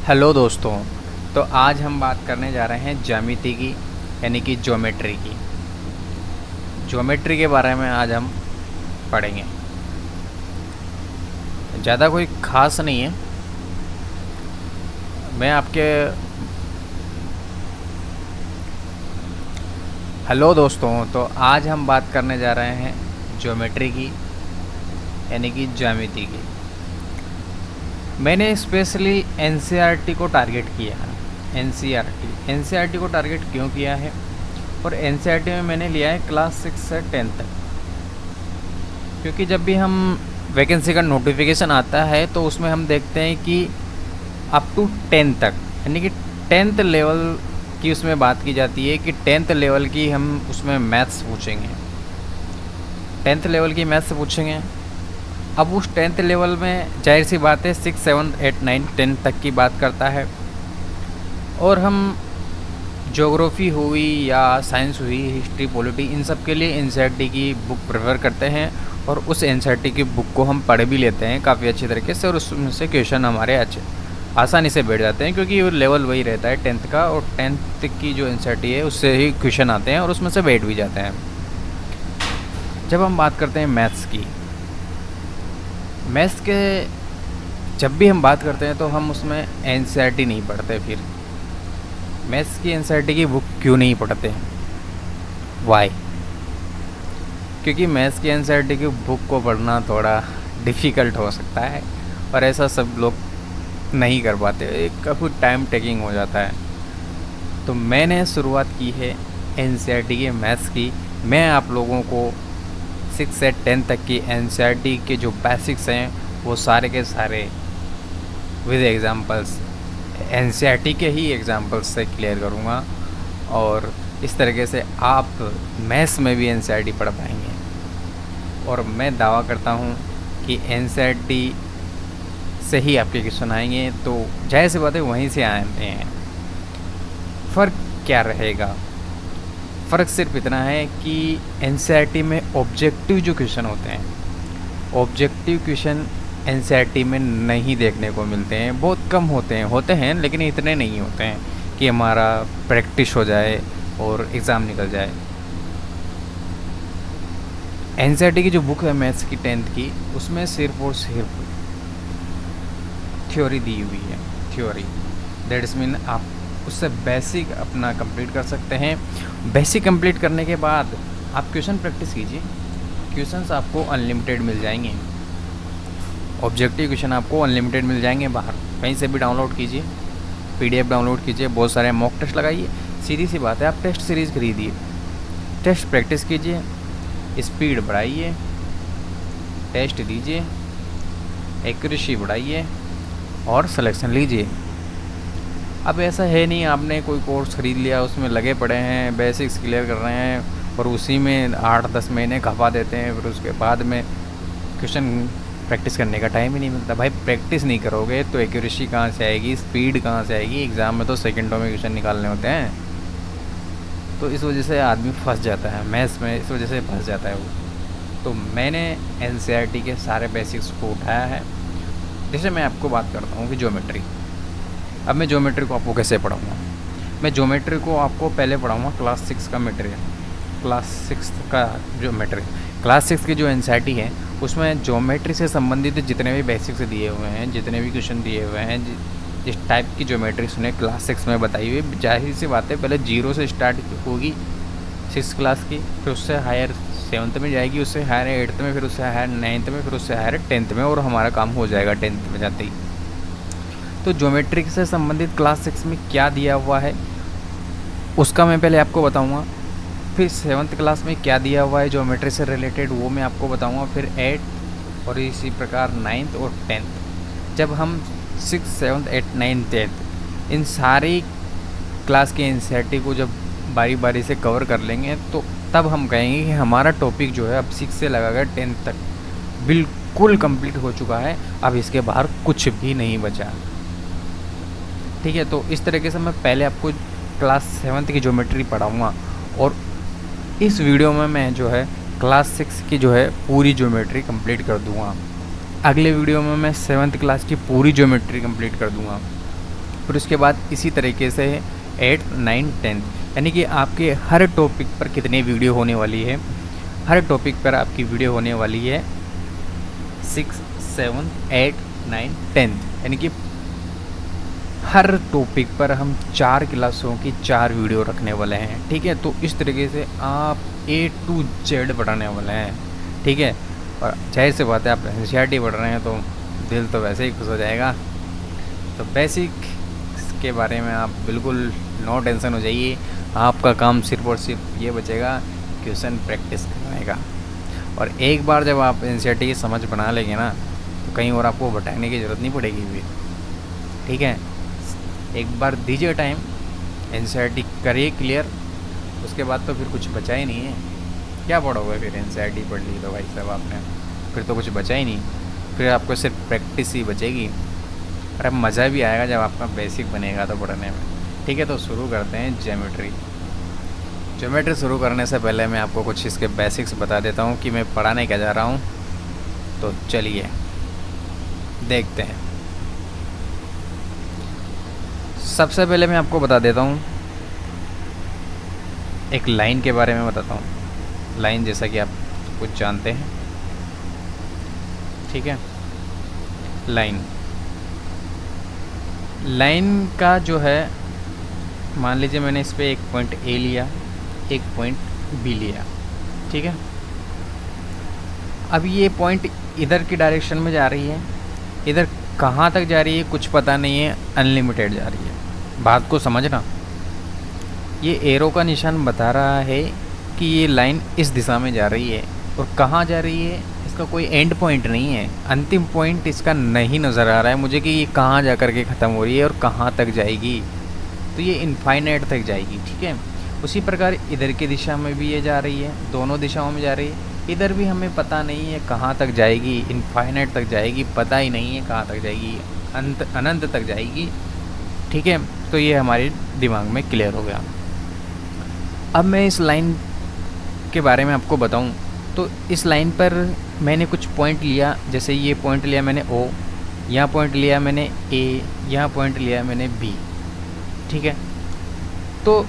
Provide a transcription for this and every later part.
Hello दोस्तों। तो आज हम बात करने जा रहे हैं ज्यामिति की, यानी कि ज्योमेट्री की। ज्योमेट्री के बारे में आज हम पढ़ेंगे। ज़्यादा कोई ख़ास नहीं है। मैं आपके हेलो दोस्तों, तो आज हम बात करने जा रहे हैं ज्योमेट्री की, यानी कि ज्यामिति की। मैंने स्पेशली एनसीईआरटी को टारगेट किया है। एनसीईआरटी को टारगेट क्यों किया है? और एनसीईआरटी में मैंने लिया है क्लास 6 से 10 तक, क्योंकि जब भी हम वैकेंसी का नोटिफिकेशन आता है तो उसमें हम देखते हैं कि अप टू 10 तक, यानी कि 10th लेवल की उसमें बात की जाती है कि 10th लेवल की हम उसमें मैथ्स पूछेंगे, 10th लेवल की मैथ्स पूछेंगे। अब उस 10th लेवल में जाहिर सी बात है 6, 7, 8, 9, 10 तक की बात करता है। और हम ज्योग्राफी हुई या साइंस हुई, हिस्ट्री, पॉलिटी, इन सब के लिए एनसीईआरटी की बुक प्रेफर करते हैं और उस एनसीईआरटी की बुक को हम पढ़ भी लेते हैं काफ़ी अच्छी तरीके से, और उसमें से क्वेश्चन हमारे अच्छे आसानी से बैठ जाते हैं, क्योंकि वो लेवल वही रहता है 10th का, और 10th की जो एनसीईआरटी है उससे ही क्वेश्चन आते हैं और उसमें से बैठ भी जाते हैं। जब हम बात करते हैं मैथ्स की, मैथ्स के जब भी हम बात करते हैं तो हम उसमें एनसीईआरटी नहीं पढ़ते। फिर मैथ्स की एनसीईआरटी की बुक क्यों नहीं पढ़ते? वाई? क्योंकि मैथ्स की एनसीईआरटी की बुक को पढ़ना थोड़ा डिफ़िकल्ट हो सकता है, और ऐसा सब लोग नहीं कर पाते, एक काफ़ी टाइम टेकिंग हो जाता है। तो मैंने शुरुआत की है एनसीईआरटी के मैथ्स की। मैं आप लोगों को 6 से 10 तक की एनसीईआरटी के जो बेसिक्स हैं वो सारे के सारे विद एग्जांपल्स, एनसीईआरटी के ही एग्जांपल्स से क्लियर करूँगा, और इस तरीके से आप मैथ्स में भी एनसीईआरटी पढ़ पाएंगे। और मैं दावा करता हूँ कि एनसीईआरटी से ही आपके क्वेश्चन आएंगे, तो जाहिर सी बात है वहीं से आते हैं। फ़र्क क्या रहेगा? फ़र्क सिर्फ इतना है कि एनसीईआरटी में ऑब्जेक्टिव जो क्वेश्चन होते हैं, ऑब्जेक्टिव क्वेश्चन एनसीईआरटी में नहीं देखने को मिलते हैं, बहुत कम होते हैं लेकिन इतने नहीं होते हैं कि हमारा प्रैक्टिस हो जाए और एग्ज़ाम निकल जाए। एनसीईआरटी की जो बुक है मैथ्स की 10th की, उसमें सिर्फ और सिर्फ थ्योरी दी हुई है। थ्योरी दैट इज़ मीन आप उससे बेसिक अपना कंप्लीट कर सकते हैं। बेसिक कंप्लीट करने के बाद आप क्वेश्चन प्रैक्टिस कीजिए, क्वेश्चंस आपको अनलिमिटेड मिल जाएंगे। ऑब्जेक्टिव क्वेश्चन आपको अनलिमिटेड मिल जाएंगे, बाहर कहीं से भी डाउनलोड कीजिए, पीडीएफ डाउनलोड कीजिए, बहुत सारे मॉक टेस्ट लगाइए। सीधी सी बात है, आप टेस्ट सीरीज़ खरीदिए, टेस्ट प्रैक्टिस कीजिए, स्पीड बढ़ाइए, टेस्ट दीजिए, एक्यूरेसी बढ़ाइए और सिलेक्शन लीजिए। अब ऐसा है नहीं आपने कोई कोर्स ख़रीद लिया, उसमें लगे पड़े हैं, बेसिक्स क्लियर कर रहे हैं और उसी में 8-10 महीने खपा देते हैं, फिर उसके बाद में क्वेश्चन प्रैक्टिस करने का टाइम ही नहीं मिलता। भाई प्रैक्टिस नहीं करोगे तो एक्यूरेसी कहाँ से आएगी, स्पीड कहाँ से आएगी? एग्ज़ाम में तो सेकंडों में क्वेश्चन निकालने होते हैं। तो इस वजह से आदमी फंस जाता है मैथ्स में, इस वजह से फंस जाता है वो। तो मैंने एनसीईआरटी के सारे बेसिक्स को उठाया है। जैसे मैं आपको बात करता हूँ कि ज्योमेट्री, अब मैं ज्योमेट्री को आपको कैसे पढ़ाऊँगा? मैं ज्योमेट्री को आपको पहले पढ़ाऊँगा क्लास 6 का मटेरियल, क्लास 6 का ज्योमेट्री। क्लास 6 की जो एनसीईआरटी है उसमें ज्योमेट्री से संबंधित जितने भी बेसिक्स दिए हुए हैं, जितने भी क्वेश्चन दिए हुए हैं, जिस टाइप की ज्योमेट्री उसने क्लास 6 में बताई हुई, जाहिर सी बात है पहले 0 से स्टार्ट होगी 6th क्लास की, फिर उससे हायर 7th में जाएगी, उससे हायर 8th में, फिर उससे हायर 9th में, फिर उससे हायर 10th में, और हमारा काम हो जाएगा 10th में जाते ही। तो ज्योमेट्री से संबंधित क्लास 6 में क्या दिया हुआ है उसका मैं पहले आपको बताऊँगा, फिर 7th क्लास में क्या दिया हुआ है ज्योमेट्री से रिलेटेड वो मैं आपको बताऊंगा, फिर 8th और इसी प्रकार 9th और 10th। जब हम 6, 7, 8, 9, 10 इन सारी क्लास के एनसीईआरटी को जब बारी बारी से कवर कर लेंगे तो तब हम कहेंगे कि हमारा टॉपिक जो है अब 6 से लगाकर 10th तक बिल्कुल कंप्लीट हो चुका है, अब इसके बाहर कुछ भी नहीं बचा। ठीक है, तो इस तरीके से मैं पहले आपको क्लास 7th की ज्योमेट्री पढ़ाऊँगा, और इस वीडियो में मैं जो है क्लास 6 की जो है पूरी ज्योमेट्री कंप्लीट कर दूंगा। अगले वीडियो में मैं 7th क्लास की पूरी ज्योमेट्री कंप्लीट कर दूंगा। फिर उसके बाद इसी तरीके से 8th 9th 10th, यानी कि आपके हर टॉपिक पर कितनी वीडियो होने वाली है, हर टॉपिक पर आपकी वीडियो होने वाली है 6 7 8 9 10, यानी कि हर टॉपिक पर हम 4 क्लासों की 4 वीडियो रखने वाले हैं। ठीक है, तो इस तरीके से आप A to Z पढ़ाने वाले हैं। ठीक है, और जाहिर सी बात है आप NCERT पढ़ रहे हैं तो दिल तो वैसे ही खुश हो जाएगा। तो बेसिक के बारे में आप बिल्कुल नो टेंशन हो जाइए, आपका काम सिर्फ और सिर्फ ये बचेगा क्वेश्चन प्रैक्टिस करने का। और एक बार जब आप NCERT की समझ बना लेंगे ना, तो कहीं और आपको भटकने की ज़रूरत नहीं पड़ेगी भी। ठीक है, एक बार दीजिए टाइम, NCERT करिए क्लियर, उसके बाद तो फिर कुछ बचा ही नहीं है। क्या पढ़ोगे फिर? NCERT पढ़ ली तो भाई साहब आपने, फिर तो कुछ बचा ही नहीं, फिर आपको सिर्फ प्रैक्टिस ही बचेगी। और अब मज़ा भी आएगा जब आपका बेसिक बनेगा तो पढ़ने में। ठीक है, तो शुरू करते हैं ज्योमेट्री। ज्योमेट्री शुरू करने से पहले मैं आपको कुछ इसके बेसिक्स बता देता हूँ कि मैं पढ़ाने क्या जा रहा हूँ। तो चलिए देखते हैं। सबसे पहले मैं आपको बता देता हूँ, एक लाइन के बारे में बताता हूँ। लाइन जैसा कि आप कुछ जानते हैं। ठीक है, लाइन का जो है, मान लीजिए मैंने इस पर एक पॉइंट A लिया, एक पॉइंट B लिया। ठीक है, अब ये पॉइंट इधर की डायरेक्शन में जा रही है, इधर कहाँ तक जा रही है कुछ पता नहीं है, अनलिमिटेड जा रही है। बात को समझना, ये एरो का निशान बता रहा है कि ये लाइन इस दिशा में जा रही है, और कहाँ जा रही है इसका कोई एंड पॉइंट नहीं है, अंतिम पॉइंट इसका नहीं नज़र आ रहा है मुझे कि ये कहाँ जा कर के ख़त्म हो रही है और कहाँ तक जाएगी। तो ये इनफाइनाइट तक जाएगी। ठीक है, उसी प्रकार इधर की दिशा में भी ये जा रही है, दोनों दिशाओं में जा रही है। इधर भी हमें पता नहीं है कहाँ तक जाएगी, इनफाइनाइट तक जाएगी, पता ही नहीं है कहाँ तक जाएगी, अनंत तक जाएगी। ठीक है, तो ये हमारे दिमाग में क्लियर हो गया। अब मैं इस लाइन के बारे में आपको बताऊं, तो इस लाइन पर मैंने कुछ पॉइंट लिया, जैसे ये पॉइंट लिया मैंने O, यहाँ पॉइंट लिया मैंने A, यहाँ पॉइंट लिया मैंने B। ठीक है, तो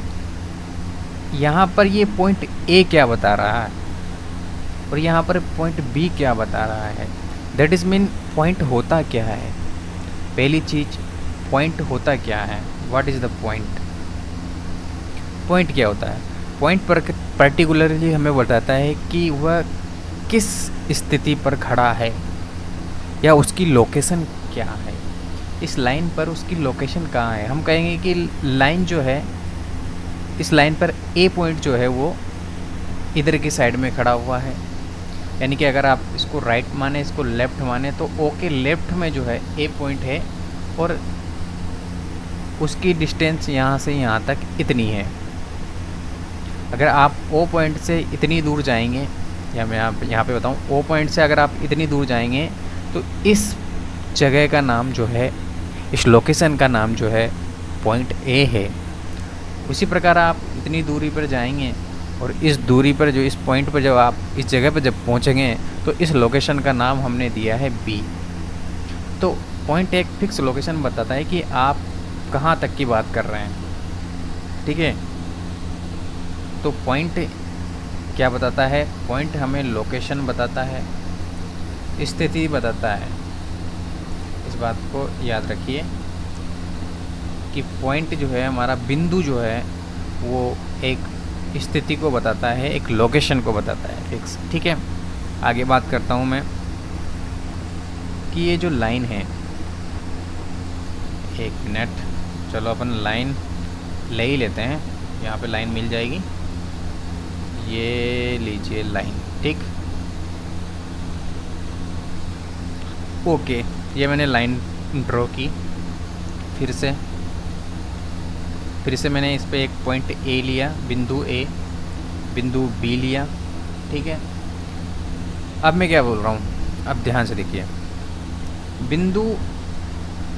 यहाँ पर ये पॉइंट A क्या बता रहा है और यहाँ पर पॉइंट B क्या बता रहा है, दैट इज़ मीन पॉइंट होता क्या है। पहली चीज़, पॉइंट होता क्या है, what is the point. Point क्या होता है? पॉइंट पर पर्टिकुलरली हमें बताता है कि वह किस स्थिति पर खड़ा है या उसकी लोकेशन क्या है। इस लाइन पर उसकी लोकेशन कहाँ है। हम कहेंगे कि लाइन जो है, इस लाइन पर A पॉइंट जो है वो इधर की साइड में खड़ा हुआ है, यानी कि अगर आप इसको राइट माने, इसको लेफ़्ट माने, तो O के लेफ़्ट में जो है A पॉइंट है और उसकी डिस्टेंस यहाँ से यहाँ तक इतनी है। अगर आप O पॉइंट से इतनी दूर जाएंगे, या मैं यहाँ पे बताऊँ, O पॉइंट से अगर आप इतनी दूर जाएंगे तो इस जगह का नाम जो है, इस लोकेशन का नाम जो है पॉइंट A है। उसी प्रकार आप इतनी दूरी पर जाएंगे और इस दूरी पर जो, इस पॉइंट पर जब आप इस जगह पर जब पहुँचेंगे तो इस लोकेशन का नाम हमने दिया है B। तो पॉइंट एक फिक्स लोकेशन बताता है कि आप कहाँ तक की बात कर रहे हैं। ठीक है, तो पॉइंट क्या बताता है? पॉइंट हमें लोकेशन बताता है, स्थिति बताता है। इस बात को याद रखिए कि पॉइंट जो है हमारा, बिंदु जो है वो एक स्थिति को बताता है, एक लोकेशन को बताता है फिक्स। ठीक है, आगे बात करता हूँ मैं कि ये जो लाइन है, एक मिनट, चलो अपन लाइन ले ही लेते हैं, यहाँ पे लाइन मिल जाएगी। ये लीजिए लाइन। ठीक, ओके, ये मैंने लाइन ड्रॉ की। फिर से मैंने इस पे एक पॉइंट A लिया, बिंदु A, बिंदु B लिया। ठीक है, अब मैं क्या बोल रहा हूँ, अब ध्यान से देखिए। बिंदु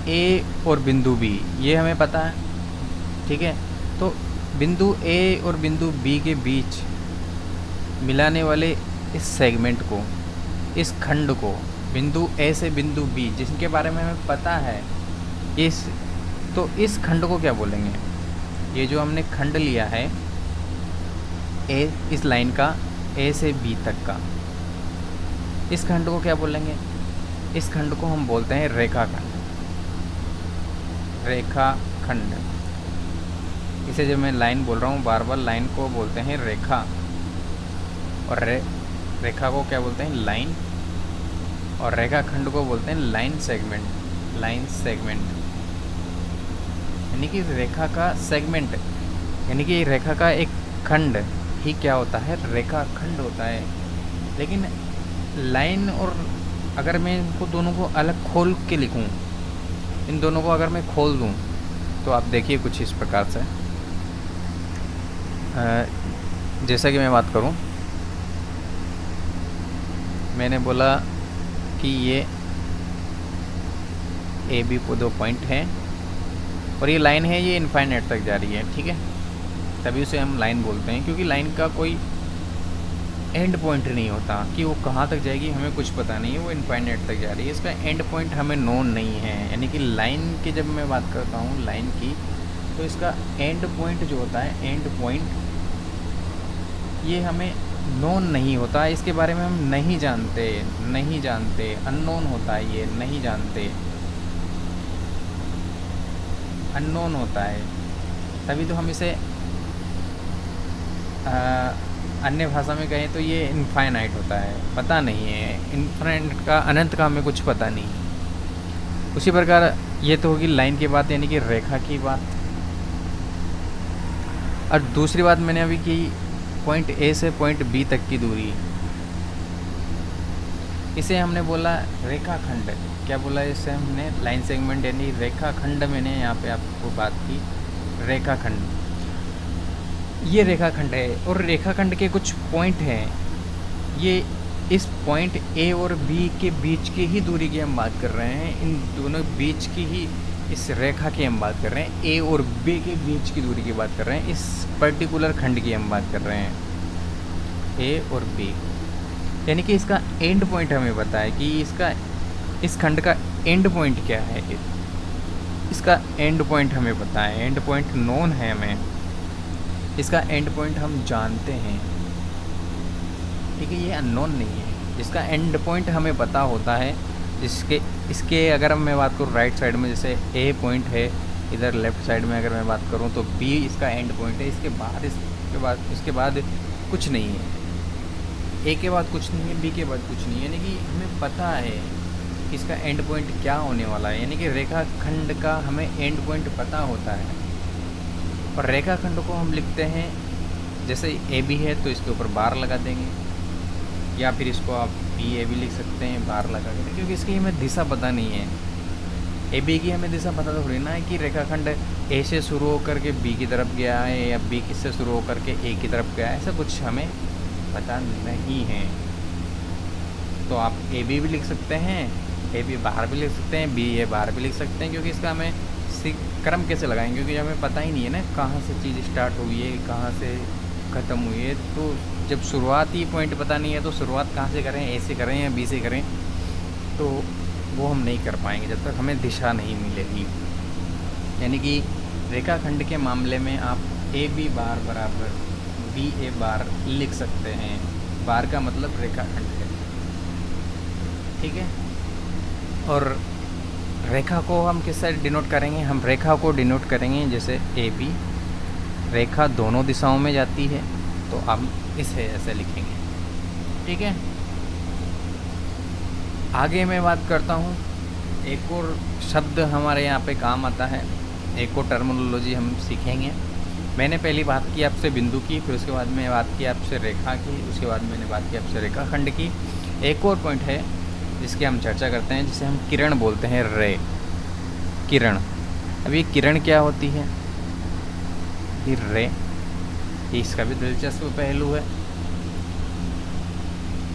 A और बिंदु B ये हमें पता है। ठीक है, तो बिंदु A और बिंदु B के बीच मिलाने वाले इस सेगमेंट को, इस खंड को बिंदु ए से बिंदु बी जिनके बारे में हमें पता है, तो इस खंड को क्या बोलेंगे? ये जो हमने खंड लिया है ए, इस लाइन का ए से बी तक का, इस खंड को क्या बोलेंगे? इस खंड को हम बोलते हैं रेखाखंड। रेखाखंड, इसे जब मैं लाइन बोल रहा हूँ बार बार, लाइन को बोलते हैं रेखा, और रेखा को क्या बोलते हैं? लाइन, और रेखाखंड को बोलते हैं लाइन सेगमेंट। लाइन सेगमेंट यानी कि रेखा का सेगमेंट, यानी कि रेखा का एक खंड ही क्या होता है? रेखाखंड होता है। लेकिन लाइन, और अगर मैं इनको दोनों को अलग खोल के लिखूं, इन दोनों को अगर मैं खोल दूं, तो आप देखिए कुछ इस प्रकार से, जैसा कि मैं बात करूं, मैंने बोला कि ये ए बी को 2 पॉइंट हैं और ये लाइन है, ये इनफाइनाइट तक जा रही है, ठीक है, तभी उसे हम लाइन बोलते हैं, क्योंकि लाइन का कोई एंड पॉइंट नहीं होता कि वो कहाँ तक जाएगी हमें कुछ पता नहीं है, वो इनफाइनाइट तक जा रही है, इसका एंड पॉइंट हमें नोन नहीं है। यानी कि लाइन की जब मैं बात करता हूँ लाइन की, तो इसका एंड पॉइंट जो होता है, एंड पॉइंट, ये हमें नोन नहीं होता, इसके बारे में हम नहीं जानते, अननोन होता है, ये नहीं जानते, अननोन होता है, तभी तो हम इसे अन्य भाषा में कहें तो ये इनफाइनाइट होता है, पता नहीं है, इनफाइनाइट का, अनंत का हमें कुछ पता नहीं। उसी प्रकार ये तो होगी लाइन की बात, यानी कि रेखा की बात। और दूसरी बात मैंने अभी की, पॉइंट ए से पॉइंट बी तक की दूरी, इसे हमने बोला रेखाखंड। क्या बोला इसे हमने? लाइन सेगमेंट, यानी रेखाखंड। मैंने यहाँ पे आपको बात की रेखाखंड, ये रेखाखंड है, और रेखाखंड के कुछ पॉइंट हैं, ये इस पॉइंट ए और बी के बीच की ही दूरी की हम बात कर रहे हैं, इन दोनों बीच की ही इस रेखा की हम बात कर रहे हैं, ए और बी के बीच की दूरी की बात कर रहे हैं, इस पर्टिकुलर खंड की हम बात कर रहे हैं, ए और बी। यानी कि इसका एंड पॉइंट हमें पता है कि इस खंड का एंड पॉइंट क्या है, इसका एंड पॉइंट हमें पता है, एंड पॉइंट नोन है हमें, इसका एंड पॉइंट हम जानते हैं, ठीक है, ये अननोन नहीं है। इसका एंड पॉइंट हमें पता होता है, इसके अगर मैं बात करूँ राइट साइड में, जैसे ए पॉइंट है, इधर लेफ़्ट साइड में अगर मैं बात करूँ तो बी इसका एंड पॉइंट है, इसके बाद कुछ नहीं है, ए के बाद कुछ नहीं है, बी के बाद कुछ नहीं है, यानी कि हमें पता है कि इसका एंड पॉइंट क्या होने वाला है, यानी कि रेखाखंड का हमें एंड पॉइंट पता होता है। और रेखाखंड को हम लिखते हैं, जैसे ए बी है तो इसके ऊपर बार लगा देंगे, या फिर इसको आप बी ए भी लिख सकते हैं बार लगा के, क्योंकि इसकी हमें दिशा पता नहीं है, ए बी की हमें दिशा पता तो थोड़ी ना है कि रेखाखंड ए से शुरू होकर के बी की तरफ गया है, या बी से शुरू होकर के ए की तरफ गया है, ऐसा कुछ हमें पता नहीं है। तो आप ए बी भी लिख सकते हैं, ए बी बाहर भी लिख सकते हैं, बी ए बाहर भी लिख सकते हैं, क्योंकि इसका हमें क्रम कैसे लगाएंगे, क्योंकि हमें पता ही नहीं है ना कहाँ से चीज़ स्टार्ट हुई है, कहाँ से ख़त्म हुई है। तो जब शुरुआती पॉइंट पता नहीं है तो शुरुआत कहाँ से करें, ए से करें या बी से करें, तो वो हम नहीं कर पाएंगे जब तक हमें दिशा नहीं मिलेगी। यानी कि रेखाखंड के मामले में आप ए बी बार बराबर बी ए बार लिख सकते हैं, बार का मतलब रेखाखंड है, ठीक है। और रेखा को हम किससे डिनोट करेंगे? हम रेखा को डिनोट करेंगे जैसे ए बी, रेखा दोनों दिशाओं में जाती है तो हम इसे ऐसे लिखेंगे, ठीक है। आगे मैं बात करता हूँ, एक और शब्द हमारे यहाँ पे काम आता है, एक और टर्मिनोलॉजी हम सीखेंगे। मैंने पहली बात की आपसे बिंदु की, फिर उसके बाद में बात की आपसे रेखा की, उसके बाद मैंने बात की आपसे रेखाखंड की। एक और पॉइंट है जिसकी हम चर्चा करते हैं, जिसे हम किरण बोलते हैं, रे, किरण। अब ये किरण क्या होती है? ये रे, इसका भी दिलचस्प पहलू है।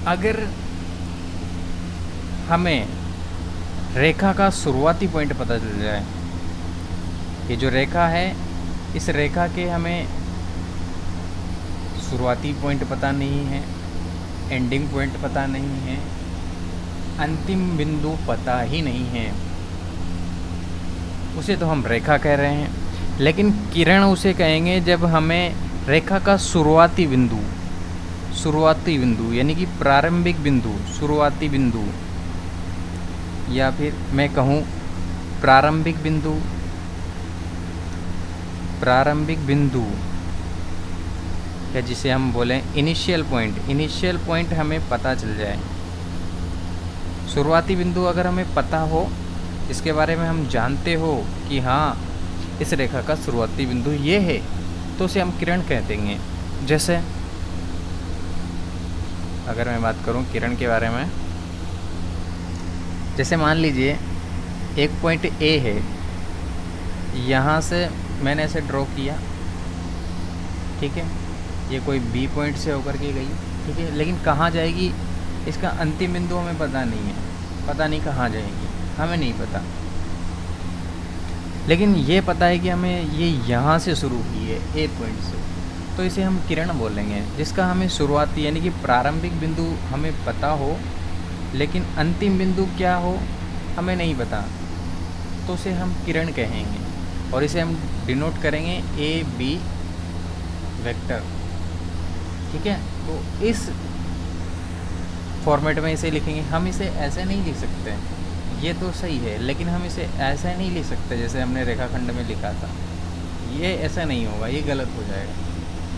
अगर हमें रेखा का शुरुआती पॉइंट पता चल जाए, ये जो रेखा है, इस रेखा के हमें शुरुआती पॉइंट पता नहीं है, एंडिंग पॉइंट पता नहीं है, अंतिम बिंदु पता ही नहीं है, उसे तो हम रेखा कह रहे हैं। लेकिन किरण उसे कहेंगे जब हमें रेखा का शुरुआती बिंदु यानी कि प्रारंभिक बिंदु, शुरुआती बिंदु, या फिर मैं कहूँ प्रारंभिक बिंदु, या जिसे हम बोलें इनिशियल पॉइंट हमें पता चल जाए। शुरुआती बिंदु अगर हमें पता हो, इसके बारे में हम जानते हो कि हाँ इस रेखा का शुरुआती बिंदु ये है, तो उसे हम किरण कह देंगे। जैसे अगर मैं बात करूं किरण के बारे में, जैसे मान लीजिए एक पॉइंट ए है, यहाँ से मैंने ऐसे ड्रॉ किया, ठीक है, ये कोई बी पॉइंट से होकर के गई, ठीक है, लेकिन कहाँ जाएगी इसका अंतिम बिंदु हमें पता नहीं है, पता नहीं कहाँ जाएगी, हमें नहीं पता। लेकिन ये पता है कि हमें ये यहाँ से शुरू हुई है, ए पॉइंट से, तो इसे हम किरण बोलेंगे। जिसका हमें शुरुआती यानी कि प्रारंभिक बिंदु हमें पता हो, लेकिन अंतिम बिंदु क्या हो हमें नहीं पता, तो उसे हम किरण कहेंगे। और इसे हम डिनोट करेंगे ए बी वेक्टर, ठीक है। तो इस फॉर्मेट में इसे लिखेंगे। हम इसे ऐसे नहीं लिख सकते, ये तो सही है, लेकिन हम इसे ऐसे नहीं लिख सकते जैसे हमने रेखाखंड में लिखा था। ये ऐसा नहीं होगा, ये गलत हो जाएगा।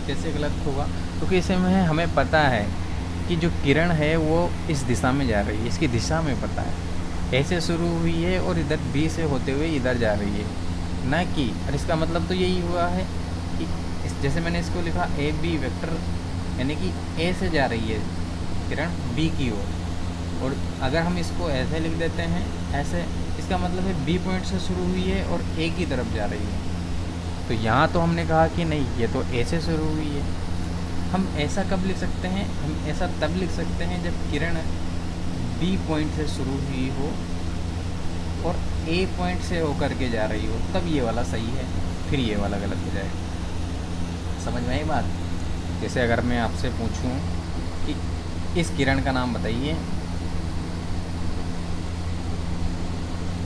कैसे गलत होगा? क्योंकि इसमें हमें पता है कि जो किरण है वो इस दिशा में जा रही है, इसकी दिशा में पता है, ऐसे शुरू हुई है और इधर बी से होते हुए इधर जा रही है, ना कि, और इसका मतलब तो यही हुआ है कि जैसे मैंने इसको लिखा ए बी वेक्टर, यानी कि ए से जा रही है किरण बी की ओर, और अगर हम इसको ऐसे लिख देते हैं ऐसे, इसका मतलब है बी पॉइंट से शुरू हुई है और ए की तरफ जा रही है। तो यहाँ तो हमने कहा कि नहीं, ये तो ए से शुरू हुई है। हम ऐसा कब लिख सकते हैं? हम ऐसा तब लिख सकते हैं जब किरण बी पॉइंट से शुरू हुई हो और ए पॉइंट से होकर के जा रही हो, तब ये वाला सही है, फिर ये वाला गलत हो जाएगा। समझ में आई बात? जैसे अगर मैं आपसे पूछूं कि इस किरण का नाम बताइए,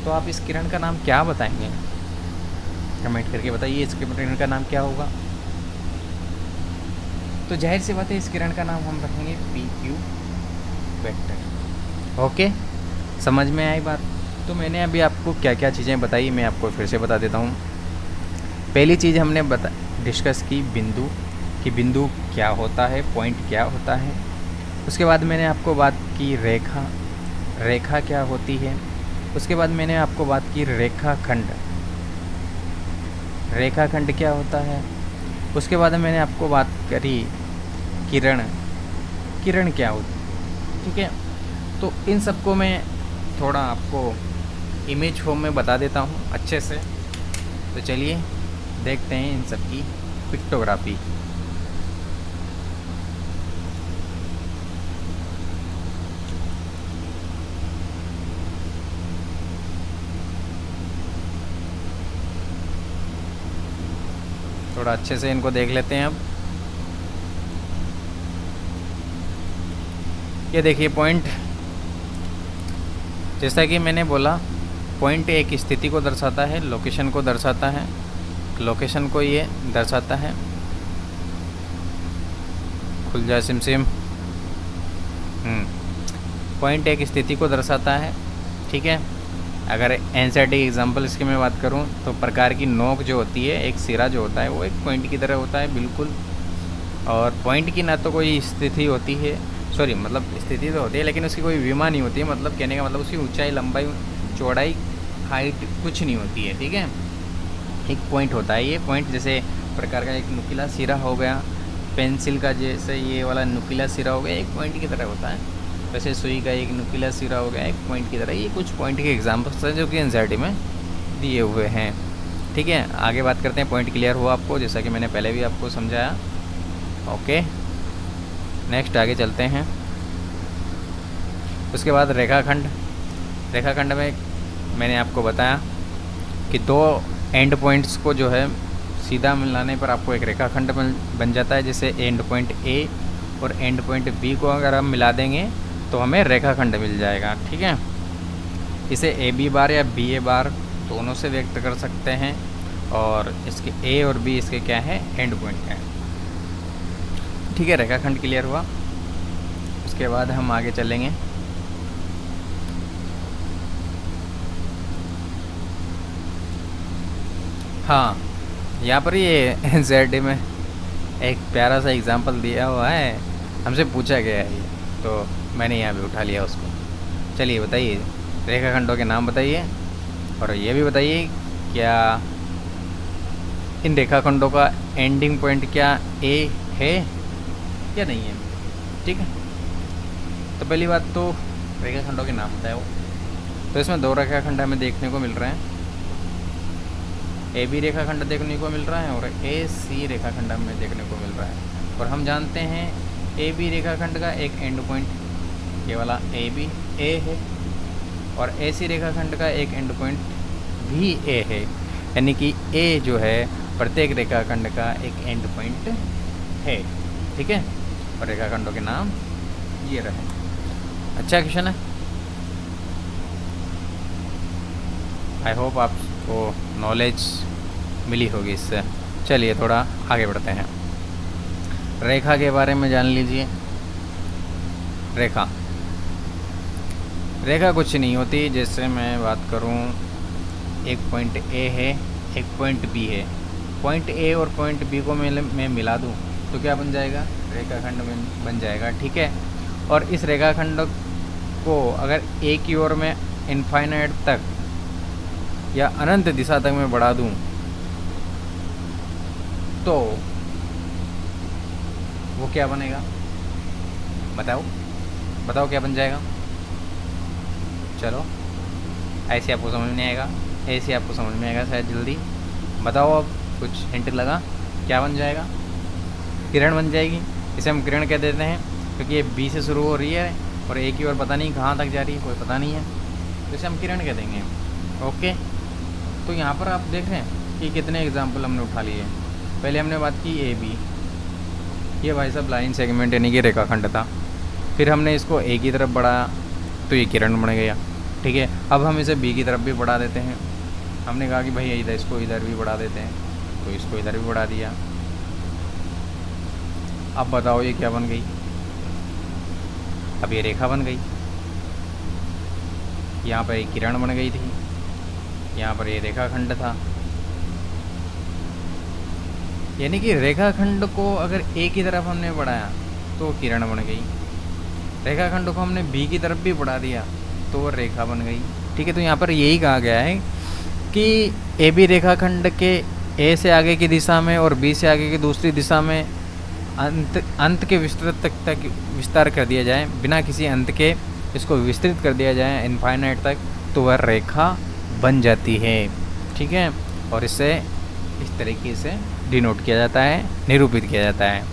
तो आप इस किरण का नाम क्या बताएंगे? कमेंट करके बताइए इस किरण का नाम क्या होगा। तो जाहिर सी बात है इस किरण का नाम हम रखेंगे पी क्यू वेक्टर। ओके, समझ में आई बात? तो मैंने अभी आपको क्या क्या चीज़ें बताई, मैं आपको फिर से बता देता हूँ। पहली चीज़ हमने डिस्कस की बिंदु, कि बिंदु क्या होता है, पॉइंट क्या होता है। उसके बाद मैंने आपको बात की रेखा क्या होती है। उसके बाद मैंने आपको बात की रेखाखंड क्या होता है। उसके बाद मैंने आपको बात करी किरण क्या होती है, ठीक है। तो इन सबको मैं थोड़ा आपको इमेज फॉर्म में बता देता हूँ अच्छे से। तो चलिए देखते हैं इन सब की पिक्टोग्राफी। थोड़ा अच्छे से इनको देख लेते हैं अब। ये देखिए पॉइंट, जैसा कि मैंने बोला पॉइंट एक स्थिति को दर्शाता है, लोकेशन को दर्शाता है, लोकेशन को ये दर्शाता है। खुल जाए सिमसिम। पॉइंट एक स्थिति को दर्शाता है, ठीक है। अगर एनसीईआरटी एग्जाम्पल इसकी मैं बात करूं तो प्रकार की नोक जो होती है, एक सिरा जो होता है वो एक पॉइंट की तरह होता है बिल्कुल। और पॉइंट की ना तो कोई स्थिति होती है, सॉरी मतलब स्थिति तो होती है लेकिन उसकी कोई विमा नहीं होती है। मतलब कहने का मतलब उसकी ऊंचाई, लंबाई, चौड़ाई, हाइट कुछ नहीं होती है, ठीक है। एक पॉइंट होता है ये। पॉइंट जैसे प्रकार का एक नुकीला सिरा हो गया, पेंसिल का जैसे ये वाला नुकीला सिरा हो गया, एक पॉइंट की तरह होता है। वैसे सुई का एक नुकीला सिरा हो गया, एक पॉइंट की तरह। ये कुछ पॉइंट के एग्जाम्पल्स हैं जो कि एनसीईआरटी में दिए हुए हैं, ठीक है। आगे बात करते हैं। पॉइंट क्लियर हुआ आपको, जैसा कि मैंने पहले भी आपको समझाया। ओके, नेक्स्ट आगे चलते हैं। उसके बाद रेखाखंड में मैंने आपको बताया कि दो एंड पॉइंट्स को जो है सीधा मिलाने पर आपको एक रेखाखंड बन जाता है। जैसे एंड पॉइंट ए और एंड पॉइंट बी को अगर हम मिला देंगे तो हमें रेखाखंड मिल जाएगा। ठीक है, इसे ए बी बार या बी ए बार दोनों से व्यक्त कर सकते हैं, और इसके ए और बी इसके क्या है, एंड पॉइंट हैं। ठीक है, रेखाखंड क्लियर हुआ। उसके बाद हम आगे चलेंगे। हाँ, यहाँ पर ये जेड में एक प्यारा सा एग्जांपल दिया हुआ है, हमसे पूछा गया है ये, तो मैंने यहाँ पे उठा लिया उसको। चलिए बताइए, रेखाखंडों के नाम बताइए, और ये भी बताइए क्या इन रेखाखंडों का एंडिंग पॉइंट क्या ए है या नहीं है। ठीक है, तो पहली बात तो रेखाखंडों के नाम बताओ। तो इसमें दो रेखाखंड हमें देखने को मिल रहे हैं, ए बी रेखाखंड देखने को मिल रहा है और ए सी रेखाखंड हमें देखने को मिल रहा है। और हम जानते हैं ए बी रेखाखंड का एक एंड पॉइंट ये वाला ए बी ए है, और ए सी रेखाखंड का एक एंड पॉइंट भी ए है, यानी कि ए जो है प्रत्येक रेखाखंड का एक एंड पॉइंट है। ठीक है, और रेखाखंडों के नाम ये रहे। अच्छा क्वेश्चन है, आई होप आपको नॉलेज मिली होगी इससे। चलिए थोड़ा आगे बढ़ते हैं, रेखा के बारे में जान लीजिए। रेखा रेखा कुछ नहीं होती, जैसे मैं बात करूं, एक पॉइंट ए है, एक पॉइंट बी है, पॉइंट ए और पॉइंट बी को मैं मिला दूं तो क्या बन जाएगा, रेखाखंड में बन जाएगा। ठीक है, और इस रेखाखंड को अगर ए की ओर में इनफाइनाइट तक या अनंत दिशा तक मैं बढ़ा दूं तो वो क्या बनेगा, बताओ क्या बन जाएगा। चलो, ऐसे आपको समझ में आएगा, ऐसे आपको समझ में आएगा शायद जल्दी। बताओ, अब कुछ हिंट लगा, क्या बन जाएगा, किरण बन जाएगी। इसे हम किरण कह देते हैं क्योंकि ये बी से शुरू हो रही है और ए की ओर पता नहीं कहाँ तक जा रही है, कोई पता नहीं है, तो इसे हम किरण कह देंगे। ओके, तो यहाँ पर आप देख रहे हैं कि कितने एग्जाम्पल हमने उठा लिए। पहले हमने बात की ए बी, ये भाई साहब लाइन सेगमेंट यानी कि रेखाखंड था, फिर हमने इसको ए की तरफ बढ़ाया तो ये किरण बन गया। ठीक है, अब हम इसे बी की तरफ भी बढ़ा देते हैं, हमने कहा कि भाई इधर इसको इधर भी बढ़ा देते हैं, तो इसको इधर भी बढ़ा दिया। अब बताओ ये क्या बन गई, अब ये रेखा बन गई। यहाँ पर एक किरण बन गई थी, यहाँ पर ये रेखाखंड था, यानी कि रेखाखंड को अगर ए की तरफ हमने बढ़ाया तो किरण बन गई, रेखाखंड को हमने बी की तरफ भी बढ़ा दिया तो वो रेखा बन गई। ठीक है, तो यहाँ पर यही कहा गया है कि ए बी रेखाखंड के ए से आगे की दिशा में और बी से आगे की दूसरी दिशा में अंत के विस्तृत तक विस्तार कर दिया जाए, बिना किसी अंत के इसको विस्तृत कर दिया जाए इनफाइनाइट तक, तो वह रेखा बन जाती है। ठीक है, और इससे इस तरीके से डिनोट किया जाता है, निरूपित किया जाता है।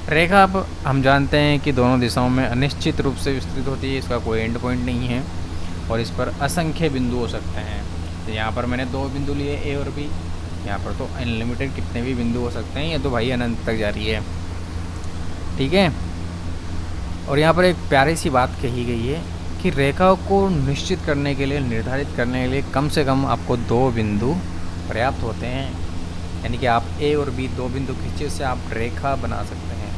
रेखा अब हम जानते हैं कि दोनों दिशाओं में अनिश्चित रूप से विस्तृत होती है, इसका कोई एंड पॉइंट नहीं है और इस पर असंख्य बिंदु हो सकते हैं। तो यहाँ पर मैंने दो बिंदु लिए ए और बी, यहाँ पर तो अनलिमिटेड कितने भी बिंदु हो सकते हैं, ये तो भाई अनंत तक जा रही है। ठीक है, और यहाँ पर एक प्यारी सी बात कही गई है कि रेखा को निश्चित करने के लिए, निर्धारित करने के लिए कम से कम आपको दो बिंदु पर्याप्त होते हैं, यानी कि आप ए और बी दो बिंदु खींचे से आप रेखा बना सकते हैं।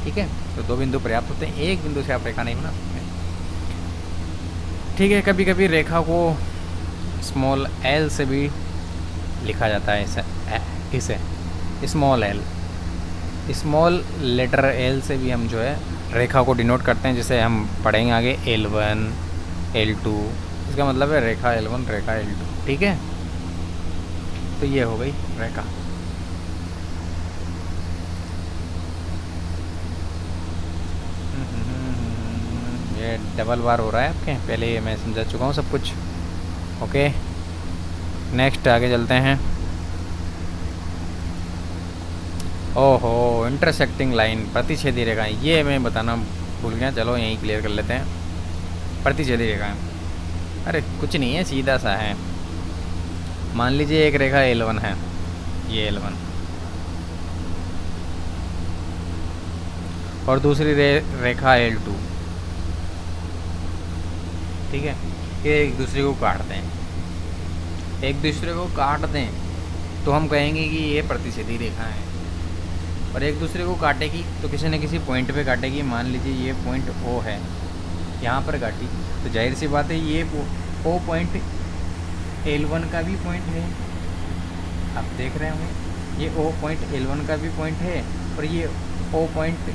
ठीक है, तो दो बिंदु पर्याप्त होते हैं, एक बिंदु से आप रेखा नहीं बना सकते। ठीक है, कभी कभी रेखा को स्मॉल एल से भी लिखा जाता है, इसे small L, small letter L से भी हम जो है रेखा को डिनोट करते हैं, जिसे हम पढ़ेंगे आगे L1 L2, इसका मतलब है रेखा L1 रेखा L2। ठीक है, तो ये हो गई रेखा। ये डबल बार हो रहा है आपके, पहले ये मैं समझा चुका हूँ सब कुछ। ओके, नेक्स्ट आगे चलते हैं। ओहो, इंटरसेक्टिंग लाइन, प्रतिच्छेदी रेखा, ये मैं बताना भूल गया, चलो यहीं क्लियर कर लेते हैं। प्रतिच्छेदी रेखा, अरे कुछ नहीं है, सीधा सा है। मान लीजिए एक रेखा L1 है, ये L1, और दूसरी रेखा L2, ठीक है, ये एक दूसरे को काट दें, एक दूसरे को काट दें तो हम कहेंगे कि ये प्रतिच्छेदी रेखा है। और एक दूसरे को काटेगी तो किसी न किसी पॉइंट पे काटेगी। मान लीजिए ये पॉइंट ओ है, यहाँ पर काटी तो जाहिर सी बात है ये ओ पॉइंट L1 का भी पॉइंट है। आप देख रहे होंगे ये ओ पॉइंट L1 का भी पॉइंट है और ये ओ पॉइंट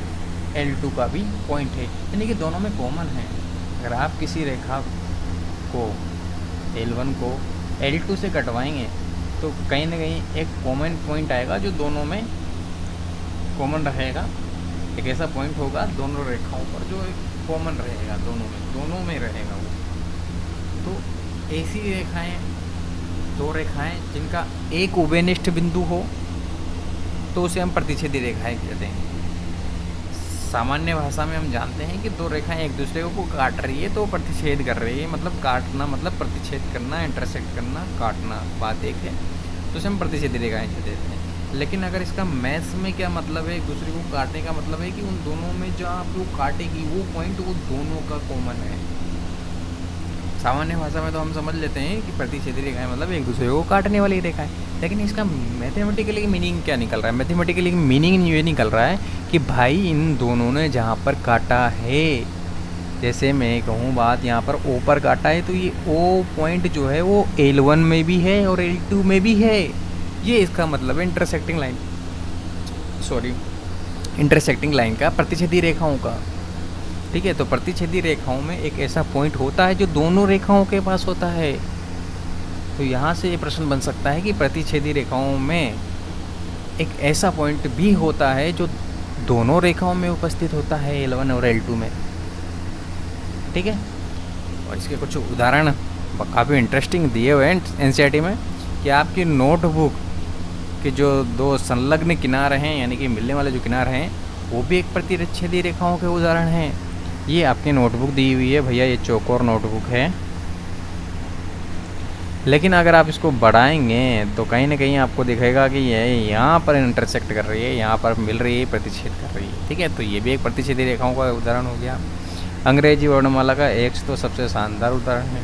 L2 का भी पॉइंट है, यानी कि दोनों में कॉमन है। अगर आप किसी रेखा को L1 को L2 से कटवाएंगे तो कहीं ना कहीं एक कॉमन पॉइंट आएगा जो दोनों में कॉमन रहेगा। एक ऐसा पॉइंट होगा दोनों रेखाओं पर जो एक कॉमन रहेगा, दोनों में रहेगा वो। तो ऐसी रेखाएं, दो रेखाएं जिनका एक उभयनिष्ठ बिंदु हो तो उसे हम प्रतिच्छेदी रेखाएं कहते हैं। सामान्य भाषा में हम जानते हैं कि दो रेखाएं एक दूसरे को काट रही है तो प्रतिच्छेद कर रही है, मतलब काटना मतलब प्रतिच्छेद करना, इंटरसेक्ट करना, काटना, बात एक है, तो उसे हम प्रतिच्छेदी रेखाएं कहते हैं। लेकिन अगर इसका मैथ्स में क्या मतलब है, एक दूसरे को काटने का मतलब है कि उन दोनों में जहाँ वो काटेगी वो पॉइंट वो दोनों का कॉमन है। सामान्य भाषा में तो हम समझ लेते हैं कि प्रतिच्छेदी रेखाएं मतलब एक दूसरे को काटने वाली रेखा है, लेकिन इसका मैथमेटिकली मीनिंग क्या निकल रहा है? मैथमेटिकली मीनिंग ये निकल रहा है कि भाई इन दोनों ने जहाँ पर काटा है, जैसे मैं कहूँ बात यहाँ पर ओ पर काटा है तो ये ओ पॉइंट जो है वो L1 में भी है और L2 में भी है। ये इसका मतलब है इंटरसेक्टिंग लाइन का, प्रतिच्छेदी रेखाओं का। ठीक है, तो प्रतिच्छेदी रेखाओं में एक ऐसा पॉइंट होता है जो दोनों रेखाओं के पास होता है। तो यहाँ से ये प्रश्न बन सकता है कि प्रतिच्छेदी रेखाओं में एक ऐसा पॉइंट भी होता है जो दोनों रेखाओं में उपस्थित होता है, L1 और L2 में। ठीक है, और इसके कुछ उदाहरण काफ़ी इंटरेस्टिंग दिए हुए हैं NCERT में कि आपकी नोटबुक के जो दो संलग्न किनारे हैं, यानी कि मिलने वाले जो किनारे हैं, वो भी एक प्रतिच्छेदी रेखाओं के उदाहरण हैं। ये आपकी नोटबुक दी हुई है भैया, ये चौकोर नोटबुक है, लेकिन अगर आप इसको बढ़ाएंगे तो कहीं ना कहीं आपको दिखेगा कि ये यहाँ पर इंटरसेक्ट कर रही है, यहाँ पर मिल रही है, प्रतिच्छेद कर रही है। ठीक है, तो ये भी एक प्रतिच्छेदी रेखाओं का उदाहरण हो गया। अंग्रेजी वर्णमाला का X तो सबसे शानदार उदाहरण है।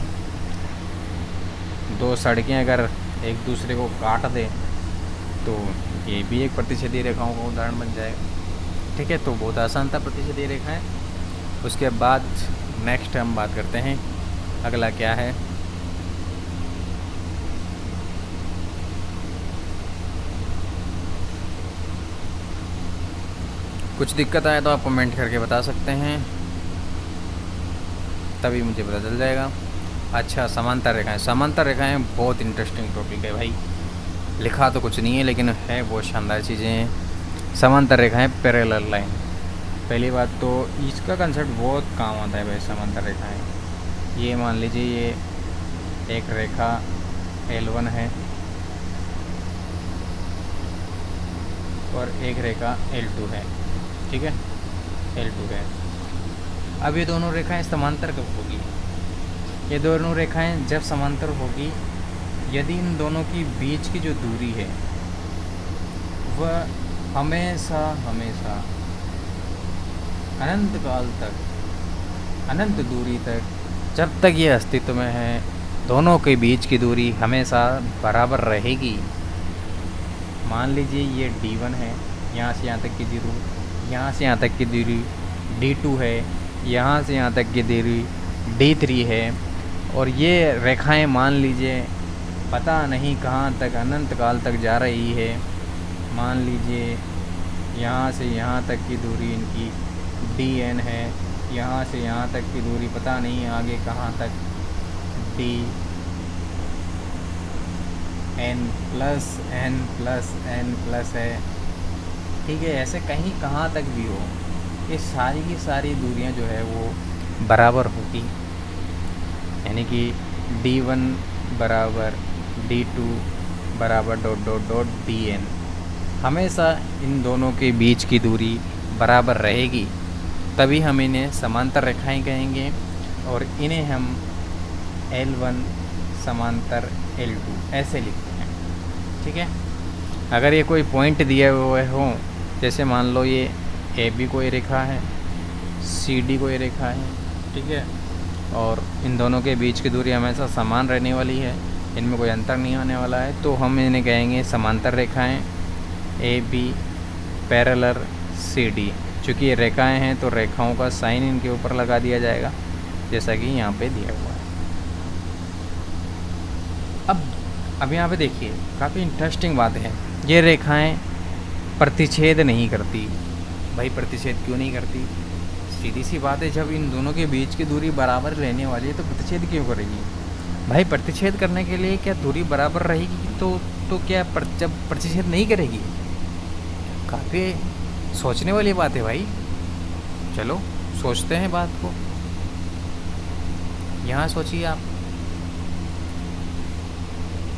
दो सड़कें अगर एक दूसरे को काट दे तो ये भी एक प्रतिच्छेदी रेखाओं का उदाहरण बन जाएगा। ठीक है, तो बहुत आसान था प्रतिच्छेदी रेखाएं। उसके बाद नेक्स्ट हम बात करते हैं, अगला क्या है। कुछ दिक्कत आए तो आप कमेंट करके बता सकते हैं, तभी मुझे पता चल जाएगा। अच्छा, समांतर रेखाएं। समांतर रेखाएं बहुत इंटरेस्टिंग टॉपिक है भाई, लिखा तो कुछ नहीं है लेकिन है बहुत शानदार चीज़ें हैं। समांतर रेखाएं, पैरेलल लाइन। पहली बात तो इसका कंसेप्ट बहुत काम आता है भाई। समांतर रेखाएं, ये मान लीजिए ये एक रेखा L1 है और एक रेखा L2 है। ठीक है, L2 है। अब ये दोनों रेखाएं समांतर कब होगी? ये दोनों रेखाएं जब समांतर होगी यदि इन दोनों की बीच की जो दूरी है वह हमेशा अनंत काल तक, अनंत दूरी तक, जब तक ये अस्तित्व में है, दोनों के बीच की दूरी हमेशा बराबर रहेगी। मान लीजिए ये D1 है, यहाँ से यहाँ तक की दूरी, यहाँ से यहाँ तक की दूरी D2 है, यहाँ से यहाँ तक की दूरी D3 है, और ये रेखाएं मान लीजिए पता नहीं कहाँ तक, अनंत काल तक जा रही है। मान लीजिए यहाँ से यहाँ तक की दूरी इनकी DN है, यहाँ से यहाँ तक की दूरी पता नहीं आगे कहाँ तक DN+N+N+ है। ठीक है, ऐसे कहीं कहाँ तक भी हो, ये सारी की सारी दूरियां जो है वो बराबर होगी, यानी कि D1 बराबर D2 बराबर ... DN। हमेशा इन दोनों के बीच की दूरी बराबर रहेगी, तभी हम इन्हें समांतर रेखाएं कहेंगे, और इन्हें हम L1 समांतर L2 ऐसे लिखते हैं। ठीक है, अगर ये कोई पॉइंट दिए हुए हों, जैसे मान लो ये AB कोई रेखा है, CD कोई रेखा है, ठीक है, और इन दोनों के बीच की दूरी हमेशा समान रहने वाली है, इनमें कोई अंतर नहीं आने वाला है, तो हम इन्हें कहेंगे समांतर रेखाएं A B parallel C D. चूँकि ये रेखाएं हैं तो रेखाओं का साइन इनके ऊपर लगा दिया जाएगा, जैसा कि यहाँ पे दिया हुआ है। अब यहाँ पे देखिए काफ़ी इंटरेस्टिंग बात है, ये रेखाएं प्रतिच्छेद नहीं करती। भाई प्रतिच्छेद क्यों नहीं करती? सीधी सी बात है, जब इन दोनों के बीच की दूरी बराबर रहने वाली है तो प्रतिच्छेद क्यों करेगी? भाई प्रतिच्छेद करने के लिए क्या दूरी बराबर रहेगी तो क्या जब प्रतिच्छेद नहीं करेगी? काफ़ी सोचने वाली बात है भाई। चलो सोचते हैं बात को। यहाँ सोचिए आप,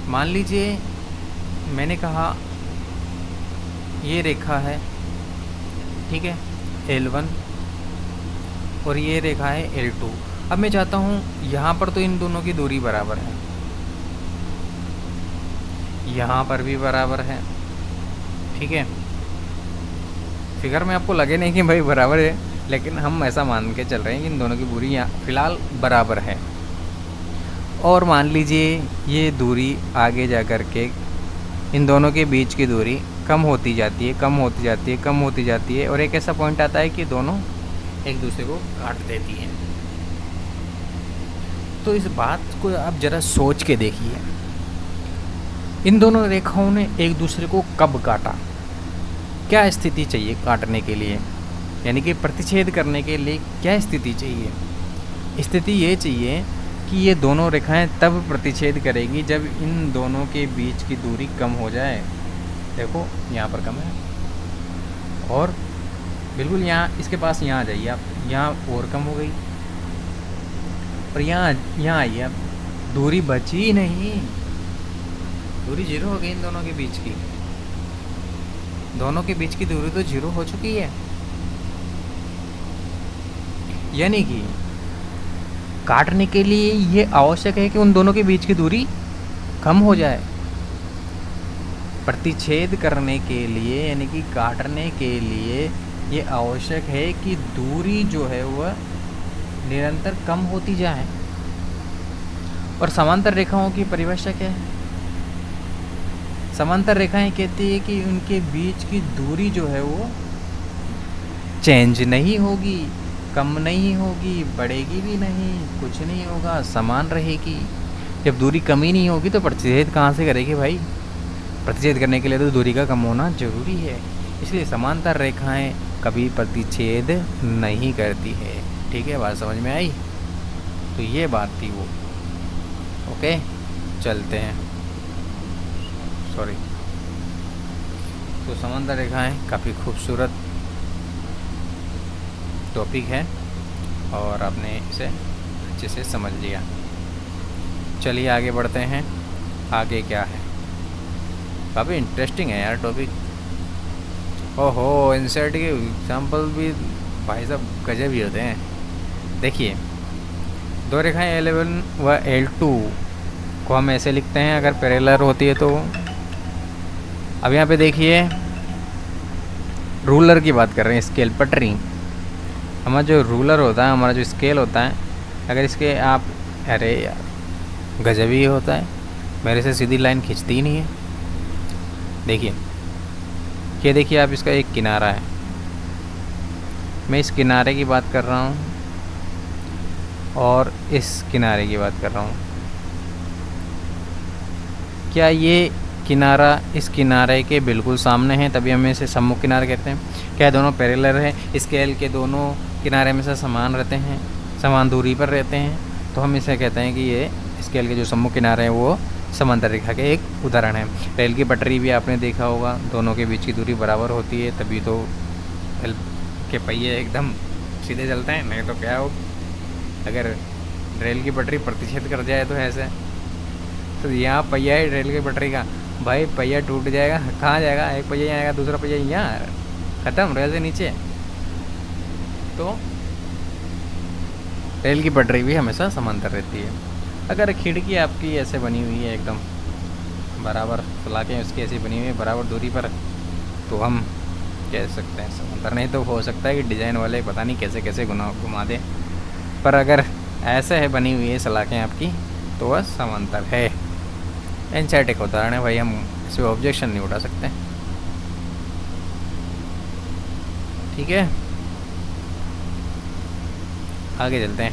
मान लीजिए मैंने कहा ये रेखा है, ठीक है, L1 और ये रेखा है L2। अब मैं चाहता हूँ यहाँ पर तो इन दोनों की दूरी बराबर है, यहाँ पर भी बराबर है, ठीक है। फिगर में आपको लगे नहीं कि भाई बराबर है, लेकिन हम ऐसा मान के चल रहे हैं कि इन दोनों की दूरी यहाँ फ़िलहाल बराबर है। और मान लीजिए ये दूरी आगे जा कर के इन दोनों के बीच की दूरी कम होती जाती है, कम होती जाती है, कम होती जाती है, और एक ऐसा पॉइंट आता है कि दोनों एक दूसरे को काट देती हैं। तो इस बात को आप ज़रा सोच के देखिए, इन दोनों रेखाओं ने एक दूसरे को कब काटा? क्या स्थिति चाहिए काटने के लिए, यानी कि प्रतिच्छेद करने के लिए क्या स्थिति चाहिए? स्थिति ये चाहिए कि ये दोनों रेखाएं तब प्रतिच्छेद करेगी जब इन दोनों के बीच की दूरी कम हो जाए। देखो यहाँ पर कम है, और बिल्कुल यहाँ इसके पास यहाँ आ जाइए आप, यहाँ और कम हो गई, और यहाँ आइए आप, दूरी बची ही नहीं, दूरी जीरो हो गई इन दोनों के बीच की। दोनों के बीच की दूरी तो जीरो हो चुकी है, यानी कि काटने के लिए ये आवश्यक है कि उन दोनों के बीच की दूरी कम हो जाए। प्रतिच्छेद करने के लिए यानी कि काटने के लिए ये आवश्यक है कि दूरी जो है वह निरंतर कम होती जाए। और समांतर रेखाओं की परिभाषा क्या है? समांतर रेखाएं कहती है कि उनके बीच की दूरी जो है वो चेंज नहीं होगी, कम नहीं होगी, बढ़ेगी भी नहीं, कुछ नहीं होगा, समान रहेगी। जब दूरी कम ही नहीं होगी तो प्रतिच्छेद कहाँ से करेगी भाई? प्रतिच्छेद करने के लिए तो दूरी का कम होना जरूरी है, इसलिए समांतर रेखाएं कभी प्रतिच्छेद नहीं करती है। ठीक है, बात समझ में आई? तो ये बात थी वो। ओके, चलते हैं। सॉरी। तो समांतर रेखाएं काफ़ी खूबसूरत टॉपिक है और आपने इसे अच्छे से समझ लिया। चलिए आगे बढ़ते हैं। आगे क्या है? काफ़ी इंटरेस्टिंग है यार टॉपिक। ओहो, इंसर्ट के एग्जाम्पल भी भाई साहब गजब ही होते हैं। देखिए, दो रेखाएं L1 व L2 को हम ऐसे लिखते हैं अगर पैरेलल होती है तो। अब यहाँ पे देखिए, रूलर की बात कर रहे हैं, स्केल पटरी। हमारा जो रूलर होता है, हमारा जो स्केल होता है, अगर इसके आप, अरे यार गजब ही होता है, मेरे से सीधी लाइन खींचती ही नहीं है। देखिए, ये देखिए आप, इसका एक किनारा है, मैं इस किनारे की बात कर रहा हूँ और इस किनारे की बात कर रहा हूँ। क्या ये किनारा इस किनारे के बिल्कुल सामने है? तभी हम इसे सम्मुख किनारा कहते हैं। क्या दोनों पैरेलल है? स्केल के दोनों किनारे में से समान रहते हैं, समान दूरी पर रहते हैं, तो हम इसे कहते हैं कि ये स्केल के जो सम्मुख किनारे हैं वो समांतर रेखा के एक उदाहरण है। रेल की पटरी भी आपने देखा होगा, दोनों के बीच की दूरी बराबर होती है, तभी तो रेल के पहिए एकदम सीधे चलते हैं। नहीं तो क्या हो, अगर रेल की पटरी प्रतिच्छेद कर जाए तो ऐसे, तो यहाँ पहिया है रेल की पटरी का, भाई पहिया टूट जाएगा, कहाँ जाएगा? एक पहिया यहाँ आएगा, दूसरा पहिया यहाँ, ख़त्म, रेल से नीचे। तो रेल की पटरी भी हमेशा समांतर रहती है। अगर खिड़की आपकी ऐसे बनी हुई है एकदम बराबर, सलाखें उसकी ऐसी बनी हुई है बराबर दूरी पर, तो हम कह सकते हैं समांतर। नहीं तो हो सकता है कि डिज़ाइन वाले पता नहीं कैसे कैसे घुमा दे, पर अगर ऐसे है बनी हुई है सलाखें आपकी, तो वह समांतर है। एनसीईआरटी का उदाहरण है भाई, हम इस पर ऑब्जेक्शन नहीं उठा सकते। ठीक है, आगे चलते हैं।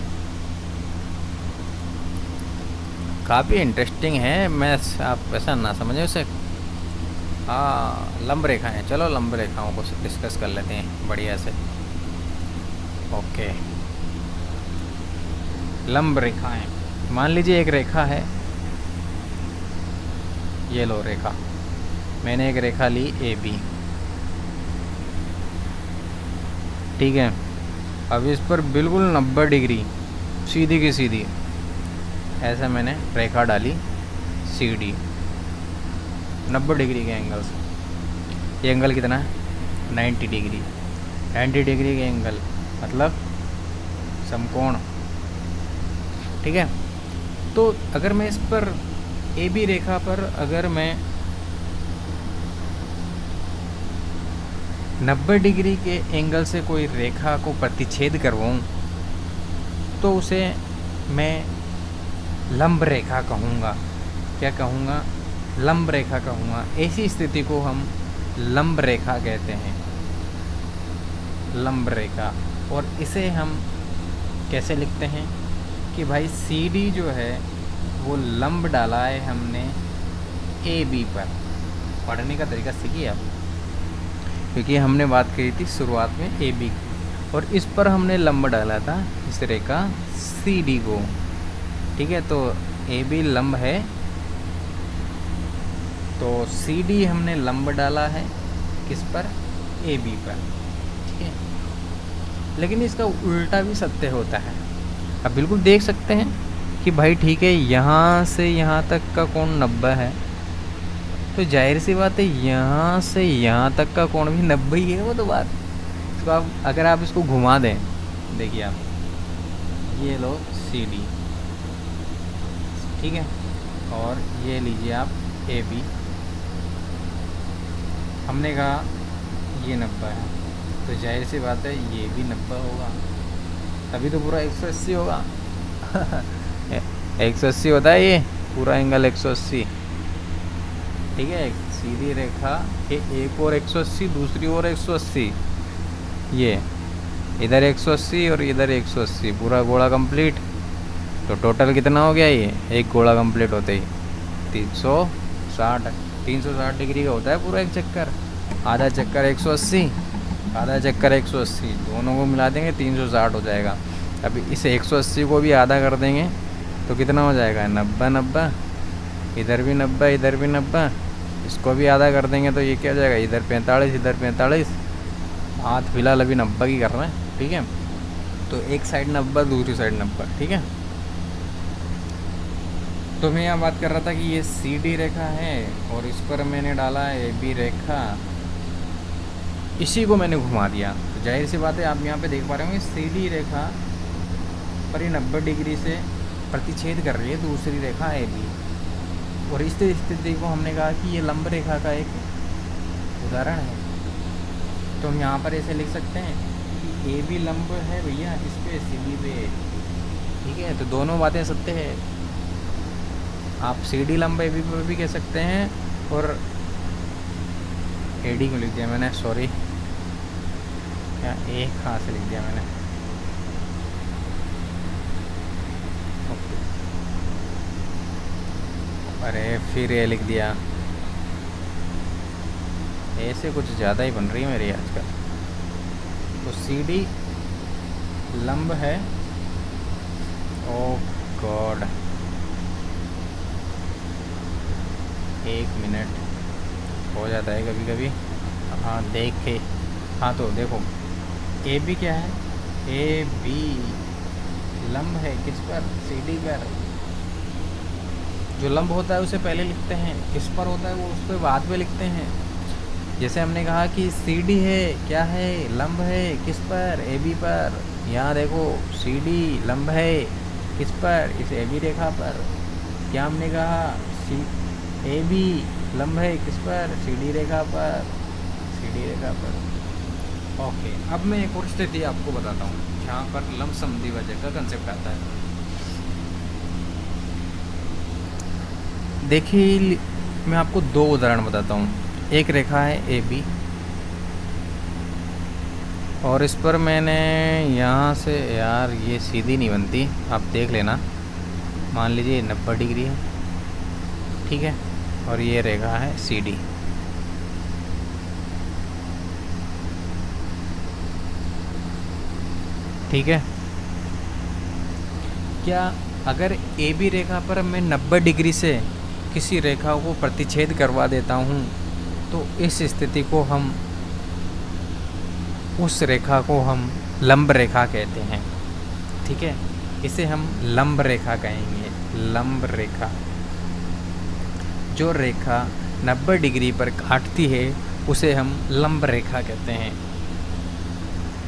काफ़ी इंटरेस्टिंग है मैथ्स, आप ऐसा ना समझें उसे। हाँ, लंब रेखाएं, चलो लंब रेखाओं को डिस्कस कर लेते हैं बढ़िया से। ओके, लंब रेखाएं, मान लीजिए एक रेखा है, ये लो रेखा, मैंने एक रेखा ली ए बी, ठीक है। अब इस पर बिल्कुल 90 डिग्री सीधी की सीधी ऐसा मैंने रेखा डाली सी डी, 90 डिग्री के एंगल से। ये एंगल कितना है? 90 डिग्री। 90 डिग्री के एंगल मतलब समकोण, ठीक है। तो अगर मैं इस पर ए बी रेखा पर अगर मैं 90 डिग्री के एंगल से कोई रेखा को प्रतिच्छेद करवाऊँ तो उसे मैं लंब रेखा कहूँगा। क्या कहूँगा? लंब रेखा कहूँगा। ऐसी स्थिति को हम लंब रेखा कहते हैं, लंब रेखा। और इसे हम कैसे लिखते हैं कि भाई सी डी जो है वो लंब डाला है हमने ए बी पर। पढ़ने का तरीका सीखिए आप, क्योंकि हमने बात करी थी शुरुआत में ए बी की, और इस पर हमने लंब डाला था इस रेखा सी डी को, ठीक है। तो ए बी लंब है, तो सी डी हमने लंब डाला है किस पर? ए बी पर, ठीक है। लेकिन इसका उल्टा भी सत्य होता है। आप बिल्कुल देख सकते हैं कि भाई ठीक है, यहाँ से यहाँ तक का कोण 90 है, तो जाहिर सी बात है यहाँ से यहाँ तक का कोण भी 90 ही है। वो तो बात, तो आप अगर आप इसको घुमा दें, देखिए आप, ये लो सी डी, ठीक है, और ये लीजिए आप ए बी। हमने कहा ये 90 है, तो जाहिर सी बात है ये भी 90 होगा, तभी तो पूरा 180 होगा। 180 होता है ये पूरा एंगल 180, ठीक है। सीधी रेखा के एक और 180, दूसरी ओर 180, ये इधर 180 और इधर 180, पूरा गोला कंप्लीट। तो टोटल कितना हो गया? ये एक गोला कंप्लीट होते ही 360 डिग्री का होता है पूरा एक चक्कर। आधा चक्कर 180, आधा चक्कर 180, दोनों को मिला देंगे 360 हो जाएगा। अभी इस 180 को भी आधा कर देंगे तो कितना हो जाएगा? 90 90, इधर भी 90 इधर भी 90, इसको भी आधा कर देंगे तो ये क्या हो जाएगा? इधर 45 इधर 45। हाथ फिलहाल अभी 90 की कर रहे हैं, ठीक है। तो एक साइड 90 दूसरी साइड 90, ठीक है। तो मैं यहाँ बात कर रहा था कि ये सी डी रेखा है और इस पर मैंने डाला है ए बी रेखा, इसी को मैंने घुमा दिया। तो जाहिर सी बात है आप यहाँ पे देख पा रहे होंगे सी डी रेखा पर ये 90 डिग्री से प्रतिच्छेद कर रही है दूसरी रेखा ए बी, और इस स्थिति को हमने कहा कि ये लंब रेखा का एक उदाहरण है। तो हम यहाँ पर ऐसे लिख सकते हैं कि ए बी लंब है भैया इस पे सी डी पे, ठीक है। तो दोनों बातें सत्य है। आप सी डी लंब ए बी पर भी कह सकते हैं, और ए डी को लिख दिया मैंने, सॉरी, क्या एक कहाँ से लिख दिया मैंने, ओके, अरे फिर ये लिख दिया। ऐसे कुछ ज़्यादा ही बन रही है मेरी आजकल। तो सी डी लंब है, ओ गॉड, एक मिनट हो जाता है कभी कभी। हाँ देख के, हाँ तो देखो ए बी क्या है? ए बी लंब है किस पर? सी डी पर। जो लंब होता है उसे पहले लिखते हैं, किस पर होता है वो उस पर बाद में लिखते हैं। जैसे हमने कहा कि सी डी है, क्या है? लंब है किस पर? ए बी पर। यहाँ देखो सी डी लंब है किस पर? इस ए बी रेखा पर। क्या हमने कहा? सी ए बी लंब है किस पर? सी डी रेखा पर, सी डी रेखा पर। ओके, अब मैं एक और स्थिति आपको बताता हूँ जहाँ पर लंब समद्विभाजक का कंसेप्ट आता है। देखिए मैं आपको दो उदाहरण बताता हूँ। एक रेखा है ए बी और इस पर मैंने यहाँ से, यार ये सीधी नहीं बनती, आप देख लेना। मान लीजिए 90 डिग्री है, ठीक है, और ये रेखा है सी डी। ठीक है, क्या अगर ए बी रेखा पर मैं 90 डिग्री से किसी रेखा को प्रतिच्छेद करवा देता हूँ तो इस स्थिति को हम, उस रेखा को हम लंब रेखा कहते हैं। ठीक है, इसे हम लंब रेखा कहेंगे। लंब रेखा, जो रेखा 90 डिग्री पर काटती है उसे हम लंब रेखा कहते हैं।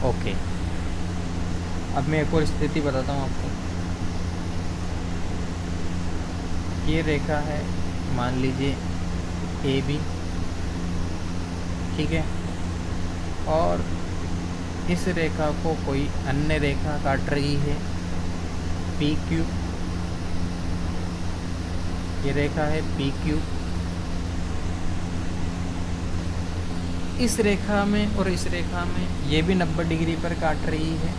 ओके, अब मैं एक और स्थिति बताता हूँ आपको। ये रेखा है, मान लीजिए ए बी, ठीक है, और इस रेखा को कोई अन्य रेखा काट रही है पी क्यू। ये रेखा है पी क्यू। इस रेखा में और इस रेखा में ये भी 90 डिग्री पर काट रही है,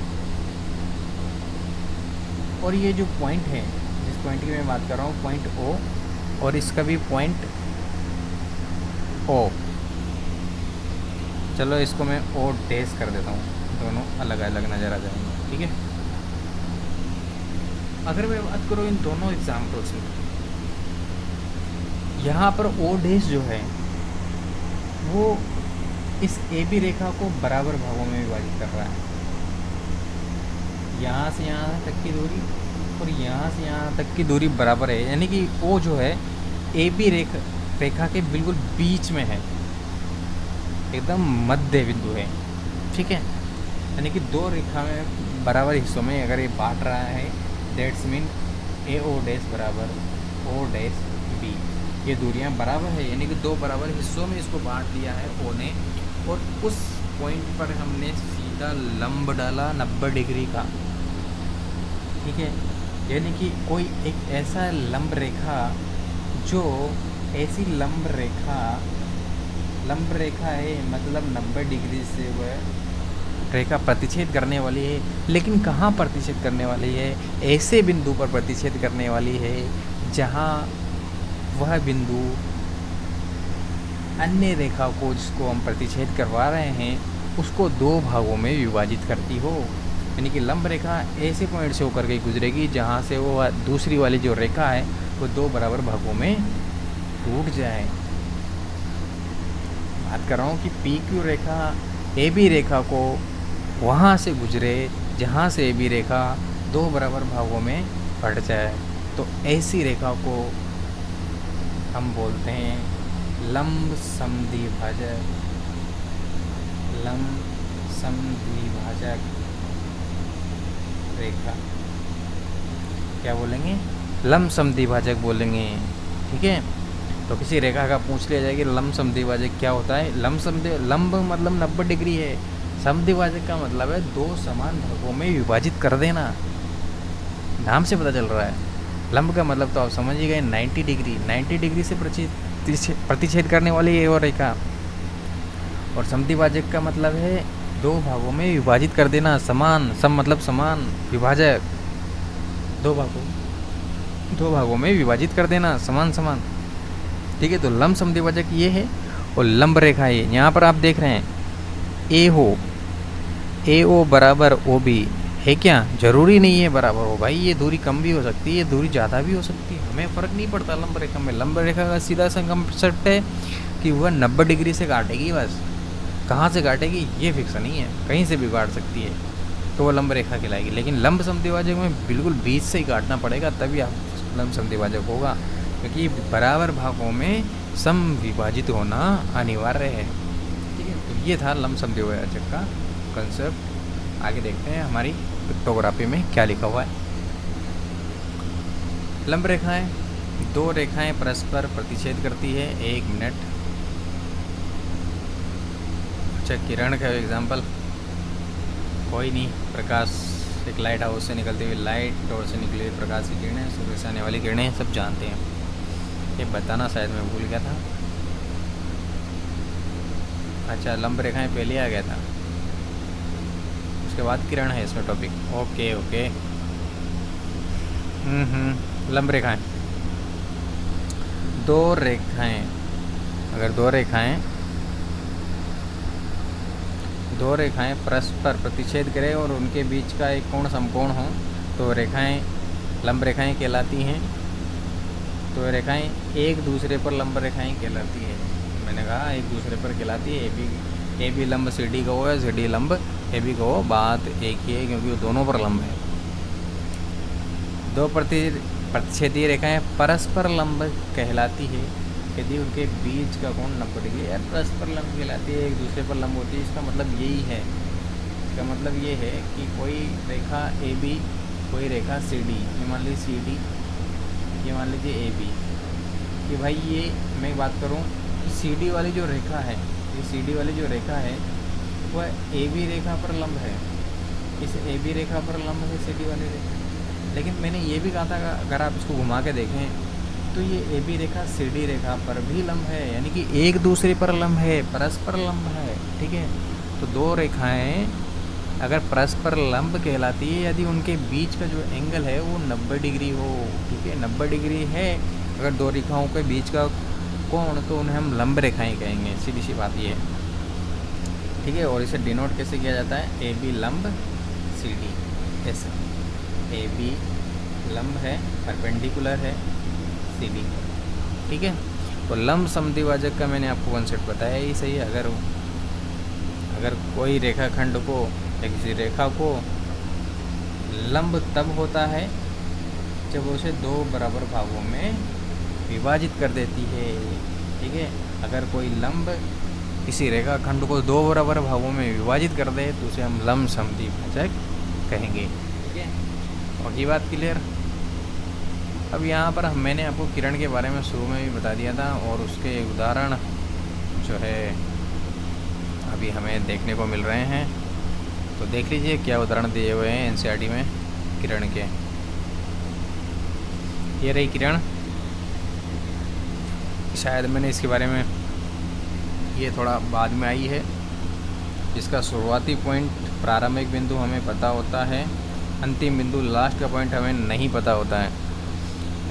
और ये जो पॉइंट है, जिस पॉइंट की मैं बात कर रहा हूँ, पॉइंट ओ, और इसका भी पॉइंट ओ। चलो इसको मैं ओ डैश कर देता हूँ, दोनों अलग अलग नज़र आ जाएंगे। ठीक है, अगर मैं बात करूँ इन दोनों एग्जाम्पल्स में, यहाँ पर ओ डैश जो है वो इस ए बी रेखा को बराबर भागों में विभाजित कर रहा है। यहाँ से यहाँ तक की दूरी और यहाँ से यहाँ तक की दूरी बराबर है, यानी कि ओ जो है ए बी रेखा के बिल्कुल बीच में है, एकदम मध्य बिंदु है। ठीक है, यानी कि दो रेखा में बराबर हिस्सों में अगर ये बांट रहा है, that's mean A O dash बराबर ओ डैश बी, ये दूरियां बराबर है, यानी कि दो बराबर हिस्सों में इसको बांट दिया है ओ ने, और उस पॉइंट पर हमने सीधा लंब डाला 90 डिग्री का। ठीक है, यानी कि कोई एक ऐसा लंब रेखा जो ऐसी लंब रेखा है, मतलब 90 डिग्री से वह रेखा प्रतिच्छेद करने वाली है। लेकिन कहाँ प्रतिच्छेद करने वाली है? ऐसे बिंदु पर प्रतिच्छेद करने वाली है जहाँ वह बिंदु अन्य रेखा को, जिसको हम प्रतिच्छेद करवा रहे हैं, उसको दो भागों में विभाजित करती हो। यानी कि लंब रेखा ऐसे पॉइंट से होकर के गुजरेगी जहाँ से वो दूसरी वाली जो रेखा है वो दो बराबर भागों में टूट जाए। बात कर रहा हूँ कि पी क्यू रेखा ए बी रेखा को वहाँ से गुजरे जहाँ से ए बी रेखा दो बराबर भागों में फट जाए, तो ऐसी रेखा को हम बोलते हैं लंब समद्विभाजक। लंब समद्विभाजक रेखा क्या बोलेंगे? लंब समद्विभाजक बोलेंगे। ठीक है, तो किसी रेखा का पूछ लिया जाए कि लंब समद्विभाजक क्या होता है? लंब मतलब 90 डिग्री है, समद्विभाजक का मतलब है दो समान भागों में विभाजित कर देना। नाम से पता चल रहा है, लंब का मतलब तो आप समझ ही गए 90 डिग्री। 90 डिग्री से प्रतिच्छेद करने वाली है वो रेखा, और समद्विभाजक का मतलब है दो भागों में विभाजित कर देना। समान, सम मतलब समान, विभाजक दो भागों में विभाजित कर देना, समान समान। ठीक है, तो लंब समद्विभाजक ये है, और लंब रेखा ये यहाँ पर आप देख रहे हैं ए ओ बराबर ओ बी है। क्या जरूरी नहीं है बराबर हो भाई, ये दूरी कम भी हो सकती है, ये दूरी ज़्यादा भी हो सकती है, हमें फ़र्क नहीं पड़ता लंब रेखा में। लंब रेखा का सीधा सा कंसेप्ट है कि वह 90 डिग्री से काटेगी, बस कहाँ से काटेगी ये फिक्स नहीं है, कहीं से भी काट सकती है, तो वह लंब रेखा कहलाएगी। लेकिन लंब समद्विभाजक में बिल्कुल बीच से ही काटना पड़ेगा, तभी आप लंब समद्विभाजक होगा, क्योंकि बराबर भागों में समविभाजित होना अनिवार्य है। ठीक है, तो ये था लंब समद्विभाजक का कंसेप्ट। आगे देखते हैं हमारी पिक्टोग्राफी में क्या लिखा हुआ है। लंब रेखाएं, दो रेखाएं परस्पर प्रतिच्छेद करती है। 1 मिनट। अच्छा, किरण का एग्जाम्पल कोई नहीं, प्रकाश, एक लाइट हाउस से निकलती हुई लाइट और से निकली हुई प्रकाश की किरणें, सूर्य से आने वाली किरणें, सब जानते हैं। ये बताना शायद मैं भूल गया था। अच्छा, लंब रेखाएं पहले आ गया था, उसके बाद किरण है इसमें टॉपिक। Okay okay. लंब रेखाएं, दो रेखाएं, अगर दो रेखाएं परस्पर प्रतिच्छेद करें और उनके बीच का एक कोण समकोण हो तो रेखाएं लंब रेखाएं कहलाती हैं। तो रेखाएं एक दूसरे पर लंब रेखाएं कहलाती है। मैंने कहा एक दूसरे पर कहलाती है। ए बी लंब सी डी का हो या सी डी लंब ए बी का हो, बात एक ही है क्योंकि वो दोनों पर लंब है। दो प्रतिच्छेदीय रेखाएं परस्पर लंब कहलाती है यदि उनके बीच का कोण 90 डिग्री या परस्पर लंब कहलाती है, एक दूसरे पर लंब होती है। इसका मतलब यही है, इसका मतलब ये है कि कोई रेखा ए बी, कोई रेखा सी डी, ये मान लीजिए सी डी, ये मान लीजिए ए बी, कि भाई ये मैं बात करूँ कि सी डी वाली जो रेखा है, ये सी डी वाली जो रेखा है वह ए बी रेखा पर लंब है, इस ए बी रेखा पर लंब है सी डी वाली रेखा। लेकिन मैंने ये भी कहा था अगर आप इसको घुमा के देखें तो ये ए बी रेखा सी डी रेखा पर भी लंब है, यानी कि एक दूसरे पर लंब है, परस्पर लंब है। ठीक है, तो दो रेखाएं अगर परस्पर लंब कहलाती है यदि उनके बीच का जो एंगल है वो 90 डिग्री हो। ठीक है, 90 डिग्री है अगर दो रेखाओं के बीच का कोण, तो उन्हें हम लंब रेखाएं कहेंगे। सीधी सी बात ये है। ठीक है, और इसे डिनोट कैसे किया जाता है, ए बी लंब सी डी, ऐसे ए बी लंब है, परपेंडिकुलर है सी डी। ठीक है, तो लंब समद्विभाजक का मैंने आपको कॉन्सेप्ट बताया ही सही। अगर कोई रेखाखंड को या किसी रेखा को लंब तब होता है जब उसे दो बराबर भागों में विभाजित कर देती है। ठीक है, अगर कोई लंब किसी रेखाखंड को दो बराबर भागों में विभाजित कर दे तो उसे हम लंब समद्विभाजक कहेंगे। ठीक है, और ये बात क्लियर। अब यहाँ पर मैंने आपको किरण के बारे में शुरू में भी बता दिया था और उसके उदाहरण जो है अभी हमें देखने को मिल रहे हैं। तो देख लीजिए क्या उदाहरण दिए हुए हैं एनसीईआरटी में किरण के। ये रही किरण, शायद मैंने इसके बारे में ये थोड़ा बाद में आई है। इसका शुरुआती पॉइंट, प्रारंभिक बिंदु हमें पता होता है, अंतिम बिंदु लास्ट का पॉइंट हमें नहीं पता होता है।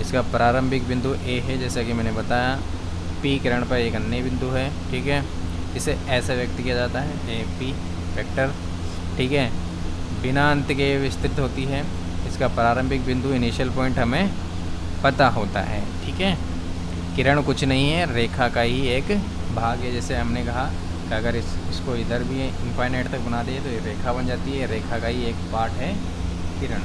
इसका प्रारंभिक बिंदु ए है जैसा कि मैंने बताया, पी किरण पर एक अन्य बिंदु है। ठीक है, इसे ऐसे व्यक्त किया जाता है ए पी वेक्टर। ठीक है, बिना अंत के विस्तृत होती है। इसका प्रारंभिक बिंदु इनिशियल पॉइंट हमें पता होता है। ठीक है, किरण कुछ नहीं है, रेखा का ही एक भाग है। जैसे हमने कहा कि अगर इसको इधर भी इनफाइनाइट तक बना दिए तो ये रेखा बन जाती है। रेखा का ही एक पार्ट है किरण।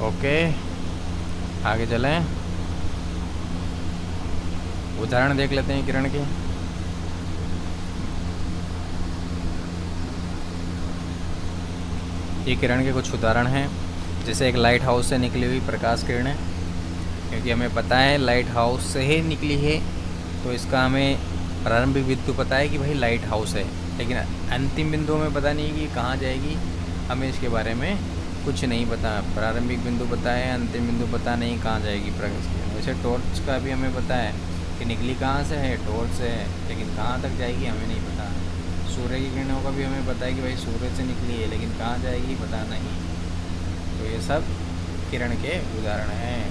ओके, आगे चलें, उदाहरण देख लेते हैं किरण के। ये किरण के कुछ उदाहरण हैं, जैसे एक लाइट हाउस से निकली हुई प्रकाश किरणें, क्योंकि हमें पता है लाइट हाउस से ही निकली है तो इसका हमें प्रारंभिक बिंदु पता है कि भाई लाइट हाउस है, लेकिन अंतिम बिंदु में पता नहीं कि कहाँ जाएगी, हमें इसके बारे में कुछ नहीं पता। प्रारंभिक बिंदु पता है, अंतिम बिंदु पता नहीं कहाँ जाएगी प्रकाश किरण। वैसे टॉर्च का भी हमें पता है कि निकली कहाँ से है, टॉर्च से है, लेकिन कहाँ तक जाएगी हमें नहीं पता। सूर्य की किरणों का भी हमें पता है कि भाई सूर्य से निकली है, लेकिन कहाँ जाएगी पता नहीं। तो ये सब किरण के उदाहरण हैं।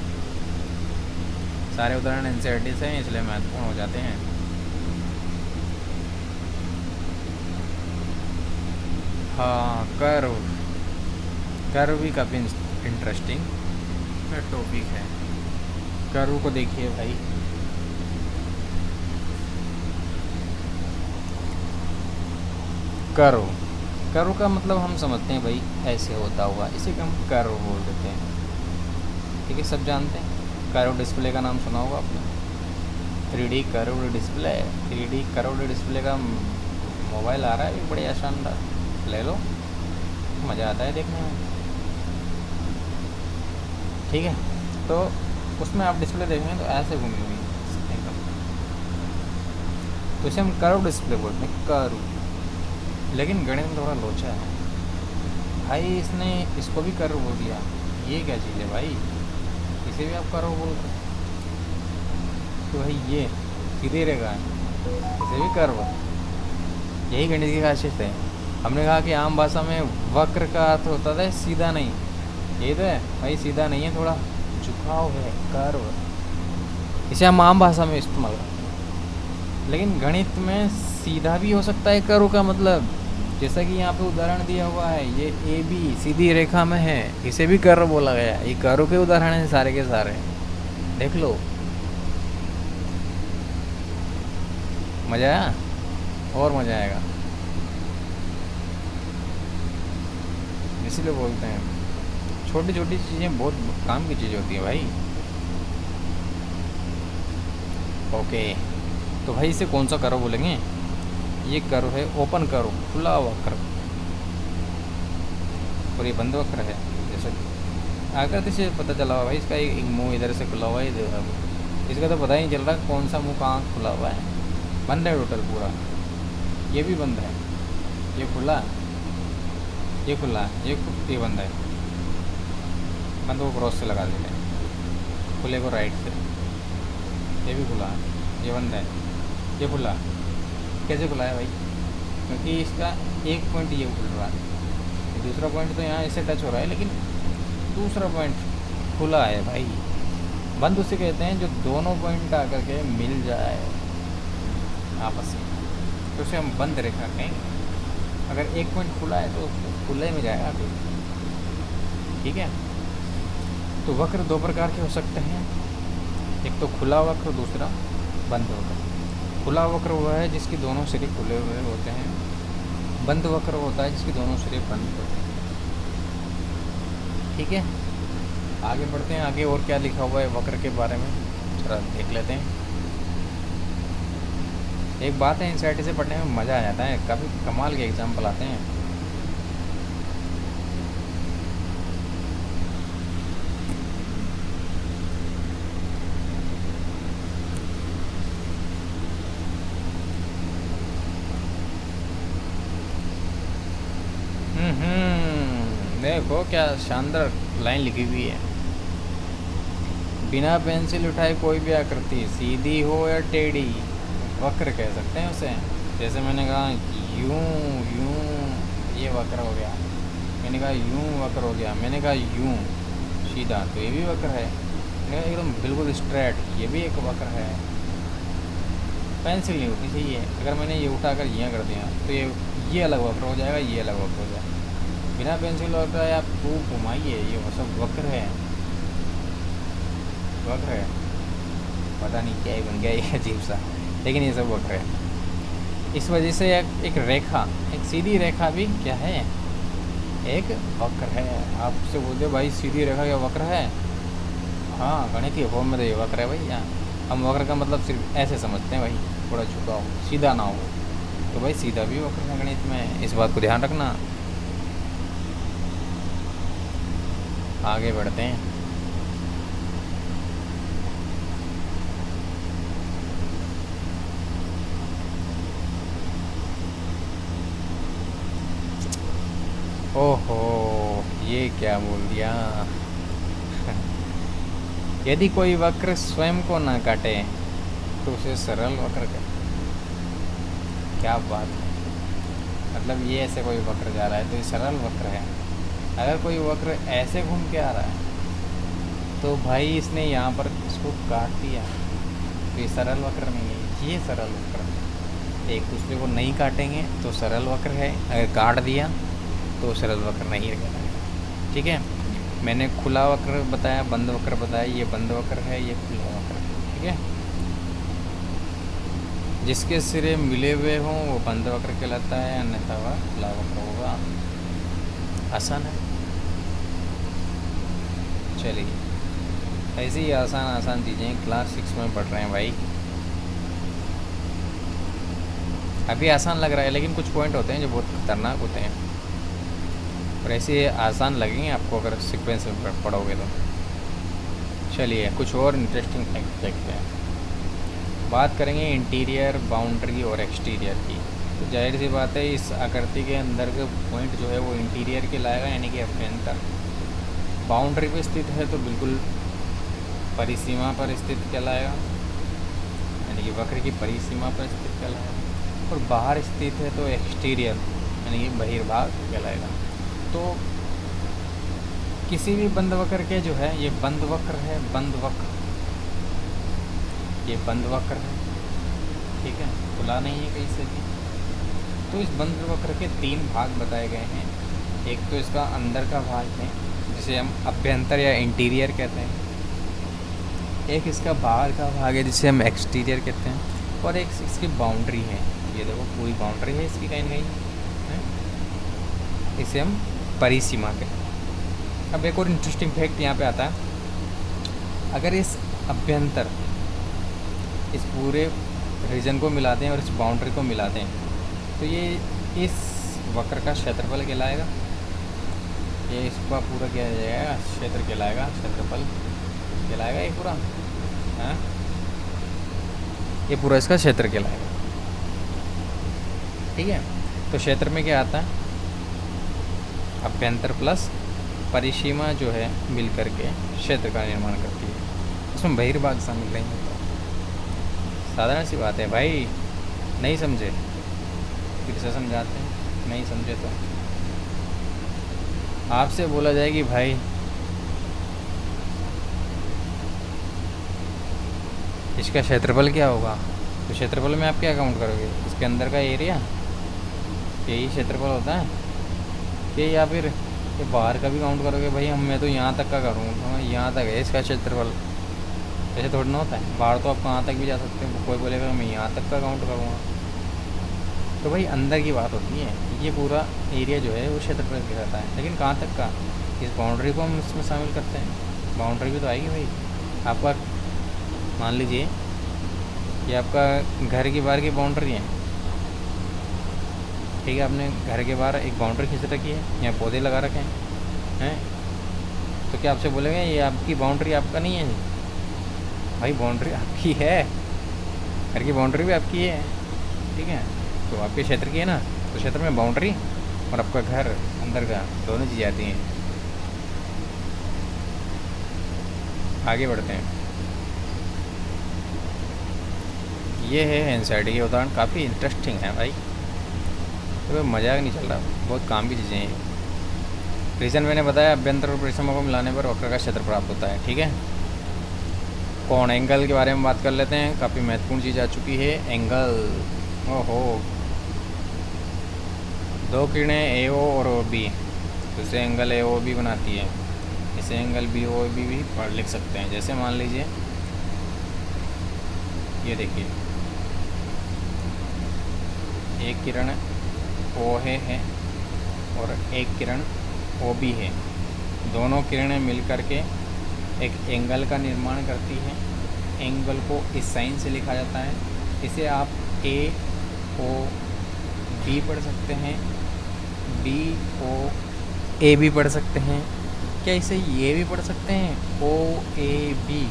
सारे उदाहरण एनसीईआरटी से हैं इसलिए महत्वपूर्ण हो जाते हैं। हाँ, कर्व भी काफ़ी इंटरेस्टिंग टॉपिक है। कर्व को देखिए भाई, कर्व का मतलब हम समझते हैं भाई ऐसे होता हुआ, इसे हम कर्व बोल देते हैं। ठीक है, सब जानते हैं। कर्व डिस्प्ले का नाम सुना होगा आपने, 3D curve display. 3D curve display का मोबाइल आ रहा है, बढ़िया शानदार, ले लो, मज़ा आता है देखने में। ठीक है, तो उसमें आप डिस्प्ले देखेंगे तो ऐसे घूमी हुई एकदम, तो इसे हम कर्व डिस्प्ले बोलते हैं, कर्व। लेकिन गणित में थोड़ा लोचा है भाई, इसने इसको भी कर्व बोल दिया। ये क्या चीज़ है भाई, इसे भी आप कर्व बोल रहे हो? तो भाई ये सीधी रेखा है, इसे भी कर्व। यही गणित की खासियत है। हमने कहा कि आम भाषा में वक्र का अर्थ होता था सीधा नहीं, ये तो है भाई, सीधा नहीं है, थोड़ा झुकाव है, कर्व। इसे हम आम भाषा में इस्तेमाल करते हैं, लेकिन गणित में सीधा भी हो सकता है कर्व का मतलब। जैसा कि यहाँ पे उदाहरण दिया हुआ है, ये ए बी सीधी रेखा में है, इसे भी कर्व बोला गया है। ये कर्व के उदाहरण हैं सारे के सारे, देख लो। मज़ा आया? और मज़ा आएगा, इसीलिए बोलते हैं छोटी छोटी चीज़ें बहुत काम की चीज़ होती है भाई। ओके, तो भाई इसे कौन सा कर्व बोलेंगे? ये कर्व है ओपन कर्व, खुला हुआ कर्व, और ये बंद वक्र है। जैसे आकृति से पता चला हुआ भाई, इसका एक मुंह इधर से खुला हुआ है, इसका तो पता ही नहीं चल रहा कौन सा मुंह कहाँ खुला हुआ है। बंद है टोटल पूरा, ये भी बंद है, ये खुला, ये खुला, ये बंद है। बंद को क्रॉस से लगा देते हैं, खुले को राइट से। ये भी खुला, ये बंद है, ये खुला। कैसे खुला है भाई? क्योंकि इसका एक पॉइंट ये खुल रहा है, दूसरा पॉइंट तो यहाँ इससे टच हो रहा है, लेकिन दूसरा पॉइंट खुला है भाई। बंद उसे कहते हैं जो दोनों पॉइंट आकर के मिल जाए आपस में, तो उसे हम बंद रेखा कहेंगे। अगर एक पॉइंट खुला है तो खुले में जाएगा अभी, ठीक है। तो वक्र दो प्रकार के हो सकते हैं, एक तो खुला वक्र, दूसरा बंद वक्र। खुला वक्र हुआ है जिसके दोनों सिरे खुले हुए होते हैं, बंद वक्र होता है जिसके दोनों सिरे बंद होते हैं, ठीक है। आगे बढ़ते हैं, आगे और क्या लिखा हुआ है वक्र के बारे में थोड़ा देख लेते हैं। एक बात है, एनसीईआरटी से पढ़ने में मज़ा आ जाता है, काफ़ी कमाल के एग्जाम्पल आते हैं। देखो क्या शानदार लाइन लिखी हुई है। बिना पेंसिल उठाए कोई भी आकृति, सीधी हो या टेढ़ी, वक्र कह सकते हैं उसे। जैसे मैंने कहा यूं यूं, ये वक्र हो गया। मैंने कहा यूं, वक्र हो गया। मैंने कहा यूं सीधा, तो ये भी वक्र है। मैंने कहा एकदम बिल्कुल स्ट्रेट, ये भी एक वक्र है। पेंसिल नहीं उठनी चाहिए, अगर मैंने ये उठाकर यहाँ कर दिया तो ये अलग वक्र हो जाएगा, ये अलग वक्र हो जाएगा। बिना पेंसिल उठाए आप खूब घुमाइए, ये सब वक्र है, वक्र है। पता नहीं क्या ही बन गया ये अजीब सा, लेकिन ये सब वक्र है। इस वजह से एक रेखा, एक सीधी रेखा भी क्या है, एक वक्र है। आपसे बोलते भाई सीधी रेखा क्या वक्र है? हाँ, गणितीय फॉर्म में तो ये वक्र है भैया। हम वक्र का मतलब सिर्फ ऐसे समझते हैं भाई, थोड़ा झुका हो, सीधा ना हो। तो भाई सीधा भी वक्र है गणित में, इस बात को ध्यान रखना। आगे बढ़ते हैं। ओहो, ये क्या बोल दिया। यदि कोई वक्र स्वयं को ना काटे तो उसे सरल वक्र कहते हैं। क्या बात है, मतलब ये ऐसे कोई वक्र जा रहा है तो ये सरल वक्र है। अगर कोई वक्र ऐसे घूम के आ रहा है तो भाई इसने यहाँ पर इसको काट दिया, तो ये सरल वक्र नहीं है, ये सरल वक्र है। एक दूसरे को नहीं काटेंगे तो सरल वक्र है, अगर काट दिया तो सरल वक्र नहीं कहलाएगा, ठीक है। मैंने खुला वक्र बताया, बंद वक्र बताया, ये बंद वक्र है, ये खुला वक्र है, ठीक है। जिसके सिरे मिले हुए हों वो बंद वक्र कहलाता है, अन्यथा वह खुला वक्र होगा। आसान है। चलिए, ऐसी ही आसान चीज़ें क्लास 6 में पढ़ रहे हैं भाई। अभी आसान लग रहा है, लेकिन कुछ पॉइंट होते हैं जो बहुत खतरनाक होते हैं, और ऐसे आसान लगेंगे आपको अगर सीक्वेंस में पढ़ोगे तो। चलिए, कुछ और इंटरेस्टिंग फैक्ट देखते हैं। बात करेंगे इंटीरियर, बाउंड्री और एक्सटीरियर की। तो जाहिर सी बात है, इस आकृति के अंदर के पॉइंट जो है वो इंटीरियर के लाएगा, यानी कि अभ्यंतर। बाउंड्री पे स्थित है तो बिल्कुल परिसीमा पर स्थित कहलाएगा, यानी कि वक्र की परिसीमा पर स्थित कहलाएगा। और बाहर स्थित है तो एक्सटीरियर यानी कि बहिर्भाग कहलाएगा। तो किसी भी बंद वक्र के जो है, ये बंद वक्र है, बंद वक्र, ये बंद वक्र है, ठीक है, खुला नहीं है कहीं से भी। तो इस बंद वक्र के 3 भाग बताए गए हैं। एक तो इसका अंदर का भाग है जिसे हम अभ्यंतर या इंटीरियर कहते हैं, एक इसका बाहर का भाग है जिसे हम एक्सटीरियर कहते हैं, और एक इसकी बाउंड्री है। ये देखो पूरी बाउंड्री है इसकी कहीं ना कहीं है, इसे हम परिसीमा कहते हैं। अब एक और इंटरेस्टिंग फैक्ट यहाँ पे आता है, अगर इस अभ्यंतर, इस पूरे रीजन को मिला दें और इस बाउंड्री को मिला दें तो ये इस वक्र का क्षेत्रफल कहलाएगा। ये इसका पूरा क्या जाएगा, क्षेत्र कहलाएगा, क्षेत्रफल कहलाएगा ये पूरा, हाँ ये पूरा इसका क्षेत्र कहलाएगा, ठीक है। तो क्षेत्र में क्या आता है, अभ्यंतर प्लस परिसीमा जो है मिल करके क्षेत्र का निर्माण करती है। उसमें बहिर्भाग शामिल नहीं होता। साधारण सी बात है भाई, नहीं समझे फिर से समझाते हैं, नहीं समझे तो आपसे बोला जाए कि भाई इसका क्षेत्रफल क्या होगा, तो क्षेत्रफल में आप क्या काउंट करोगे, इसके अंदर का एरिया, यही क्षेत्रफल होता है ये, या फिर ये बाहर का भी काउंट करोगे। भाई मैं तो यहाँ तक का करूँगा, यहाँ तक है इसका क्षेत्रफल, ऐसे थोड़ा ना होता है। बाहर तो आप कहाँ तक भी जा सकते हो, कोई बोलेगा मैं यहाँ तक का काउंट करूँगा। तो भाई अंदर की बात होती है, ये पूरा एरिया जो है वो क्षेत्रफल कहलाता है। लेकिन कहाँ तक का, इस बाउंड्री को हम इसमें शामिल करते हैं, बाउंड्री भी तो आएगी भाई। आपका मान लीजिए ये आपका घर की बाहर की बाउंड्री है, ठीक है, आपने घर के बाहर एक बाउंड्री खींच रखी है, यहाँ पौधे लगा रखे हैं, तो क्या आपसे बोलेंगे ये आपकी बाउंड्री, आपका नहीं है भाई, बाउंड्री आपकी है, घर की बाउंड्री भी आपकी है, ठीक है, तो आपके क्षेत्र की है ना। तो क्षेत्र में बाउंड्री और आपका घर अंदर का दोनों चीज़ें आती हैं। आगे बढ़ते हैं। ये है एनसीईआरटी के उदाहरण, काफ़ी इंटरेस्टिंग है भाई, तो मज़ाक नहीं चल रहा, बहुत काम की चीज़ें हैं। रीज़न मैंने बताया, अभ्यंतर और परिसीमा को मिलाने पर वक्र का क्षेत्र प्राप्त होता है, ठीक है। कोण, एंगल के बारे में बात कर लेते हैं, काफ़ी महत्वपूर्ण चीज़ आ चुकी है एंगल। ओहो, 2 किरणें ए ओ और ओ बी, इसे एंगल ए ओ बी बनाती है, इसे एंगल बी ओ बी भी पढ़ लिख सकते हैं। जैसे मान लीजिए ये देखिए, एक किरण ओ है और एक किरण ओ बी है, दोनों किरणें मिल करके एक एंगल का निर्माण करती हैं। एंगल को इस साइन से लिखा जाता है, इसे आप ए ओ बी पढ़ सकते हैं, बी ओ ए भी पढ़ सकते हैं। क्या इसे ये भी पढ़ सकते हैं, ओ ए बी,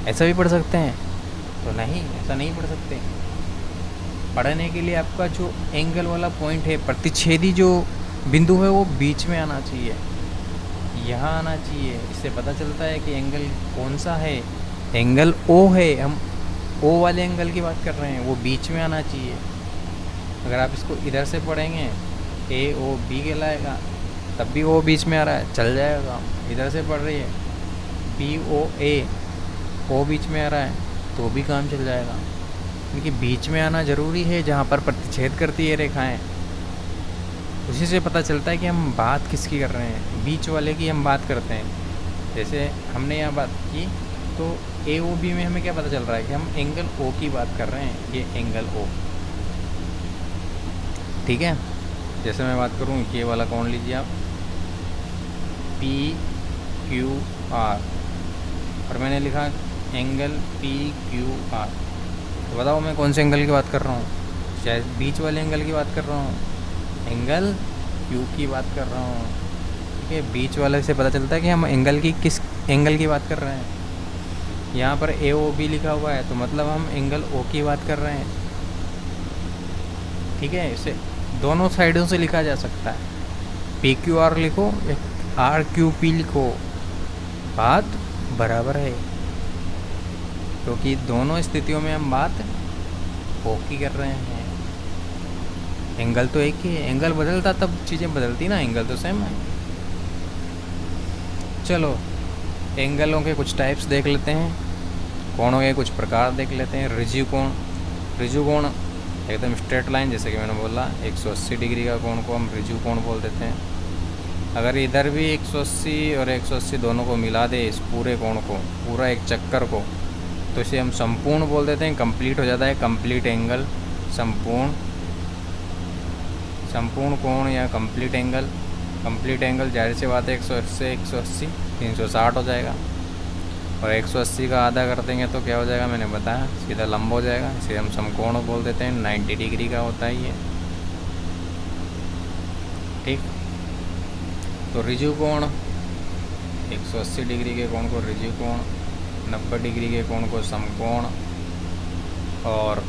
ऐसा भी पढ़ सकते हैं? तो नहीं, ऐसा नहीं पढ़ सकते। पढ़ने के लिए आपका जो एंगल वाला पॉइंट है, प्रतिच्छेदी जो बिंदु है, वो बीच में आना चाहिए, यहाँ आना चाहिए। इससे पता चलता है कि एंगल कौन सा है, एंगल ओ है, हम ओ वाले एंगल की बात कर रहे हैं, वो बीच में आना चाहिए। अगर आप इसको इधर से पढ़ेंगे ए ओ बी कहलाएगा, तब भी ओ बीच में आ रहा है, चल जाएगा। इधर से पढ़ रही है बी ओ ए, ओ बीच में आ रहा है, तो भी काम चल जाएगा। क्योंकि बीच में आना ज़रूरी है, जहाँ पर प्रतिच्छेद करती है रेखाएं, उसी से पता चलता है कि हम बात किसकी कर रहे हैं, बीच वाले की हम बात करते हैं। जैसे हमने यहाँ बात की तो ए ओ बी में हमें क्या पता चल रहा है कि हम एंगल ओ की बात कर रहे हैं, ये एंगल ओ, ठीक है। जैसे मैं बात करूँ, ये वाला कोण लीजिए आप, पी क्यू आर, और मैंने लिखा एंगल पी क्यू आर, तो बताओ मैं कौन से एंगल की बात कर रहा हूँ? शायद बीच वाले एंगल की बात कर रहा हूँ, एंगल क्यू की बात कर रहा हूँ, ठीक है। बीच वाले से पता चलता है कि हम एंगल की किस एंगल की बात कर रहे हैं। यहाँ पर ए ओ बी लिखा हुआ है, तो मतलब हम एंगल ओ की बात कर रहे हैं, ठीक है। इसे दोनों साइडों से लिखा जा सकता है, पी क्यू आर लिखो, आर क्यू पी लिखो, बात बराबर है, क्योंकि दोनों स्थितियों में हम बात ओ की कर रहे हैं। एंगल तो एक ही है, एंगल बदलता तब चीज़ें बदलती ना, एंगल तो सेम है। चलो एंगलों के कुछ टाइप्स देख लेते हैं, कोणों के कुछ प्रकार देख लेते हैं। रिज्यू कोण, रिज्यू कोण एकदम स्ट्रेट लाइन, जैसे कि मैंने बोला 180 डिग्री का कोण को हम रिज्यू कोण बोल देते हैं। अगर इधर भी 180 और 180 दोनों को मिला दे, इस पूरे कोण को, पूरा एक चक्कर को, तो इसे हम संपूर्ण बोल देते हैं, कंप्लीट हो जाता है, कंप्लीट एंगल, संपूर्ण, संपूर्ण कोण या कंप्लीट एंगल। कंप्लीट एंगल जाहिर सी बात है 180 से 180 360 हो जाएगा, और 180 का आधा कर देंगे तो क्या हो जाएगा, मैंने बताया सीधा लंब हो जाएगा, इसे हम समकोण बोल देते हैं। 90 डिग्री का होता है ये, ठीक। तो रिज्यू कोण 180 डिग्री के कोण को रिज्यू कोण, 90 डिग्री के कोण को समकोण, और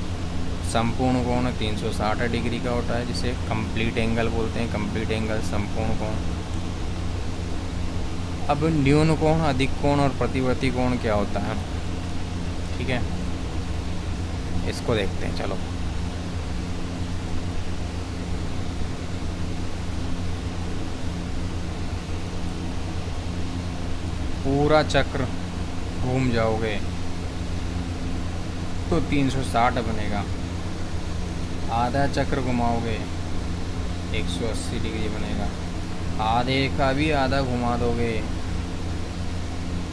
संपूर्ण कोण 360 डिग्री का होता है, जिसे कंप्लीट एंगल बोलते हैं, कंप्लीट एंगल, संपूर्ण कोण। अब न्यून कोण, अधिक कोण और प्रतिवर्ती कोण क्या होता है, ठीक है, इसको देखते हैं। चलो पूरा चक्र घूम जाओगे तो 360 बनेगा, आधा चक्र घुमाओगे 180 डिग्री बनेगा, आधे का भी आधा घुमा दोगे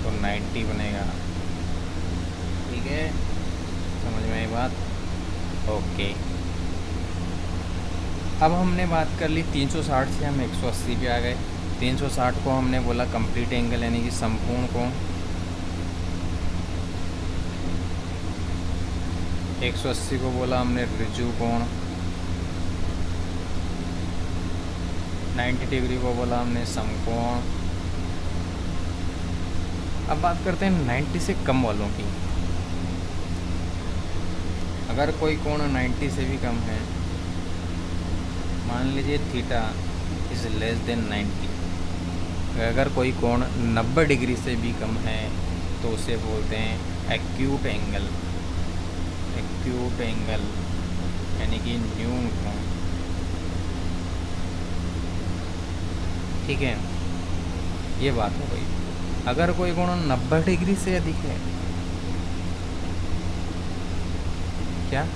तो 90 बनेगा, ठीक है, समझ में आई बात? ओके। अब हमने बात कर ली 360 से हम 180 पे आ गए। 360 को हमने बोला कंप्लीट एंगल यानी कि संपूर्ण कोण, 180 को बोला हमने रिज्यू कोण, 90 डिग्री को बोला हमने समकोण। अब बात करते हैं 90 से कम वालों की। अगर कोई कोण 90 से भी कम है, मान लीजिए थीटा इज़ लेस देन 90, अगर कोई कोण 90 डिग्री से भी कम है तो उसे बोलते हैं एक्यूट एंगल, एक्यूट एंगल यानी कि न्यून कोण, ठीक है, ये बात हो गई। अगर कोई कोण 90 डिग्री से अधिक है, क्या,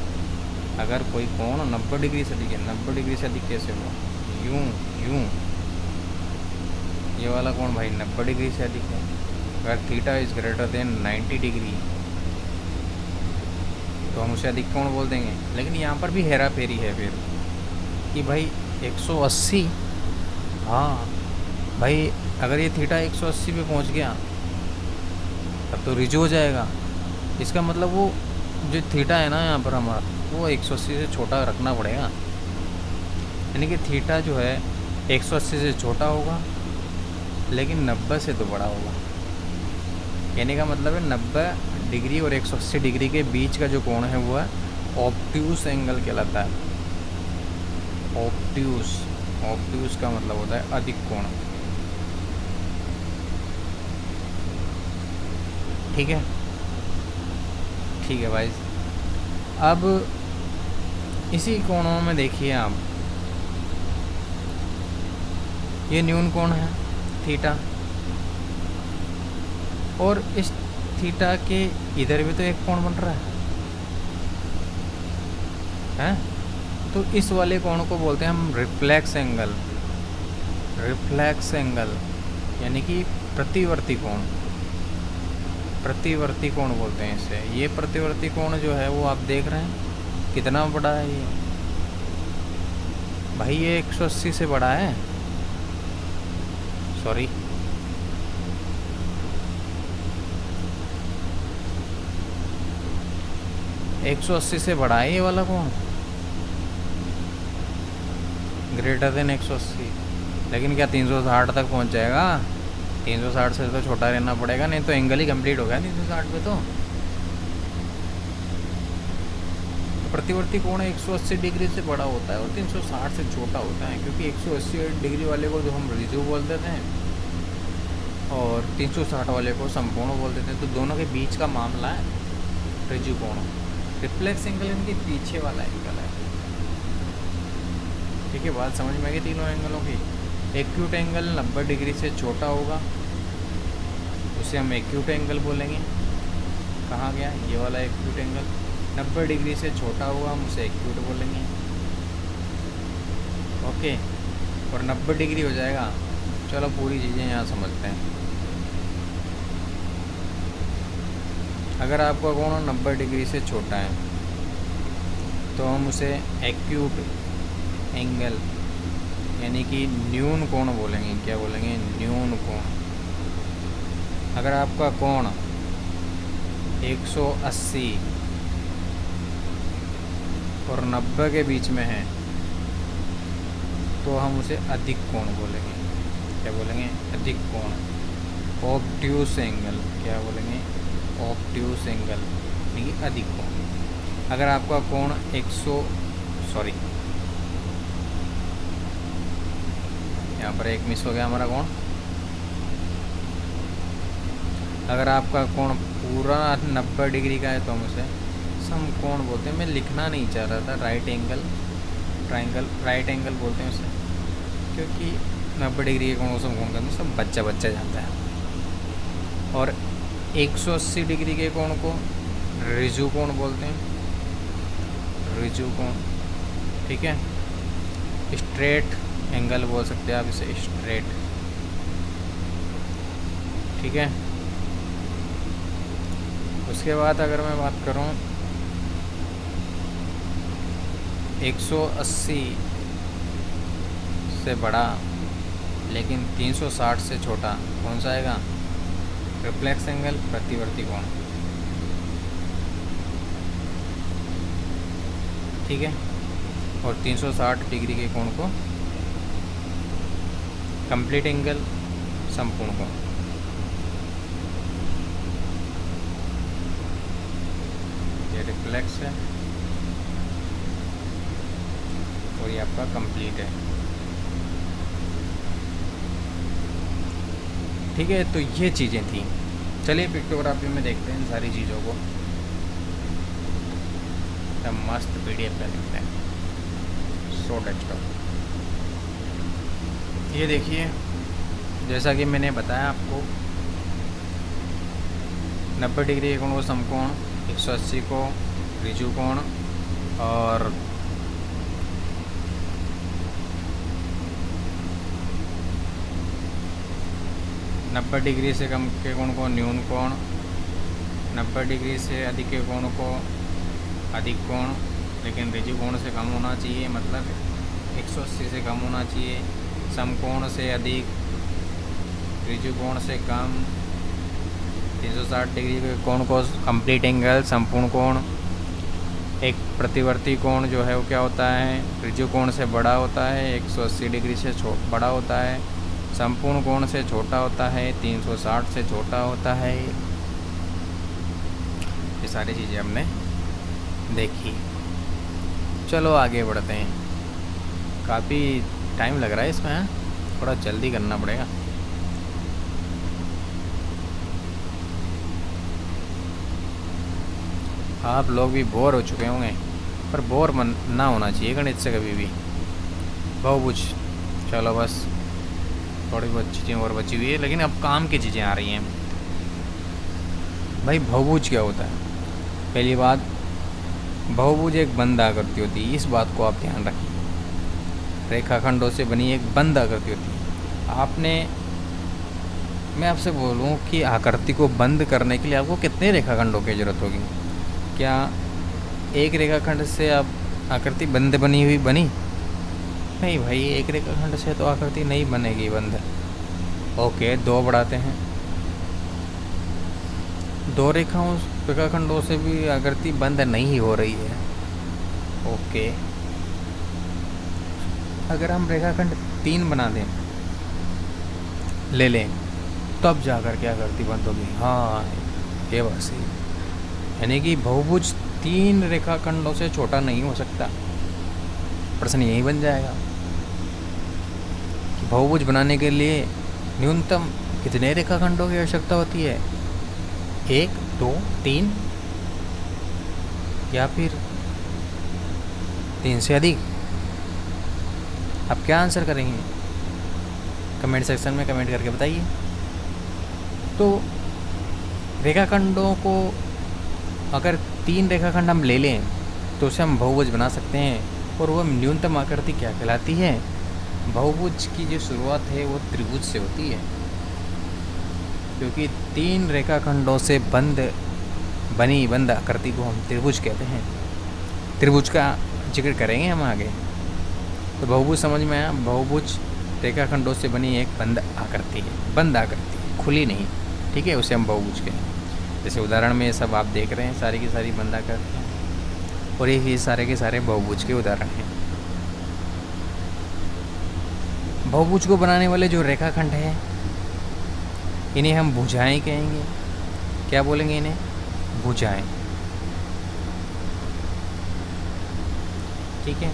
अगर कोई कोण 90 डिग्री से अधिक है, 90 डिग्री से अधिक कैसे हुआ, यूं यूं, ये वाला कोण भाई 90 डिग्री से अधिक है। अगर theta is greater than 90 degree तो हम उसे अधिक कोण बोल देंगे। लेकिन यहाँ पर भी हेरा फेरी है फिर कि भाई 180, हाँ भाई अगर ये थीटा 180 पे पहुँच गया तब तो रिज्यू हो जाएगा। इसका मतलब वो जो थीटा है ना यहाँ पर हमारा, वो 180 से छोटा रखना पड़ेगा, यानी कि थीटा जो है 180 से छोटा होगा लेकिन 90 से तो बड़ा होगा। कहने का मतलब है 90 डिग्री और 180 डिग्री के बीच का जो कोण है वो है ऑब्ट्यूस एंगल कहलाता है। ऑब्ट्यूस, ऑब्ट्यूस का मतलब होता है अधिक कोण, ठीक है, ठीक है भाई। अब इसी कोणों में देखिए आप, ये न्यून कोण है थीटा, और इस थीटा के इधर भी तो एक कोण बन रहा है, तो इस वाले कोण को बोलते हैं हम रिफ्लेक्स एंगल, रिफ्लेक्स एंगल यानी कि प्रतिवर्ती कोण, प्रतिवर्ती कोण बोलते हैं इसे। ये प्रतिवर्ती कोण जो है वो आप देख रहे हैं कितना बड़ा है ये, भाई ये 180 से बड़ा है, सॉरी 180 से बड़ा है ये वाला कोण, ग्रेटर देन 180। लेकिन क्या 360 तक पहुंच जाएगा? 360 से तो छोटा रहना पड़ेगा, नहीं तो एंगल ही कंप्लीट हो गया 360 पे। तो प्रतिवर्ती कोण 180 डिग्री से बड़ा होता है और 360 से छोटा होता है, क्योंकि 180 डिग्री वाले को जो हम रिज्यू बोल देते हैं और 360 वाले को समकोण बोल देते हैं। तो दोनों के बीच का मामला है त्रिजुकोण। रिफ्लेक्स एंगल इनके पीछे वाला एंगल है। ठीक है, बात समझ में आ गई तीनों एंगलों की। एक्यूट एंगल 90 डिग्री से छोटा होगा, उसे हम एक्यूट एंगल बोलेंगे। कहाँ गया ये वाला एक्यूट एंगल? 90 डिग्री से छोटा होगा, हम उसे एक्यूट बोलेंगे। ओके, और 90 डिग्री हो जाएगा। चलो पूरी चीज़ें यहाँ समझते हैं। अगर आपका कोण 90 डिग्री से छोटा है तो हम उसे एक्यूट एंगल यानी कि न्यून कोण बोलेंगे। क्या बोलेंगे? न्यून कोण। अगर आपका कोण 180 और 90 के बीच में है तो हम उसे अधिक कोण बोलेंगे। क्या बोलेंगे? अधिक कोण। Obtuse angle. क्या बोलेंगे? ऑब्ट्यूस एंगल यानी कि अधिक कोण। अगर आपका कोण यहाँ पर एक मिस हो गया हमारा कोण। अगर आपका कोण पूरा 90 डिग्री का है तो हम उसे समकोण बोलते हैं। मैं लिखना नहीं चाह रहा था, राइट एंगल बोलते हैं उसे, क्योंकि 90 डिग्री के कोण को समकोण करना सब बच्चा जानता है। और 180 डिग्री के कोण को ऋजु कोण बोलते हैं। ऋजु कोण, ठीक है। स्ट्रेट एंगल बोल सकते हैं आप इसे, स्ट्रेट, ठीक है। उसके बाद अगर मैं बात करूं 180 से बड़ा लेकिन 360 से छोटा, कौन सा आएगा? रिफ्लेक्स एंगल, प्रतिवर्ती कोण, ठीक है। और 360 डिग्री के कोण को कंप्लीट एंगल, संपूर्ण कोण। ये रिफ्लेक्स है और ये आपका कंप्लीट है, ठीक है। तो ये चीज़ें थी। चलिए पिक्टोग्राफी में देखते हैं इन सारी चीज़ों को। तब मस्त PDF पे लिखते हैं, सो डेस्कटॉप। ये देखिए, जैसा कि मैंने बताया आपको, 90 डिग्री के कोण को समकोण, 180 को ऋजु कोण, और 90 डिग्री से कम के कोण को न्यून कोण, 90 डिग्री से अधिक के कोण को अधिक कोण, लेकिन ऋजु कोण से कम होना चाहिए, मतलब 180 से कम होना चाहिए। समकोण से अधिक, ऋजु कोण से कम। 360 डिग्री के कोण को कंप्लीट एंगल, संपूर्ण कोण। एक प्रतिवर्ती कोण जो है वो क्या होता है? ऋजु कोण से बड़ा होता है, 180 डिग्री से बड़ा होता है। संपूर्ण कोण से छोटा होता है, 360 से छोटा होता है। ये सारी चीज़ें हमने देखी। चलो आगे बढ़ते हैं। काफ़ी टाइम लग रहा है इसमें, थोड़ा जल्दी करना पड़ेगा। आप लोग भी बोर हो चुके होंगे, पर बोर ना होना चाहिए गणित से कभी भी। बहुभुज, चलो बस थोड़ी बहुत चीज़ें और बची हुई है, लेकिन अब काम की चीज़ें आ रही हैं। भाई बहुभुज क्या होता है? पहली बात, बहुभुज एक बंद आकृति होती है, इस बात को आप ध्यान रखिए। रेखाखंडों से बनी एक बंद आकृति होती है। मैं आपसे बोलूं कि आकृति को बंद करने के लिए आपको कितने रेखाखंडों की ज़रूरत होगी? क्या एक रेखाखंड से आप आकृति बंद बनी हुई बनी? नहीं भाई, एक रेखाखंड से तो आकृति नहीं बनेगी बंद। ओके, 2 बढ़ाते हैं, 2 रेखाखंडों से भी आकृति बंद नहीं हो रही है। ओके, अगर हम रेखाखंड 3 बना दें, ले लें, तब जाकर के आकृति बंद होगी। हाँ, ये बात सही है। यानी कि बहुभुज 3 रेखाखंडों से छोटा नहीं हो सकता। प्रश्न यही बन जाएगा कि बहुभुज बनाने के लिए न्यूनतम कितने रेखाखंडों की आवश्यकता होती है? 1, 2, 3 या फिर 3 से अधिक? आप क्या आंसर करेंगे? कमेंट सेक्शन में कमेंट करके बताइए। तो रेखाखंडों को अगर 3 रेखाखंड हम ले लें तो उसे हम बहुभुज बना सकते हैं। और वह न्यूनतम आकृति क्या कहलाती है? बहुभुज की जो शुरुआत है वो त्रिभुज से होती है, क्योंकि 3 रेखाखंडों से बंद आकृति को हम त्रिभुज कहते हैं। त्रिभुज का जिक्र करेंगे हम आगे। तो बहुभुज समझ में आया? बहुभुज रेखाखंडों से बनी एक बंद आकृति है, बंद आकृति, खुली नहीं, ठीक है, उसे हम बहुभुज कहते हैं। जैसे उदाहरण में ये सब आप देख रहे हैं, सारी की सारी बंद आकृतियाँ, और ये सारे के सारे बहुभुज के उदाहरण हैं। बहुभुज को बनाने वाले जो रेखाखंड हैं इन्हें हम भुजाएं कहेंगे। क्या बोलेंगे इन्हें? भुजाएं, ठीक है।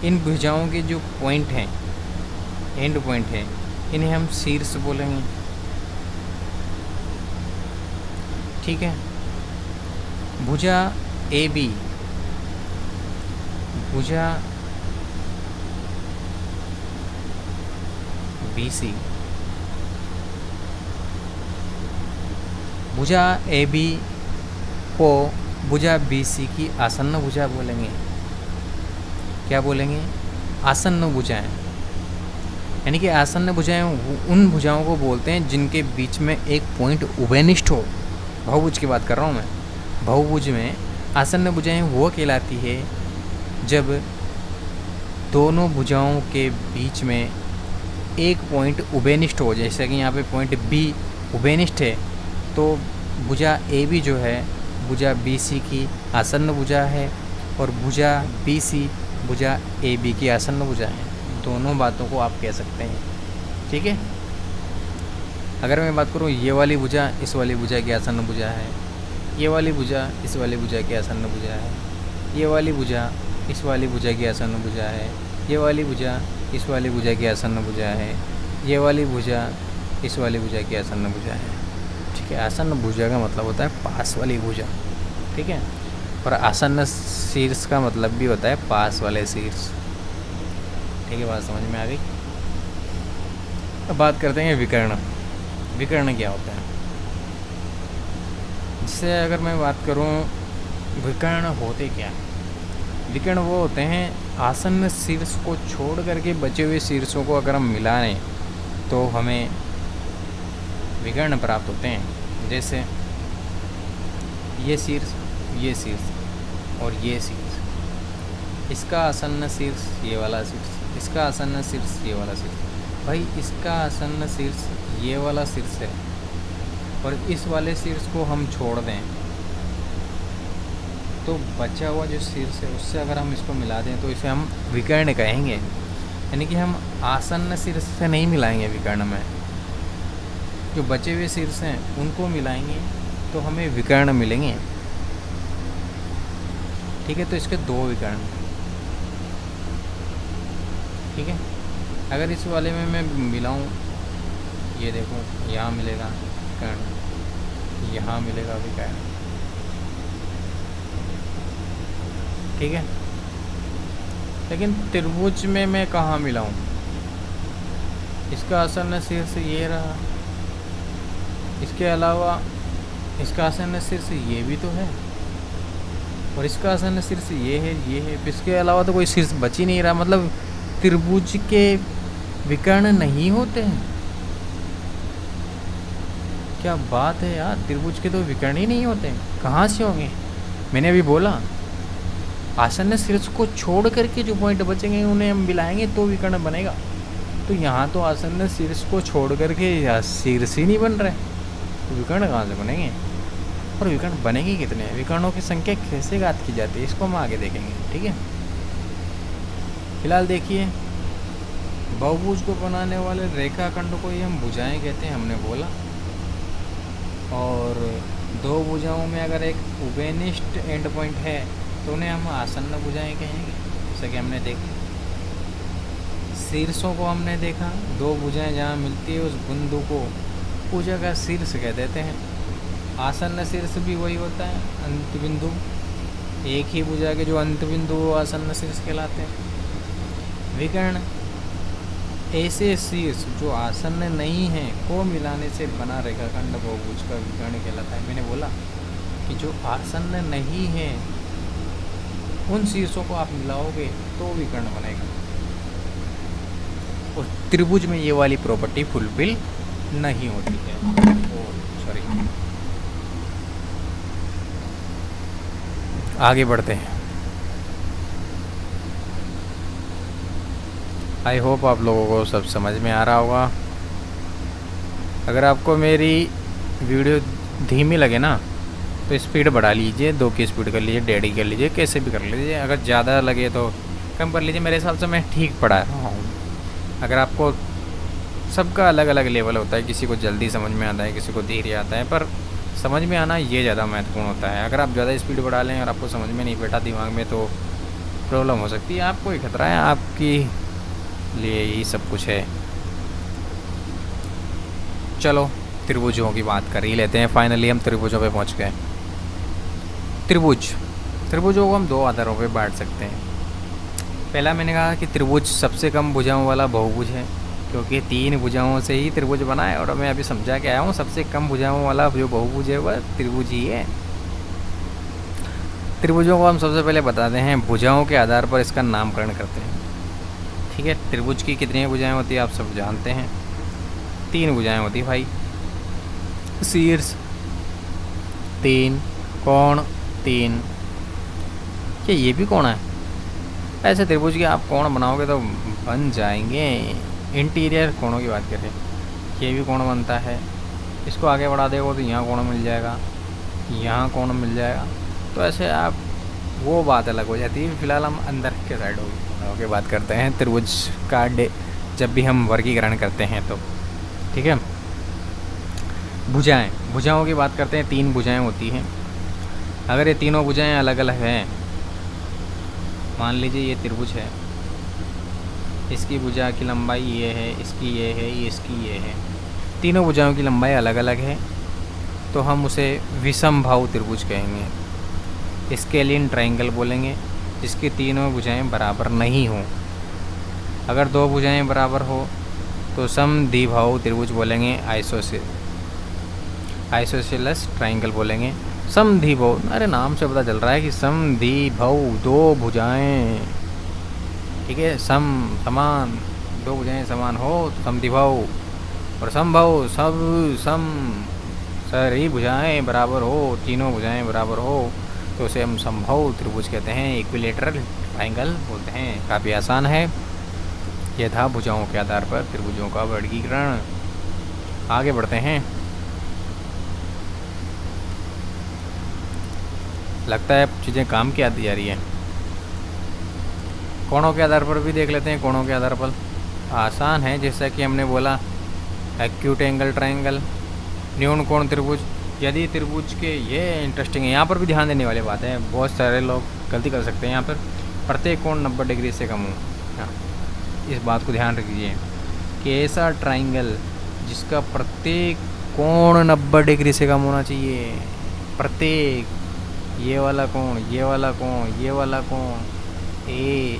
इन भुजाओं के जो पॉइंट हैं, एंड पॉइंट हैं, इन्हें हम शीर्ष बोलेंगे, ठीक है। भुजा AB, भुजा BC, भुजा AB को भुजा BC की आसन्न भुजा बोलेंगे। क्या बोलेंगे? आसन्न भुजाएं। यानी कि आसन्न भुजाएं उन भुजाओं को बोलते हैं जिनके बीच में एक पॉइंट उभयनिष्ठ हो। बहुभुज की बात कर रहा हूँ मैं। बहुभुज में आसन्न भुजाएं वो कहलाती है जब दोनों भुजाओं के बीच में एक पॉइंट उभयनिष्ठ हो। जैसे कि यहाँ पे पॉइंट B उभयनिष्ठ है, तो भुजा AB जो है भुजा BC की आसन्न भुजा है, और भुजा BC भुजा AB की आसन्न भुजा है। दोनों बातों को आप कह सकते हैं, ठीक है। अगर मैं बात करूँ, ये वाली भुजा इस वाली भुजा की आसन्न भुजा है, ये वाली भुजा इस वाली भुजा की आसन्न भुजा है, ये वाली भुजा इस वाली भुजा की आसन्न भुजा है, ये वाली भुजा इस वाली भुजा की आसन्न भुजा है, ये वाली भुजा इस वाली भुजा की आसन्न भुजा है, ठीक है। आसन्न भुजा का मतलब होता है पास वाली भुजा, ठीक है। और आसन्न शीर्ष का मतलब भी होता है पास वाले शीर्ष, ठीक है। बात समझ में आ गई? अब बात करते हैं विकर्ण। विकर्ण क्या होता है? जिससे अगर मैं बात करूं, विकर्ण होते क्या? विकर्ण वो होते हैं आसन्न शीर्ष को छोड़ करके बचे हुए शीर्षों को अगर हम मिला लें तो हमें विकर्ण प्राप्त होते हैं। जैसे ये शीर्ष और ये शीर्ष, इसका आसन्न शीर्ष ये वाला शीर्ष, इसका आसन्न शीर्ष ये वाला शीर्ष। भाई इसका आसन्न शीर्ष ये वाला शीर्ष है, और इस वाले शीर्ष को हम छोड़ दें तो बचा हुआ जो शीर्ष है उससे अगर हम इसको मिला दें तो इसे हम विकर्ण कहेंगे। यानी कि हम आसन्न शीर्ष से नहीं मिलाएंगे विकर्ण में, जो बचे हुए शीर्ष हैं उनको मिलाएंगे तो हमें विकर्ण मिलेंगे, ठीक है। तो इसके 2 विकर्ण, ठीक है। अगर इस वाले में मैं मिलाऊं, ये देखो यहाँ मिलेगा विकर्ण, यहाँ मिलेगा विकर्ण, ठीक है। लेकिन त्रिभुज में मैं कहाँ मिलाऊं? इसका आसन्न शीर्ष ये रहा, इसके अलावा इसका आसन्न शीर्ष ये भी तो है, और इसका आसन्न शीर्ष ये है, ये है। इसके अलावा तो कोई शीर्ष बच ही नहीं रहा। मतलब त्रिभुज के विकर्ण नहीं होते हैं। क्या बात है यार, त्रिभुज के तो विकर्ण ही नहीं होते हैं, कहाँ से होंगे? मैंने अभी बोला आसन्न शीर्ष को छोड़ करके जो पॉइंट बचेंगे उन्हें हम मिलाएंगे तो विकर्ण बनेगा। तो यहाँ तो आसन्न शीर्ष को छोड़ करके शीर्ष ही नहीं बन रहे, तो विकर्ण कहाँ से बनेंगे? और विकर्ण बनेंगे कितने? विकर्णों की संख्या कैसे ज्ञात की जाती है इसको हम आगे देखेंगे, ठीक है। फिलहाल देखिए, बहुभुज को बनाने वाले रेखाखंड को ही हम भुजाएं कहते हैं, हमने बोला। और 2 भुजाओं में अगर एक उभयनिष्ठ एंड पॉइंट है तो उन्हें हम आसन्न भुजाएं कहेंगे, जैसा कि हमने देखा। शीर्षों को हमने देखा, 2 भुजाएं जहाँ मिलती है उस बिंदु को भुजा का शीर्ष कह देते हैं। आसन्न शीर्ष भी वही होता है, अंत बिंदु। एक ही भुजा के जो अंत बिंदु वो आसन्न शीर्ष कहलाते हैं। विकर्ण ऐसे शीर्ष जो आसन्न नहीं हैं को मिलाने से बना रेखाखंड बहुभुज का विकर्ण कहलाता है। मैंने बोला कि जो आसन्न नहीं है उन शीर्षों को आप मिलाओगे तो विकर्ण बनेगा। और त्रिभुज में ये वाली प्रॉपर्टी फुलफिल नहीं होती है। सॉरी, आगे बढ़ते हैं। आई होप आप लोगों को सब समझ में आ रहा होगा। अगर आपको मेरी वीडियो धीमी लगे ना तो स्पीड बढ़ा लीजिए, 2 की स्पीड कर लीजिए, 1.5 की कर लीजिए, कैसे भी कर लीजिए। अगर ज़्यादा लगे तो कम कर लीजिए। मेरे हिसाब से मैं ठीक पढ़ा रहा हूँ। अगर आपको, सबका अलग अलग लेवल होता है, किसी को जल्दी समझ में आता है, किसी को धीरे आता है, पर समझ में आना ये ज़्यादा महत्वपूर्ण होता है। अगर आप ज़्यादा स्पीड बढ़ा लें और आपको समझ में नहीं बैठा दिमाग में तो प्रॉब्लम हो सकती है। आपको ही खतरा है, आपकी लिए यही सब कुछ है। चलो त्रिभुजों की बात कर ही लेते हैं। फाइनली हम त्रिभुजों पे पहुंच गए। त्रिभुजों को हम 2 आधारों पे बांट सकते हैं। पहला मैंने कहा कि त्रिभुज सबसे कम भुजाओं वाला बहुभुज है, क्योंकि 3 भुजाओं से ही त्रिभुज बना है। और मैं अभी समझा के आया हूँ, सबसे कम भुजाओं वाला जो बहुभुज है वह त्रिभुज ही है। त्रिभुजों को हम सबसे पहले बताते हैं, भुजाओं के आधार पर इसका नामकरण करते हैं। ठीक है, त्रिभुज की कितनी भुजाएं होती है आप सब जानते हैं। 3 भुजाएं होती है भाई। शीर्ष 3, कोण 3। क्या ये भी कोण है? ऐसे त्रिभुज के आप कोण बनाओगे तो बन जाएंगे। इंटीरियर कोणों की बात करें, ये भी कोण बनता है। इसको आगे बढ़ा देगा तो यहाँ कोण मिल जाएगा, यहाँ कोण मिल जाएगा। तो ऐसे आप, वो बात अलग हो जाती है। फिलहाल हम अंदर के साइड की बात करते हैं त्रिभुज का जब भी हम वर्गीकरण करते हैं तो। ठीक है, भुजाओं की बात करते हैं। 3 भुजाएं होती हैं। अगर ये तीनों भुजाएं अलग अलग हैं, मान लीजिए ये त्रिभुज है, इसकी भुजा की लंबाई ये है, इसकी ये है, ये इसकी ये है, तीनों भुजाओं की लंबाई अलग अलग है, तो हम उसे विषमबाहु त्रिभुज कहेंगे। स्केलिन ट्रायंगल बोलेंगे, जिसकी तीनों भुजाएं बराबर नहीं हों। अगर 2 भुजाएं बराबर हो तो समद्विबाहु त्रिभुज बोलेंगे। आइसोसेलेस ट्रायंगल बोलेंगे। समद्विबाहु, अरे नाम से पता चल रहा है कि समद्विबाहु 2 भुजाएं, ठीक है, समान 2 भुजाएं समान हो तो समद्विबाहु। और समबाहु सारी भुजाएं बराबर हो, तीनों भुजाएं बराबर हो तो उसे हम समबाहु त्रिभुज कहते हैं। इक्विलेटरल ट्रायंगल बोलते हैं। काफ़ी आसान है। यह था भुजाओं के आधार पर त्रिभुजों का वर्गीकरण। आगे बढ़ते हैं। लगता है चीज़ें काम की आती जा रही है। कोणों के आधार पर भी देख लेते हैं। कोणों के आधार पर आसान है, जैसा कि हमने बोला एक्यूट एंगल ट्रायंगल, न्यून कोण त्रिभुज। यदि त्रिभुज के, ये इंटरेस्टिंग है, यहाँ पर भी ध्यान देने वाली बात है। बहुत सारे लोग गलती कर सकते हैं यहाँ पर। प्रत्येक कोण 90 डिग्री से कम हो, इस बात को ध्यान रखिए कि ऐसा ट्रायंगल जिसका प्रत्येक कोण 90 डिग्री से कम होना चाहिए। प्रत्येक, ये वाला कोण, ये वाला कोण, ये वाला कोण, ए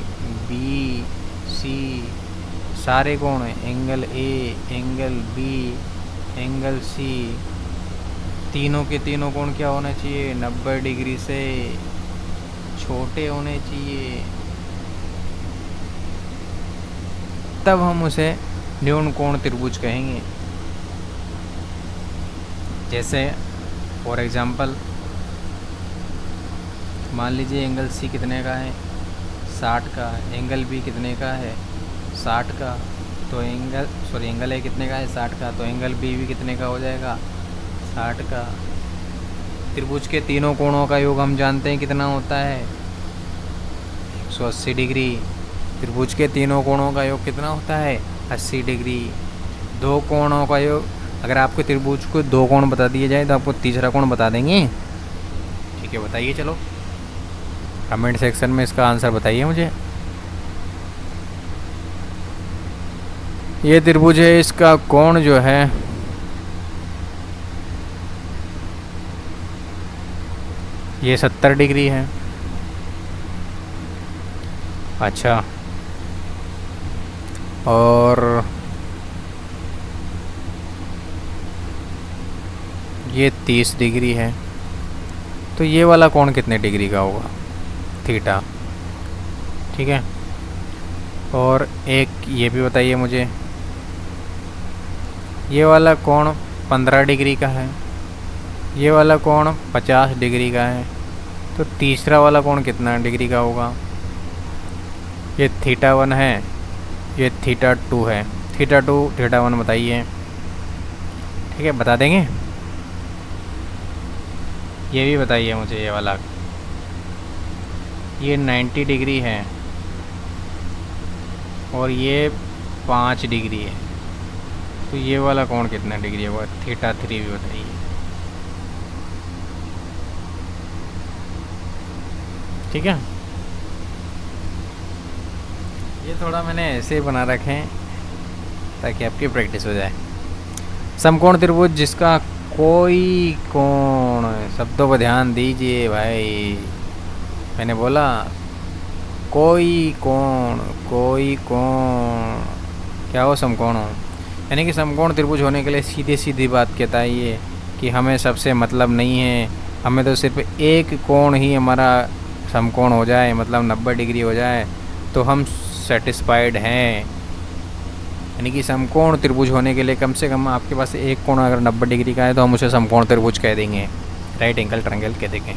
बी सी, सारे कोण, angle A, angle B, angle C, तीनों के तीनों कोण क्या होना चाहिए? 90 डिग्री से छोटे होने चाहिए। तब हम उसे न्यून कोण त्रिभुज कहेंगे। जैसे फॉर एग्जांपल मान लीजिए एंगल सी कितने का है? 60 का। एंगल बी कितने का है? 60 का। तो एंगल ए कितने का है? 60 का। तो एंगल बी भी कितने का हो जाएगा? 60 का। त्रिभुज के तीनों कोणों का योग हम जानते हैं कितना होता है? 180 डिग्री। त्रिभुज के तीनों कोणों का योग कितना होता है? 80 डिग्री। 2 कोणों का योग, अगर आपको त्रिभुज को 2 कोण बता दिए जाए तो आपको तीसरा कोण बता देंगे? ठीक है, बताइए। चलो कमेंट सेक्शन में इसका आंसर बताइए मुझे। ये त्रिभुज है, इसका कोण जो है ये 70 डिग्री है। अच्छा, और ये 30 डिग्री है। तो ये वाला कोण कितने डिग्री का होगा? थीटा। ठीक है, और एक ये भी बताइए मुझे, ये वाला कोण 15 डिग्री का है, ये वाला कोण 50 डिग्री का है, तो तीसरा वाला कोण कितना डिग्री का होगा? ये थीटा 1 है, ये थीटा 2 है। थीटा 2 थीटा 1 बताइए। ठीक है, बता देंगे? ये भी बताइए मुझे, ये वाला, ये 90 डिग्री है और ये 5 डिग्री है, तो ये वाला कोण कितना डिग्री होगा? थीटा 3 भी बताइए। ठीक है, ये थोड़ा मैंने ऐसे ही बना रखे हैं ताकि आपकी प्रैक्टिस हो जाए। समकोण त्रिभुज जिसका कोई कोण, शब्दों पर ध्यान दीजिए भाई, मैंने बोला कोई कोण, कोई कोण क्या हो? समकोण हो। यानी कि समकोण त्रिभुज होने के लिए सीधी सीधी बात कहता है ये कि हमें सबसे मतलब नहीं है, हमें तो सिर्फ एक कोण ही हमारा समकोण हो जाए, मतलब 90 डिग्री हो जाए तो हम सेटिस्फाइड हैं। यानी कि समकोण त्रिभुज होने के लिए कम से कम आपके पास एक कोण अगर 90 डिग्री का है तो हम उसे समकोण त्रिभुज कह देंगे, राइट एंगल ट्रायंगल कह देंगे।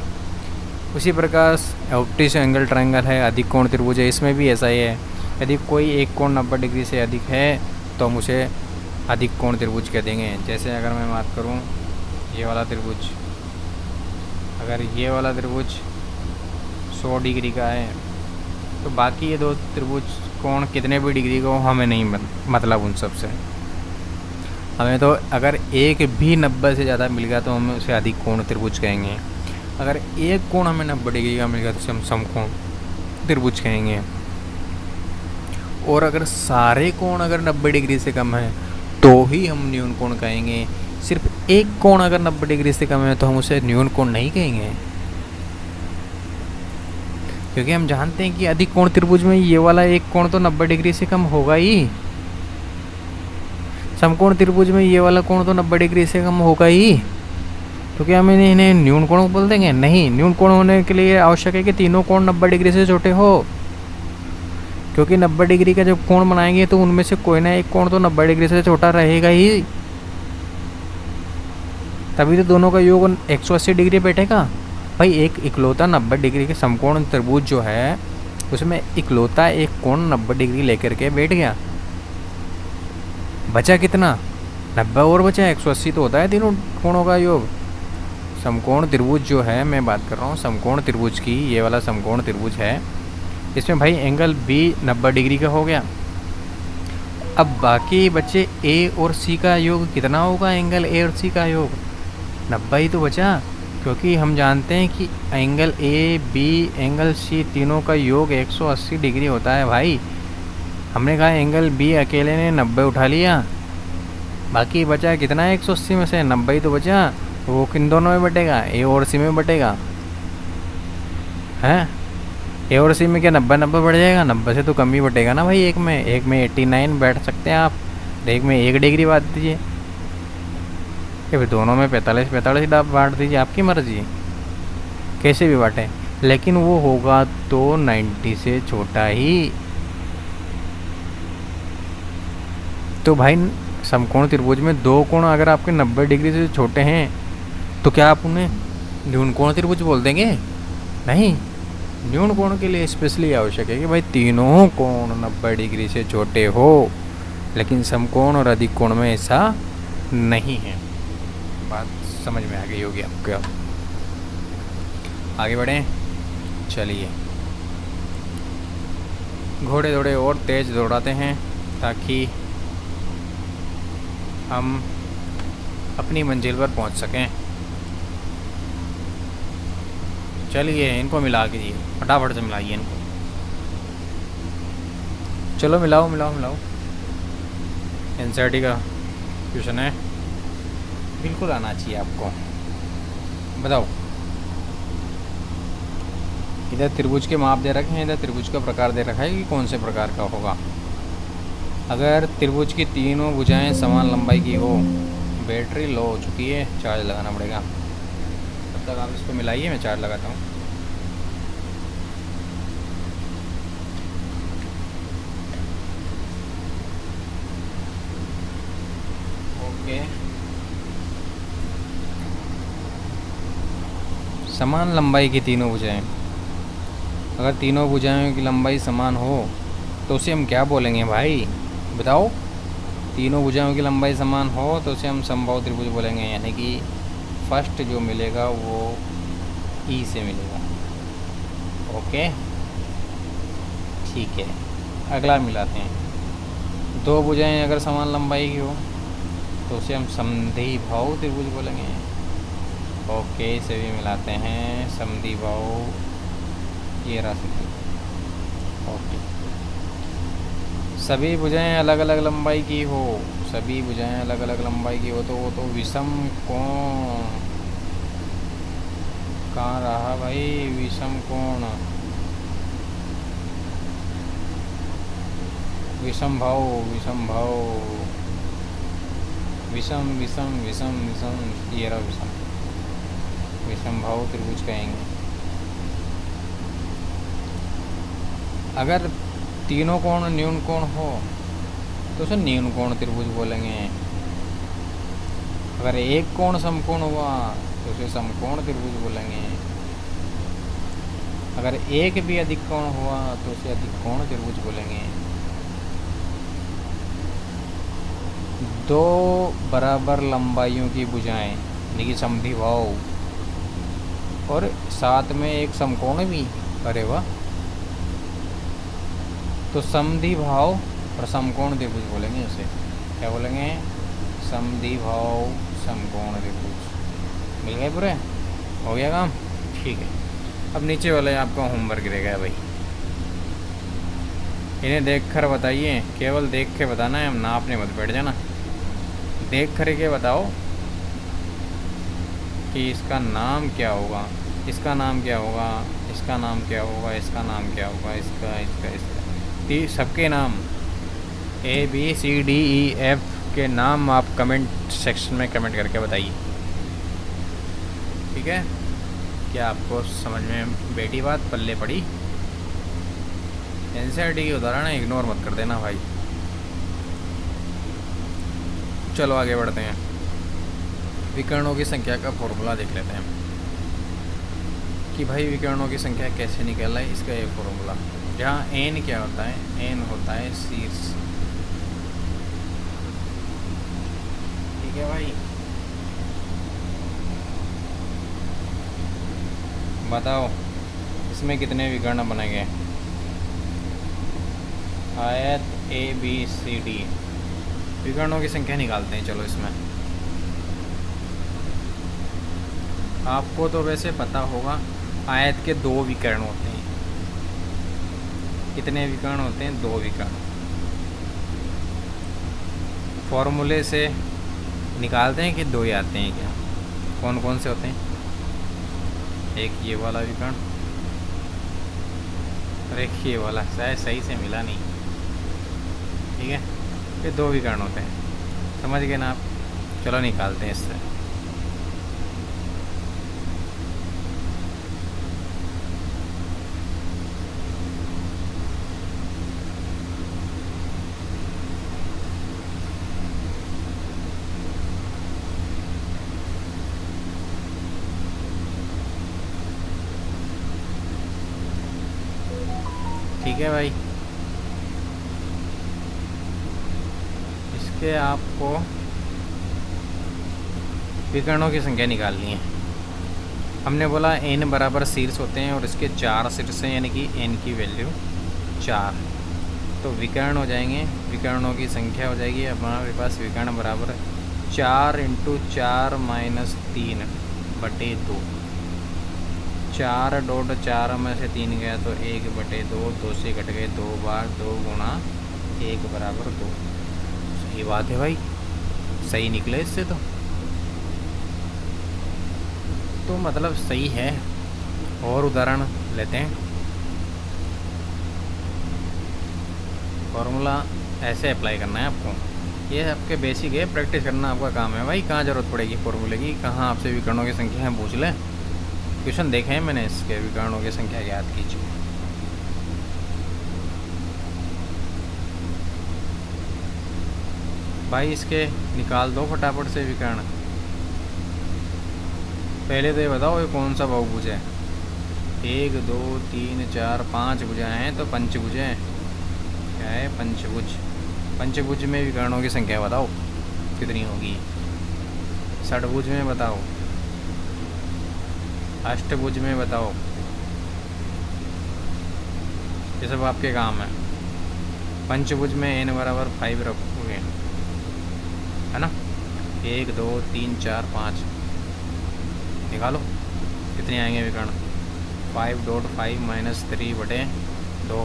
उसी प्रकार ऑब्टूस एंगल ट्रायंगल है, अधिक कोण त्रिभुज है, इसमें भी ऐसा ही है। यदि कोई एक कोण 90 डिग्री से अधिक है तो हम उसे अधिक कोण त्रिभुज कह देंगे। जैसे अगर मैं बात करूँ ये वाला त्रिभुज, अगर ये वाला त्रिभुज 100 डिग्री का है तो बाकी ये दो त्रिभुज कोण कितने भी डिग्री का हो हमें नहीं मतलब उन सब से। हमें तो अगर एक भी 90 से ज़्यादा मिल गया तो हम उसे अधिक कोण त्रिभुज कहेंगे। अगर एक कोण हमें 90 डिग्री का मिल गया तो उसे हम समकोण त्रिभुज कहेंगे। और अगर सारे कोण अगर 90 डिग्री से कम है तो ही हम न्यून कोण कहेंगे। सिर्फ एक कोण अगर 90 डिग्री से कम है तो हम उसे न्यून कोण नहीं कहेंगे, क्योंकि हम जानते हैं कि अधिक कोण त्रिभुज में ये वाला एक कोण तो 90 डिग्री से कम होगा ही। समकोण त्रिभुज में ये वाला कोण तो 90 डिग्री से कम होगा ही, तो क्या हम इन्हें न्यून कोण बोल देंगे? नहीं, न्यून कोण होने के लिए आवश्यक है कि तीनों कोण 90 डिग्री से छोटे हो, क्योंकि 90 डिग्री का जब कोण बनाएंगे तो उनमें से कोई ना एक कोण तो 90 डिग्री से छोटा रहेगा ही, तभी तो दोनों का योग 180 डिग्री बैठेगा। भाई एक इकलौता 90 डिग्री के समकोण त्रिभुज जो है उसमें इकलौता एक कोण 90 डिग्री लेकर के बैठ गया, बचा कितना? 90 और बचा 180 तो होता है तीनों कोणों का योग। समकोण त्रिभुज जो है, मैं बात कर रहा हूँ समकोण त्रिभुज की, ये वाला समकोण त्रिभुज है, इसमें भाई एंगल बी 90 डिग्री का हो गया। अब बाकी बच्चे ए और सी का योग कितना होगा? एंगल ए और सी का योग 90 ही तो बचा, क्योंकि हम जानते हैं कि angle A B angle C तीनों का योग 180 डिग्री होता है भाई। हमने कहा एंगल बी अकेले ने 90 उठा लिया, बाकी बचा कितना है 180 में से? 90 ही तो बचा, वो किन दोनों में बटेगा? ए और सी में बटेगा, हैं? ए और सी में क्या 90-90 बढ़ जाएगा? 90 से तो कम ही बटेगा ना भाई। एक में 89 बैठ सकते हैं आप, एक में 1 डिग्री बांट दीजिए, या फिर दोनों में 45-45 बांट दीजिए, आपकी मर्जी, कैसे भी बांटें, लेकिन वो होगा तो 90 से छोटा ही। तो भाई समकोण त्रिभुज में दो कोण अगर आपके 90 डिग्री से छोटे हैं तो क्या आप उन्हें न्यून कोण त्रिभुज बोल देंगे? नहीं, न्यून कोण के लिए स्पेशली आवश्यक है कि भाई तीनों कोण 90 डिग्री से छोटे हो, लेकिन समकोण और अधिक कोण में ऐसा नहीं है। बात समझ में आ गई होगी आपको। अब आगे बढ़ें, चलिए घोड़े थोड़े और तेज़ दौड़ाते हैं ताकि हम अपनी मंजिल पर पहुंच सकें। चलिए इनको मिला कीजिए, फटाफट से मिलाइए इनको, चलो मिलाओ मिलाओ मिलाओ। एनसीईआरटी का क्वेश्चन है, बिल्कुल आना चाहिए आपको। बताओ इधर त्रिभुज के माप दे रखे हैं, इधर त्रिभुज का प्रकार दे रखा है कि कौन से प्रकार का होगा। अगर त्रिभुज की तीनों भुजाएं समान लंबाई की हो, बैटरी लो हो चुकी है, चार्ज लगाना पड़ेगा। तब तक आप इसको मिलाइए, मैं चार्ज लगाता हूँ। ओके, समान लंबाई की तीनों भुजाएं, अगर तीनों भुजाओं की लंबाई समान हो तो उसे हम क्या बोलेंगे भाई, बताओ। तीनों भुजाओं की लंबाई समान हो तो उसे हम समबाहु त्रिभुज बोलेंगे, यानी कि फर्स्ट जो मिलेगा वो ई से मिलेगा। ओके, ठीक है, अगला मिलाते हैं। दो भुजाएं अगर समान लंबाई की हो तो उसे हम समद्विबाहु त्रिभुज बोलेंगे। ओके, इसे भी मिलाते हैं, समद्विबाहु, ये राशि। ओके, सभी भुजाएं अलग अलग लंबाई की हो, सभी भुजाएं अलग अलग लंबाई की हो तो वो तो विषम कोण, कहाँ रहा भाई विषम कोण, विषम भाव, विषम भाव, विषम विषम विषम विषम, ये रहा विषम, विषम भाव त्रिभुज कहेंगे। अगर तीनों कोण न्यून कोण हो तो उसे न्यून कोण त्रिभुज बोलेंगे। अगर एक कोण समकोण हुआ तो उसे समकोण त्रिभुज बोलेंगे। अगर एक भी अधिक कोण हुआ तो उसे अधिक कोण त्रिभुज बोलेंगे। दो बराबर लंबाइयों की भुजाएं, यानी कि समद्विबाहु, और साथ में एक समकोण भी, अरे वाह, तो समद्विबाहु और समकोण त्रिभुज बोलेंगे उसे। क्या बोलेंगे, समद्विबाहु समकोण त्रिभुज। मिल गए पूरे, हो गया काम, ठीक है। अब नीचे वाले आपका होमवर्क रहेगा भाई, इन्हें देख कर बताइए, केवल देख के बताना है, हम नापने मत बैठ जाना। देख कर के बताओ कि इसका नाम क्या होगा, इसका नाम क्या होगा, इसका नाम क्या होगा, इसका नाम क्या होगा, इसका इसका इसका सबके नाम ABCDEF के नाम आप कमेंट सेक्शन में कमेंट करके बताइए, ठीक है। क्या आपको समझ में बैठी बात, पल्ले पड़ी? NCERT की उदाहरण इग्नोर मत कर देना भाई। चलो आगे बढ़ते हैं, विकर्णों की संख्या का फॉर्मूला देख लेते हैं कि भाई विकर्णों की संख्या कैसे निकलना है। इसका ये फॉर्मूला, जहाँ n क्या होता है, n होता है शीर्ष, ठीक है भाई। बताओ इसमें कितने विकर्ण बनेंगे, आयत ABCD, विकर्णों की संख्या निकालते हैं। चलो इसमें आपको तो वैसे पता होगा, आयत के दो विकर्ण होते हैं। कितने विकर्ण होते हैं, दो विकर्ण। फॉर्मूले से निकालते हैं कि दो ही आते हैं क्या, कौन कौन से होते हैं, एक ये वाला विकर्ण और एक ये वाला, शायद सही से मिला नहीं, ठीक है। ये दो विकर्ण होते हैं, समझ गए ना आप। चलो निकालते हैं इससे। ठीक है भाई, इसके आपको विकर्णों की संख्या निकालनी है। हमने बोला n बराबर शीर्ष होते हैं और इसके 4 शीर्ष हैं, यानी कि n की वैल्यू 4, तो विकर्ण हो जाएंगे, विकर्णों की संख्या हो जाएगी हमारे पास विकर्ण बराबर 4 × 4 - 3 बटे 2। 4.4 में से 3 गया तो 1/2, 2 से कट गए 2 बार, 2 × 1 बराबर 2। सही बात है भाई, सही निकले इससे तो मतलब सही है। और उदाहरण लेते हैं। फॉर्मूला ऐसे अप्लाई करना है आपको, ये आपके बेसिक है, प्रैक्टिस करना आपका काम है भाई। कहाँ ज़रूरत पड़ेगी फॉर्मूले की, कहाँ आपसे विकर्णों की संख्या है पूछ लें। क्वेश्चन देखे हैं मैंने इसके, विकर्णों की संख्या याद कीजिए। भाई इसके निकाल दो फटाफट से विकर्ण। पहले तो ये बताओ ये कौन सा बहुभुज है। 1 2 3 4 5 भुजाएं हैं तो पंचभुज है। क्या है? पंचभुज। पंचभुज में विकर्णों की संख्या बताओ कितनी होगी। षटभुज में बताओ, अष्टभुज में बताओ। ये सब आपके काम है। पंचभुज में n बराबर 5 रखोगे, है ना। 1 2 3 4 5 निकालो कितने आएंगे विकर्ण। 5.5 माइनस 3/2,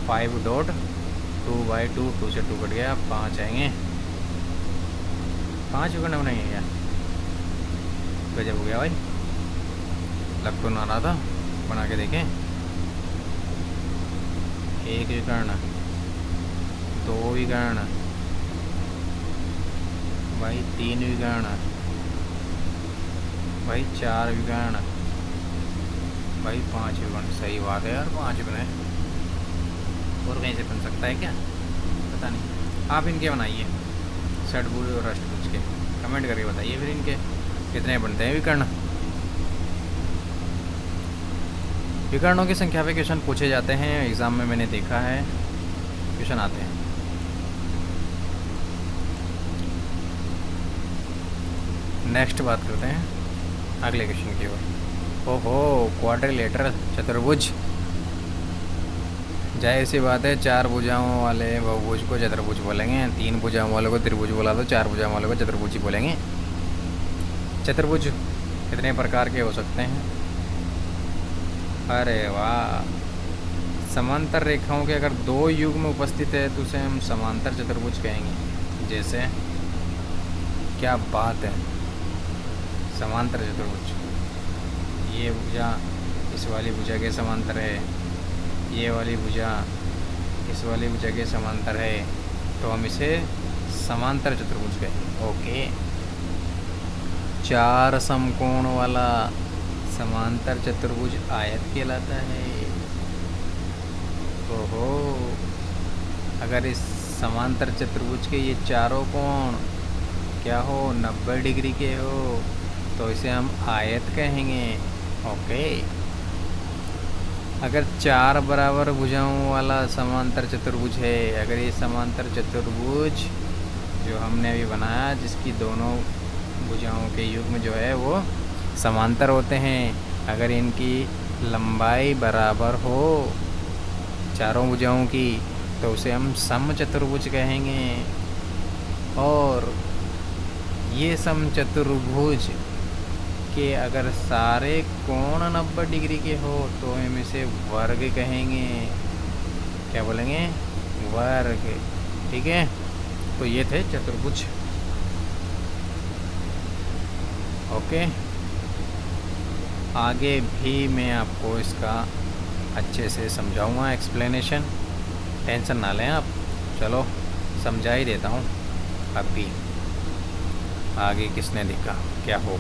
5.2/2, 2 से 2 कट गया, 5 आएंगे। 5 विकर्ण बनाएंगे क्या? गजब हो गया भाई, लग तो ना रहा था। बना के देखें। 1 विकर्ण, 2 विकर्ण भाई, 3 विकर्ण भाई, 4 विकर्ण भाई, 5 विकर्ण। सही बात है यार, 5 बने। और कहीं से बन सकता है क्या? पता नहीं। आप इनके बनाइए, षटभुज और अष्टभुज के, कमेंट करके बताइए फिर इनके कितने बनते हैं विकर्ण। विकर्णों की संख्या पे क्वेश्चन पूछे जाते हैं एग्ज़ाम में, मैंने देखा है क्वेश्चन आते हैं। नेक्स्ट बात करते हैं अगले क्वेश्चन की ओर। ओहो, क्वाड्रिलेटरल चतुर्भुज। जाहिर सी बात है, 4 भुजाओं वाले बहुभुज को चतुर्भुज बोलेंगे, 3 भुजाओं वालों को त्रिभुज बोला तो 4 भुजाओं वालों को चतुर्भुज ही बोलेंगे। चतुर्भुज कितने प्रकार के हो सकते हैं? अरे वाह, समांतर रेखाओं के अगर 2 युग्म उपस्थित है तो उसे हम समांतर चतुर्भुज कहेंगे। जैसे, क्या बात है, समांतर चतुर्भुज। ये भुजा इस वाली भुजा के समांतर है, ये वाली भुजा इस वाली भुजा के समांतर है, तो हम इसे समांतर चतुर्भुज कहेंगे। ओके। 4 समकोण वाला समांतर चतुर्भुज आयत कहलाता है। ओहो, अगर इस समांतर चतुर्भुज के ये चारों कोण क्या हो, 90 डिग्री के हो, तो इसे हम आयत कहेंगे। ओके। अगर 4 बराबर भुजाओं वाला समांतर चतुर्भुज है, अगर ये समांतर चतुर्भुज जो हमने अभी बनाया, जिसकी दोनों भुजाओं के युग्म जो है वो समांतर होते हैं, अगर इनकी लंबाई बराबर हो चारों भुजाओं की, तो उसे हम समचतुर्भुज कहेंगे। और ये समचतुर्भुज के अगर सारे कोण 90 डिग्री के हो तो हम इसे वर्ग कहेंगे। क्या बोलेंगे? वर्ग। ठीक है, तो ये थे चतुर्भुज। ओके, आगे भी मैं आपको इसका अच्छे से समझाऊंगा, एक्सप्लेनेशन, टेंशन ना लें आप। चलो समझा ही देता हूँ। अभी आगे किसने देखा क्या हो।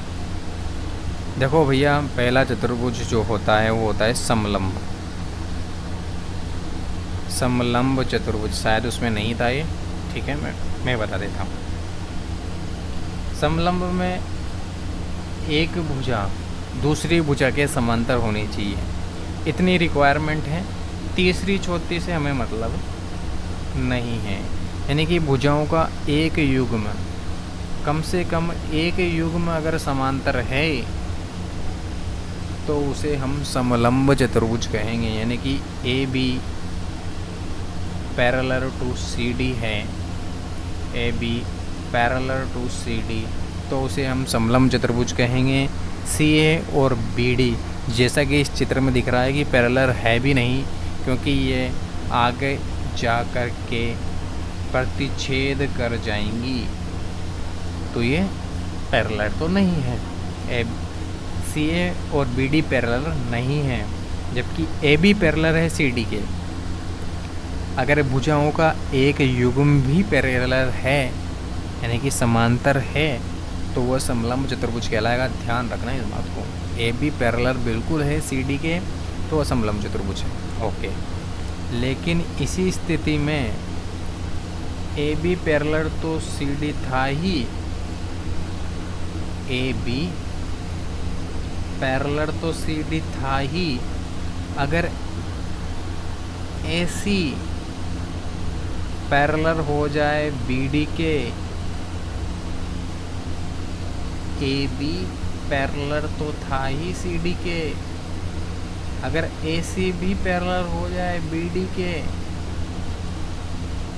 देखो भैया, पहला चतुर्भुज जो होता है वो होता है समलंब। समलंब चतुर्भुज, शायद उसमें नहीं था ये, ठीक है, मैं बता देता हूँ। समलंब में एक भुजा दूसरी भुजा के समांतर होनी चाहिए, इतनी रिक्वायरमेंट है। तीसरी चौथी से हमें मतलब नहीं है, यानी कि भुजाओं का एक युग्म, कम से कम एक युग्म अगर समांतर है तो उसे हम समलंब चतुर्भुज कहेंगे। यानी कि A B parallel to C D है, A B parallel to C D, तो उसे हम समलंब चतुर्भुज कहेंगे। सी ए और बी डी, जैसा कि इस चित्र में दिख रहा है कि पैरेलल है भी नहीं, क्योंकि ये आगे जा कर के प्रतिच्छेद कर जाएंगी, तो ये पैरेलल तो नहीं है। सी ए और बी डी पैरेलल नहीं है, जबकि ए बी पैरेलल है सी डी के। अगर भुजाओं का एक युग्म भी पैरेलल है, यानी कि समांतर है, तो वह समलंब चतुर्भुज कहलाएगा। ध्यान रखना इस बात को। ए बी पैरेलल बिल्कुल है सी डी के, तो वह समलंब चतुर्भुज है। ओके, लेकिन इसी स्थिति में ए बी पैरेलल तो सी डी था ही, ए बी पैरेलल तो सी डी था ही, अगर ए सी पैरेलल हो जाए बी डी के, ए बी पैरेलल तो था ही सी डी के, अगर ए सी भी पैरेलल हो जाए बी डी के,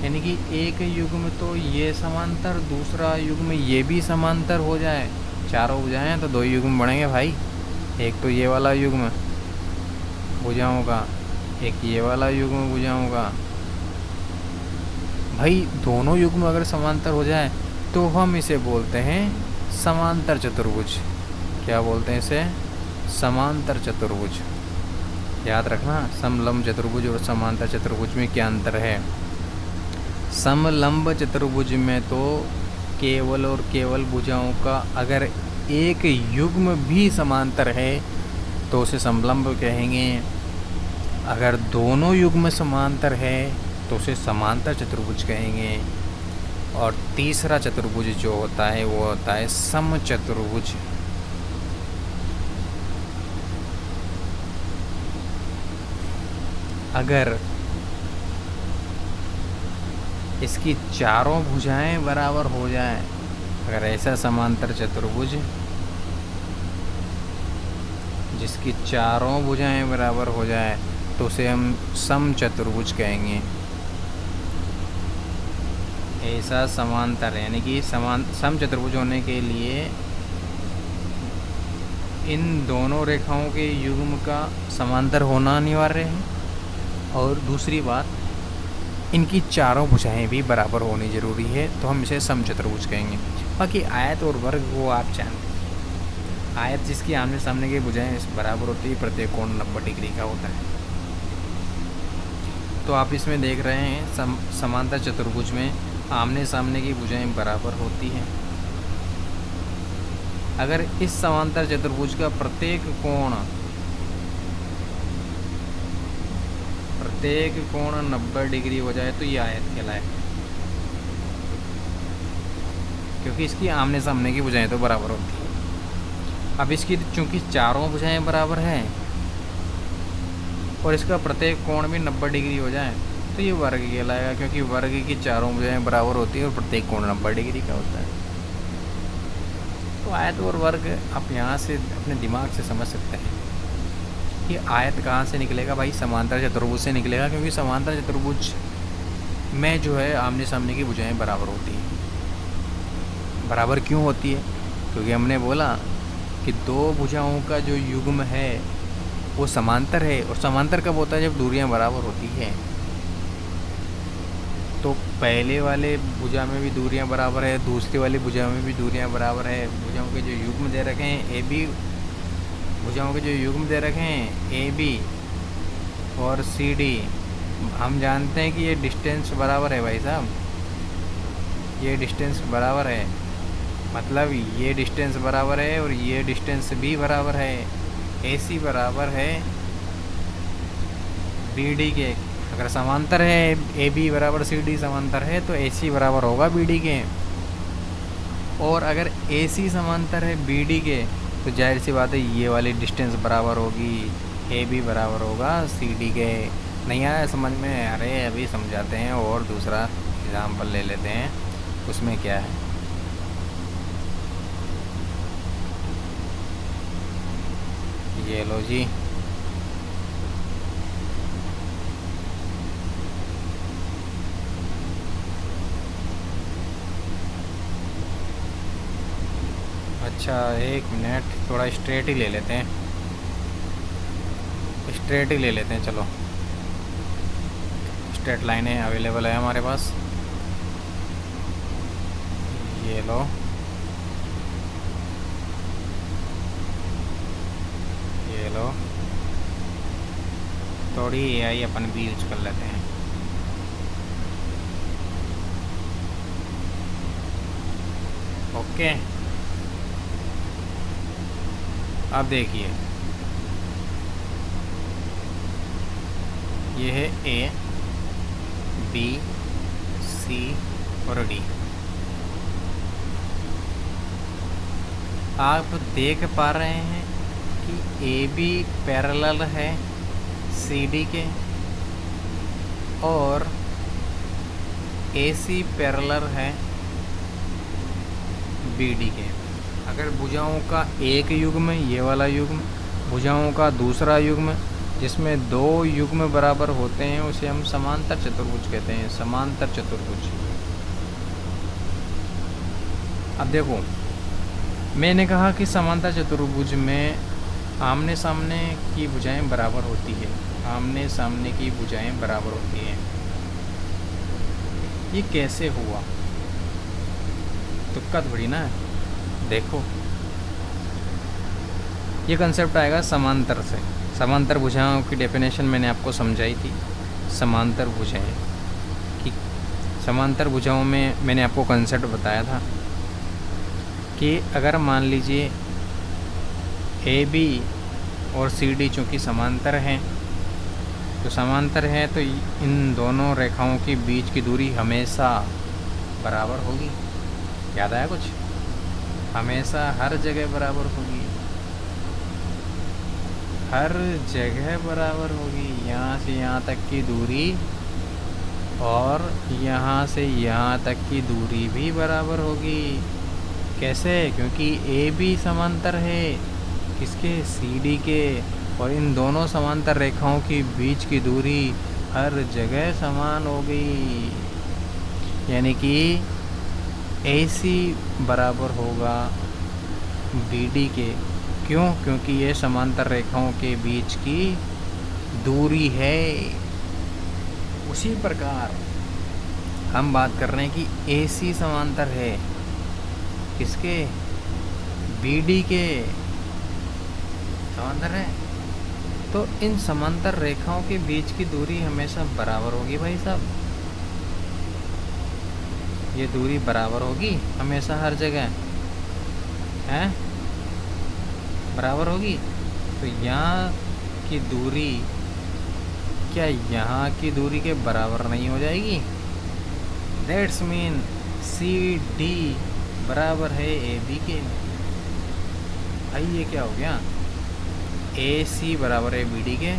यानी कि एक युग्म तो ये समांतर, दूसरा युग्म ये भी समांतर हो जाए, चारों भुजाएं तो दो युग्म बनेंगे भाई। एक तो ये वाला युग्म भुजाओं का, एक ये वाला युग्म भुजाओं का। भाई दोनों युग्म अगर समांतर हो जाए तो हम इसे बोलते हैं समांतर चतुर्भुज। क्या बोलते हैं इसे? समांतर चतुर्भुज। याद रखना, समलंब चतुर्भुज और समांतर चतुर्भुज में क्या अंतर है। समलंब चतुर्भुज में तो केवल और केवल भुजाओं का अगर एक युग्म भी समांतर है तो उसे समलंब कहेंगे। अगर दोनों युग्म समांतर है तो उसे समांतर चतुर्भुज कहेंगे। और तीसरा चतुर्भुज जो होता है वो होता है समचतुर्भुज। अगर इसकी चारों भुजाएं बराबर हो जाएं, अगर ऐसा समांतर चतुर्भुज जिसकी चारों भुजाएं बराबर हो जाए तो उसे हम समचतुर्भुज कहेंगे। ऐसा समांतर यानी कि समचतुर्भुज होने के लिए इन दोनों रेखाओं के युग्म का समांतर होना अनिवार्य है, और दूसरी बात इनकी चारों भुजाएं भी बराबर होनी जरूरी है, तो हम इसे समचतुर्भुज कहेंगे। बाकी आयत और वर्ग वो आप जानते हैं। आयत जिसकी आमने सामने की भुजाएं बराबर होती है, प्रत्येक कोण 90 डिग्री का होता है। तो आप इसमें देख रहे हैं समांतर चतुर्भुज में आमने सामने की भुजाएं बराबर होती हैं। अगर इस समांतर चतुर्भुज का प्रत्येक कोण 90 डिग्री हो जाए तो ये आयत कहलाए, क्योंकि इसकी आमने सामने की भुजाएं तो बराबर होती हैं। अब इसकी चूंकि चारों भुजाएं बराबर हैं और इसका प्रत्येक कोण भी 90 डिग्री हो जाए तो ये वर्ग कहलाएगा, क्योंकि वर्ग की चारों भुजाएं बराबर होती है और प्रत्येक कोण 90 डिग्री का होता है। तो आयत और वर्ग आप यहाँ से अपने दिमाग से समझ सकते हैं कि आयत कहाँ से निकलेगा। भाई समांतर चतुर्भुज से निकलेगा, क्योंकि समांतर चतुर्भुज में जो है आमने सामने की भुजाएं बराबर होती हैं। बराबर क्यों होती है? क्योंकि हमने बोला कि दो भुजाओं का जो युग्म है वो समांतर है, और समांतर कब होता है? जब दूरियां बराबर होती है। तो पहले वाले भुजा में भी दूरियां बराबर है, दूसरी वाली भुजा में भी दूरियां बराबर है। भुजाओं के जो युग्म दे रखे हैं ए बी, भुजाओं के जो युग्म दे रखे हैं ए बी और सी डी, हम जानते हैं कि ये डिस्टेंस बराबर है। भाई साहब ये डिस्टेंस बराबर है, मतलब ये डिस्टेंस बराबर है और ये डिस्टेंस भी बराबर है। ए सी बराबर है बी डी के। अगर समांतर है ए बी बराबर सी डी समांतर है तो ए सी बराबर होगा बी डी के, और अगर ए सी समांतर है बी डी के तो जाहिर सी बात है ये वाली डिस्टेंस बराबर होगी, ए बी बराबर होगा सी डी के। नहीं आया समझ में? अरे अभी समझाते हैं और दूसरा एग्जाम्पल ले लेते हैं। उसमें क्या है, ये लो जी, अच्छा एक मिनट, थोड़ा स्ट्रेट ही ले लेते हैं, स्ट्रेट ही ले लेते हैं। चलो स्ट्रेट लाइनें अवेलेबल है हमारे पास, ये लो। चलो थोड़ी एआई अपन भी यूज कर लेते हैं। ओके, अब देखिए ये है ए बी सी और डी। आप देख पा रहे हैं कि ए बी पैरेलल है सी डी के और ए सी पैरेलल है बी डी के। अगर भुजाओं का एक युग्म, ये वाला युग्म, भुजाओं का दूसरा युग्म जिसमें दो युग्म बराबर होते हैं उसे हम समांतर चतुर्भुज कहते हैं, समांतर चतुर्भुज। अब देखो मैंने कहा कि समांतर चतुर्भुज में आमने सामने की भुजाएं बराबर होती है, आमने सामने की भुजाएं बराबर होती हैं। ये कैसे हुआ? तुक्का थोड़ी ना है। देखो ये कंसेप्ट आएगा समांतर से। समांतर भुजाओं की डेफिनेशन मैंने आपको समझाई थी। समांतर भुजाएं कि समांतर भुजाओं में मैंने आपको कंसेप्ट बताया था कि अगर मान लीजिए ए बी और सी डी चूँकि समांतर हैं, तो समांतर है तो इन दोनों रेखाओं के बीच की दूरी हमेशा बराबर होगी। याद आया कुछ? हमेशा हर जगह बराबर होगी, हर जगह बराबर होगी। यहाँ से यहाँ तक की दूरी और यहाँ से यहाँ तक की दूरी भी बराबर होगी। कैसे? क्योंकि ए बी समांतर है किसके? सी डी के, और इन दोनों समांतर रेखाओं के बीच की दूरी हर जगह समान होगी। यानी कि ए सी बराबर होगा बी डी के। क्यों? क्योंकि ये समांतर रेखाओं के बीच की दूरी है। उसी प्रकार हम बात कर रहे हैं कि ए सी समांतर है किसके? बी डी के समांतर है। तो इन समांतर रेखाओं के बीच की दूरी हमेशा बराबर होगी भाई साहब। ये दूरी बराबर होगी हमेशा हर जगह, हैं? बराबर होगी। तो यहाँ की दूरी क्या यहाँ की दूरी के बराबर नहीं हो जाएगी? दैट्स मीन सी डी बराबर है ए बी के। भाई ये क्या हो गया? ए सी बराबर है बी डी के,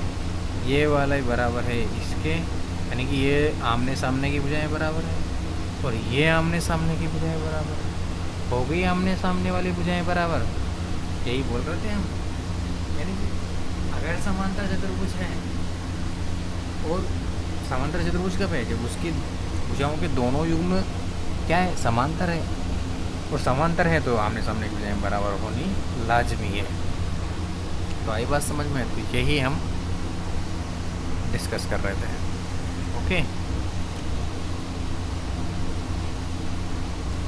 ये वाला ही बराबर है इसके, यानी कि ये आमने सामने की भुजाएं बराबर है और ये आमने सामने की भुजाएं बराबर है। हो गई आमने सामने वाली भुजाएं बराबर। यही बोल रहे थे हम। यानी कि अगर समांतर चतुर्भुज है, और समांतर चतुर्भुज कब है? जब उसकी भुजाओं के दोनों युग्म क्या है? समांतर है। और समांतर है तो आमने सामने की भुजाएं बराबर होनी लाजमी है। तो आई बात समझ में? तो यही हम डिस्कस कर रहे थे। ओके,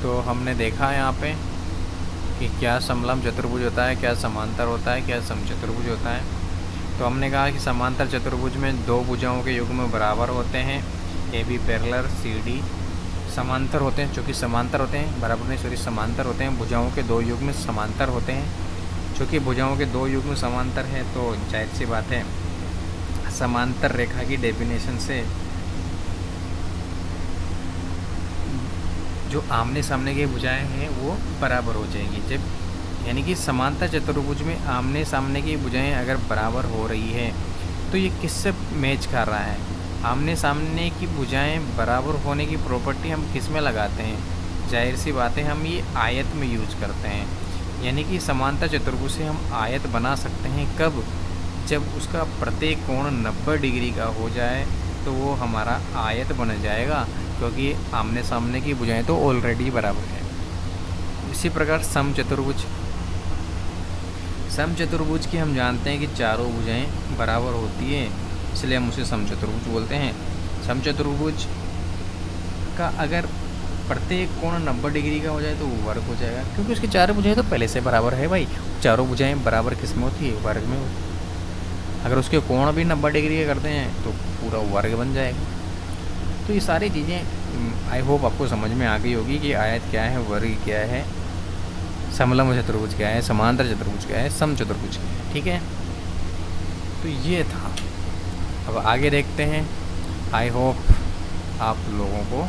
तो हमने देखा यहाँ पे कि क्या समलंब चतुर्भुज होता है, क्या समांतर होता है, क्या समचतुर्भुज होता है। तो हमने कहा कि समांतर चतुर्भुज में दो भुजाओं के युग्म बराबर होते हैं, A B parallel C D समांतर होते हैं। चूँकि समांतर होते हैं, बराबर नहीं सॉरी समांतर होते हैं। भुजाओं के दो युग्म समांतर होते हैं। चूँकि भुजाओं के दो युग्म समांतर हैं तो जाहिर सी बात है समांतर रेखा की डेफिनेशन से जो आमने सामने की भुजाएं हैं वो बराबर हो जाएंगी। जब यानी कि समांतर चतुर्भुज में आमने सामने की भुजाएं अगर बराबर हो रही है तो ये किससे मैच कर रहा है? आमने सामने की भुजाएं बराबर होने की प्रॉपर्टी हम किस में लगाते हैं? जाहिर सी बात है हम ये आयत में यूज करते हैं। यानी कि समांतर चतुर्भुज से हम आयत बना सकते हैं कब? जब उसका प्रत्येक कोण 90 डिग्री का हो जाए तो वो हमारा आयत बन जाएगा, क्योंकि आमने सामने की भुजाएं तो ऑलरेडी बराबर है। इसी प्रकार समचतुर्भुज, समचतुर्भुज की हम जानते हैं कि चारों भुजाएं बराबर होती है, इसलिए हम उसे समचतुर्भुज बोलते हैं। समचतुर्भुज का अगर प्रत्येक कोण 90 डिग्री का हो जाए तो वो वर्ग हो जाएगा, क्योंकि उसकी चारों भुजाएं तो पहले से बराबर है भाई। चारों भुजाएं बराबर किस में होती है? वर्ग में होती है। अगर उसके कोण भी 90 डिग्री के करते हैं तो पूरा वर्ग बन जाएगा। तो ये सारी चीज़ें आई होप आपको समझ में आ गई होगी कि आयत क्या है, वर्ग क्या है, समलंब चतुर्भुज क्या है, समांतर चतुर्भुज क्या है, समचतुर्भुज क्या है। ठीक है, तो ये था। अब आगे देखते हैं। आई होप आप लोगों को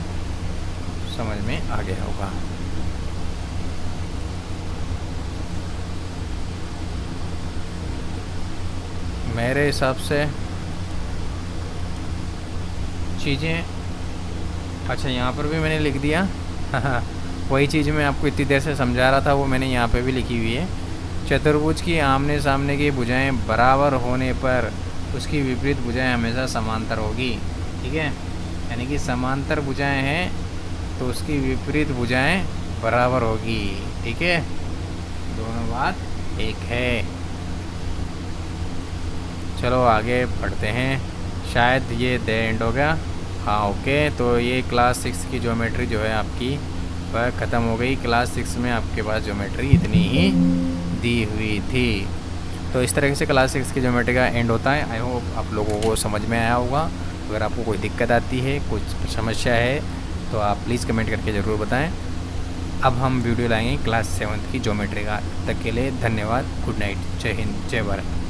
समझ में आ गया होगा। मेरे हिसाब से चीज़ें, अच्छा यहाँ पर भी मैंने लिख दिया वही चीज़ मैं आपको इतनी देर से समझा रहा था वो मैंने यहाँ पे भी लिखी हुई है। चतुर्भुज की आमने सामने की भुजाएं बराबर होने पर उसकी विपरीत भुजाएं हमेशा समांतर होगी। ठीक है, यानी कि समांतर भुजाएं हैं तो उसकी विपरीत भुजाएं बराबर होगी। ठीक है, दोनों बात एक है। चलो आगे पढ़ते हैं। शायद ये द एंड हो गया। हाँ ओके, तो ये क्लास 6 की ज्योमेट्री जो है आपकी वह ख़त्म हो गई। क्लास 6 में आपके पास ज्योमेट्री इतनी ही दी हुई थी। तो इस तरह से क्लास 6 की ज्योमेट्री का एंड होता है। आई होप आप लोगों को समझ में आया होगा। अगर आपको कोई दिक्कत आती है, कुछ समस्या है, तो आप प्लीज़ कमेंट करके ज़रूर बताएं। अब हम वीडियो लाएंगे क्लास 7 की ज्योमेट्री का। तब तक के लिए धन्यवाद। Good night. जय हिंद, जय भारत।